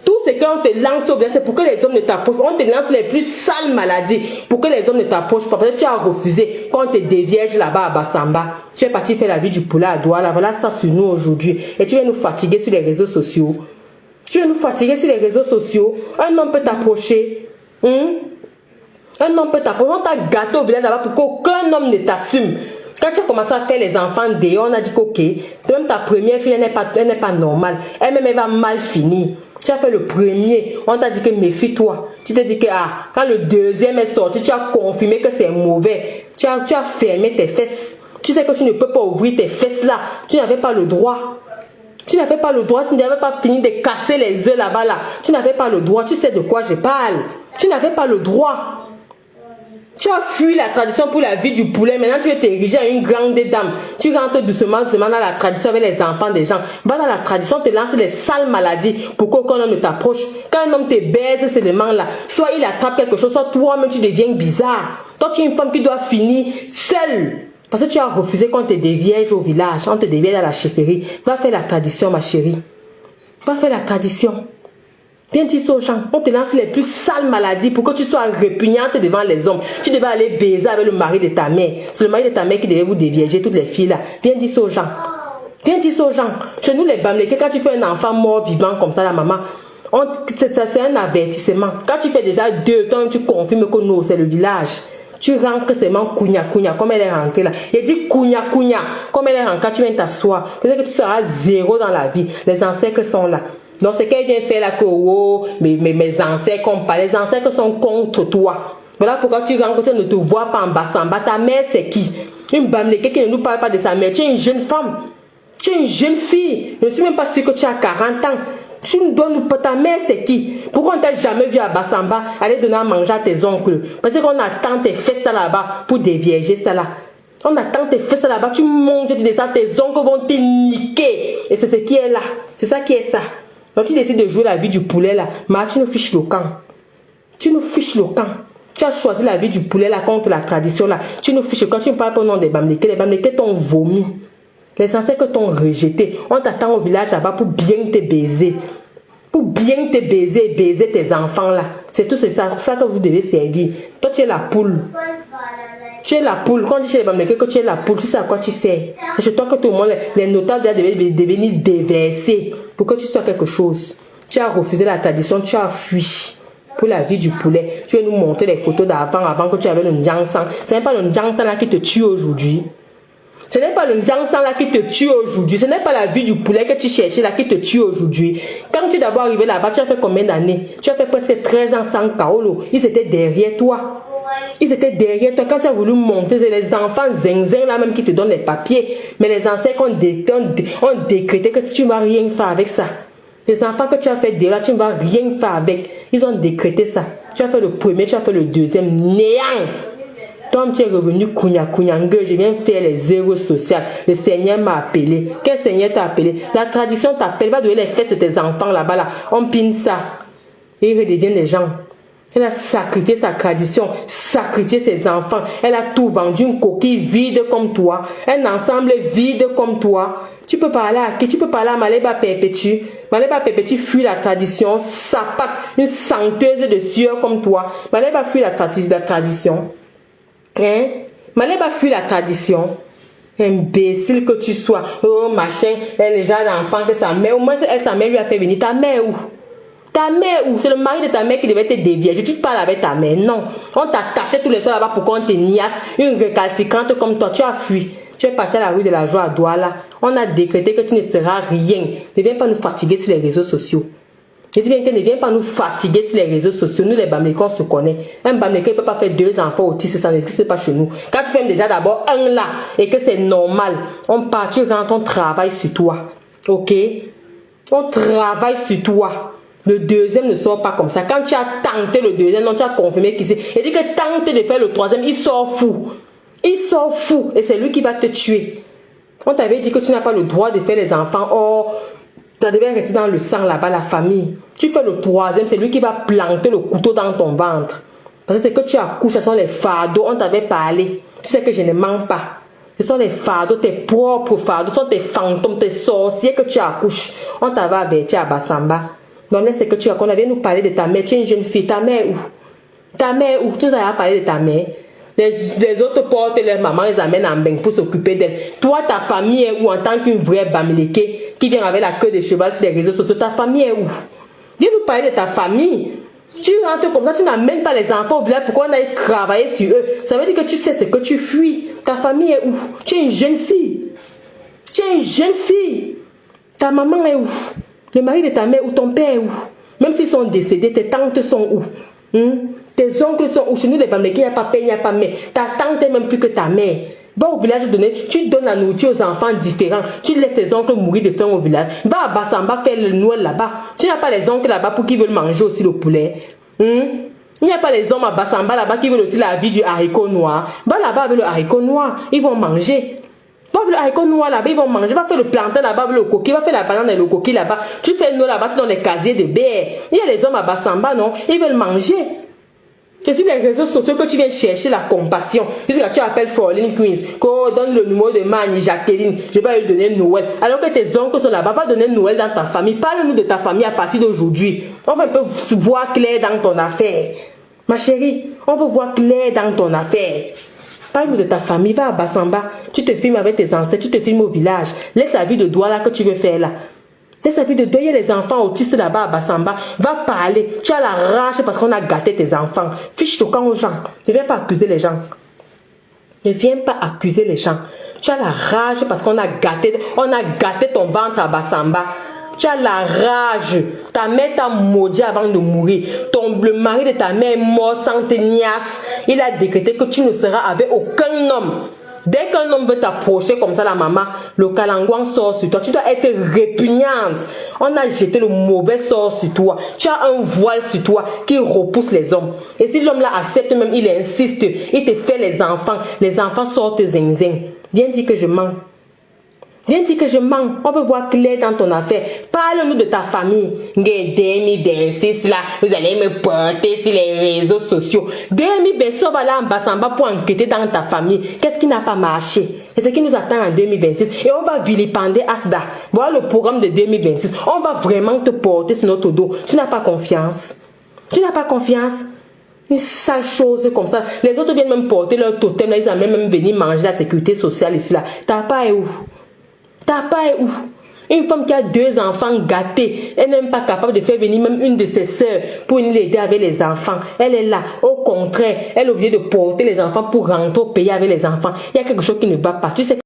Tout ce qu'on te lance au bien, c'est pour que les hommes ne t'approchent pas. On te lance les plus sales maladies pour que les hommes ne t'approchent pas. Parce que tu as refusé quand on te dévierge là-bas à Bassamba. Tu es parti faire la vie du poulet à Douala. Voilà ça sur nous aujourd'hui. Et tu viens nous fatiguer sur les réseaux sociaux. Tu veux nous fatiguer sur les réseaux sociaux. Un homme peut t'approcher. Un homme peut t'approcher. On t'a gâté au village là-bas pour qu'aucun homme ne t'assume. Quand tu as commencé à faire les enfants dehors, on a dit qu'ok, même ta première fille, elle n'est pas normale. Elle-même, elle va mal finir. Tu as fait le premier. On t'a dit que méfie-toi. Tu t'es dit que quand le deuxième est sorti, tu as confirmé que c'est mauvais. Tu as fermé tes fesses. Tu sais que tu ne peux pas ouvrir tes fesses là. Tu n'avais pas le droit. Tu n'avais pas le droit, tu n'avais pas fini de casser les œufs là-bas là. Tu n'avais pas le droit, tu sais de quoi je parle. Tu n'avais pas le droit. Tu as fui la tradition pour la vie du poulet. Maintenant, tu es érigé à une grande dame. Tu rentres doucement dans la tradition avec les enfants des gens. Va dans la tradition, te lance les sales maladies pour qu'aucun homme ne t'approche. Quand un homme te baise seulement là, soit il attrape quelque chose, soit toi-même tu deviens bizarre. Toi, tu es une femme qui doit finir seule. Parce que tu as refusé qu'on te dévierge au village, on te dévierge à la chefferie. Va faire la tradition, ma chérie. Va faire la tradition. Viens dire ça aux gens, on te lance les plus sales maladies pour que tu sois répugnante devant les hommes. Tu devais aller baiser avec le mari de ta mère. C'est le mari de ta mère qui devait vous dévierger, toutes les filles là. Viens dire ça aux gens. Viens dire ça aux gens. Chez nous les Bamlékés, quand tu fais un enfant mort vivant comme ça, la maman, c'est un avertissement. Quand tu fais déjà 2 temps, tu confirmes que non, c'est le village. Tu rentres seulement kounya kounya comme elle est rentrée là. Il dit kounya kounya comme elle est rentrée. Quand tu viens t'asseoir, peut-être que tu seras 0 dans la vie. Les ancêtres sont là. Donc c'est qu'elle vient faire là que oh, mes ancêtres ont pas. Les ancêtres sont contre toi. Voilà pourquoi tu rentres, tu ne te vois pas en Bassamba. Ta mère c'est qui? Une Bamléké qui ne nous parle pas de sa mère. Tu es une jeune femme. Tu es une jeune fille. Je ne suis même pas sûre que tu as 40 ans. Tu nous donnes ta mère c'est qui? Pourquoi on t'a jamais vu à Bassamba aller donner à manger à tes oncles? Parce qu'on attend tes fesses là-bas pour dévierger ça là. On attend tes fesses là-bas. Tu montes, tu descends, tes oncles vont te niquer. Et c'est ce qui est là. C'est ça qui est ça. Donc tu décides de jouer la vie du poulet là, mais tu nous fiches le camp. Tu nous fiches le camp. Tu as choisi la vie du poulet là contre la tradition là. Tu nous fiches le camp. Tu ne parles pas au nom des Bamlékés. Les Bamlékés t'ont vomi. Les ancêtres t'ont rejeté. On t'attend au village là-bas pour bien te baiser. Pour bien te baiser et baiser tes enfants là. C'est tout ça que vous devez servir. Toi tu es la poule. Tu es la poule. Quand on dit chez les Bamlékés que tu es la poule, tu sais à quoi tu sers. C'est chez toi que tout le monde, les notables devaient devenir déversés pour que tu sois quelque chose. Tu as refusé la tradition, tu as fui pour la vie du poulet. Tu veux nous montrer les photos d'avant, avant que tu avais le Ndjangsang. Ce n'est pas le Ndjangsang là qui te tue aujourd'hui. Ce n'est pas le Ndjangsang là qui te tue aujourd'hui. Ce n'est pas la vie du poulet que tu cherchais là qui te tue aujourd'hui. Quand tu es d'abord arrivé là-bas, tu as fait combien d'années? Tu as fait presque 13 ans sans Kaolo. Ils étaient derrière toi. Ils étaient derrière toi. Quand tu as voulu monter, c'est les enfants zinzin là même qui te donnent les papiers. Mais les ancêtres ont décrété que si tu ne vas rien faire avec ça. Les enfants que tu as fait déjà, tu ne vas rien faire avec. Ils ont décrété ça. Tu as fait le premier, tu as fait le deuxième. Néant. Toi, tu es revenu kounya. Je viens faire les œuvres sociales. Le Seigneur m'a appelé. Quel Seigneur t'a appelé? La tradition t'appelle. Va donner les fêtes de tes enfants là-bas. Là. On pine ça. Et ils redeviennent les gens. Elle a sacrifié sa tradition, sacrifié ses enfants. Elle a tout vendu, une coquille vide comme toi, un ensemble vide comme toi. Tu peux parler à qui? Tu peux parler à Maléba Perpétue. Maléba Perpétue fuit la tradition, sapac, une senteuse de sueur comme toi. Maléba fuit la tradition. Hein? Maléba fuit la tradition. Imbécile que tu sois. Oh machin, elle est déjà d'enfant que sa mère. Au moins sa mère lui a fait venir. Ta mère où? Ta mère où? C'est le mari de ta mère qui devait te dévierger. Tu te parles avec ta mère. Non. On t'a caché tous les soirs là-bas pour qu'on te niasse. Une récalcitrante comme toi. Tu as fui. Tu es parti à la rue de la Joie à Douala. On a décrété que tu ne seras rien. Ne viens pas nous fatiguer sur les réseaux sociaux. Je dis bien que ne viens pas nous fatiguer sur les réseaux sociaux. Nous les Bamlékés, on se connaît. Un Bamléké ne peut pas faire 2 enfants autistes. Ça n'existe pas chez nous. Quand tu fais déjà d'abord un là et que c'est normal, on part, tu rentres, on travaille sur toi. Ok? On travaille sur toi. Le deuxième ne sort pas comme ça. Quand tu as tenté le deuxième, non, tu as confirmé qu'il sait. Il dit que tente de faire le troisième, il sort fou. Il sort fou. Et c'est lui qui va te tuer. On t'avait dit que tu n'as pas le droit de faire les enfants. Oh, tu devais rester dans le sang là-bas, la famille. Tu fais le troisième, c'est lui qui va planter le couteau dans ton ventre. Parce que c'est que tu accouches, ce sont les fardeaux. On t'avait parlé. Tu sais que je ne mens pas. Ce sont les fardeaux, tes propres fardeaux. Ce sont tes fantômes, tes sorciers que tu accouches. On t'avait averti à Bassamba. Donc là, c'est que tu as qu'on avait nous parler de ta mère. Tu es une jeune fille. Ta mère où? Ta mère où? Tu nous avais parlé de ta mère. Les autres portent leur maman, les amènent en bain pour s'occuper d'elle. Toi, ta famille est où en tant qu'une vraie Bamléké qui vient avec la queue de cheval sur les réseaux sociaux? Ta famille est où? Viens nous parler de ta famille. Tu rentres comme ça, tu n'amènes pas les enfants au village pour qu'on aille travailler sur eux. Ça veut dire que tu sais ce que tu fuis. Ta famille est où? Tu es une jeune fille. Tu es une jeune fille. Ta maman est où? Le mari de ta mère ou ton père est où? Même s'ils sont décédés, tes tantes sont où? Tes oncles sont où? Chez nous, les Bamlékés, il n'y a pas père, il n'y a pas mère. Ta tante est même plus que ta mère. Va au village donner, tu donnes la nourriture aux enfants différents. Tu laisses tes oncles mourir de faim au village. Va à Bassamba faire le Noël là-bas. Tu n'as pas les oncles là-bas pour qui veulent manger aussi le poulet. Il n'y a pas les hommes à Bassamba là-bas qui veulent aussi la vie du haricot noir. Va là-bas avec le haricot noir, ils vont manger. Va avec le haricot noir là-bas, ils vont manger. Va faire le plantain là-bas avec le coquille. Va faire la banane et le coquille là-bas. Tu fais le Noël là-bas, tu donnes les casiers de bière. Il y a les hommes à Bassamba, non? Ils veulent manger. C'est sur les réseaux sociaux que tu viens chercher la compassion. Puisque tu appelles Froline Queens, qu'on donne le numéro de Mani, Jacqueline, je vais lui donner Noël. Alors que tes oncles sont là-bas, va donner Noël dans ta famille. Parle-nous de ta famille à partir d'aujourd'hui. On va un peu voir clair dans ton affaire. Ma chérie, on veut voir clair dans ton affaire. Parle-nous de ta famille, va à Bassamba. Tu te filmes avec tes ancêtres, tu te filmes au village. Laisse la vie de Douala que tu veux faire là. Laisse la vie de Douala, il y a les enfants autistes là-bas à Bassamba. Va parler. Tu as la rage parce qu'on a gâté tes enfants. Fiche choquant aux gens. Ne viens pas accuser les gens. Ne viens pas accuser les gens. Tu as la rage parce qu'on a gâté ton ventre à Bassamba. Tu as la rage. Ta mère t'a maudit avant de mourir. Le mari de ta mère est mort sans tenace. Il a décrété que tu ne seras avec aucun homme. Dès qu'un homme veut t'approcher comme ça, la maman, le calangouan sort sur toi. Tu dois être répugnante. On a jeté le mauvais sort sur toi. Tu as un voile sur toi qui repousse les hommes. Et si l'homme là accepte même, il insiste, il te fait les enfants sortent zinzin. Viens dire que je mens. Viens dire que je mens. On veut voir clair dans ton affaire. Parle-nous de ta famille. 2026 là, vous allez me porter sur les réseaux sociaux. 2026, on va là en Bassamba pour enquêter dans ta famille. Qu'est-ce qui n'a pas marché? C'est ce qui nous attend en 2026. Et on va vilipender Asda. Voilà le programme de 2026. On va vraiment te porter sur notre dos. Tu n'as pas confiance. Tu n'as pas confiance. Une sale chose comme ça. Les autres viennent même porter leur totem. Là, ils amènent même venir manger la sécurité sociale ici là. T'as pas est où? T'as pas est où? Une femme qui a 2 enfants gâtés, elle n'est même pas capable de faire venir même une de ses sœurs pour l'aider avec les enfants. Elle est là. Au contraire, elle est obligée de porter les enfants pour rentrer au pays avec les enfants. Il y a quelque chose qui ne va pas. Tu sais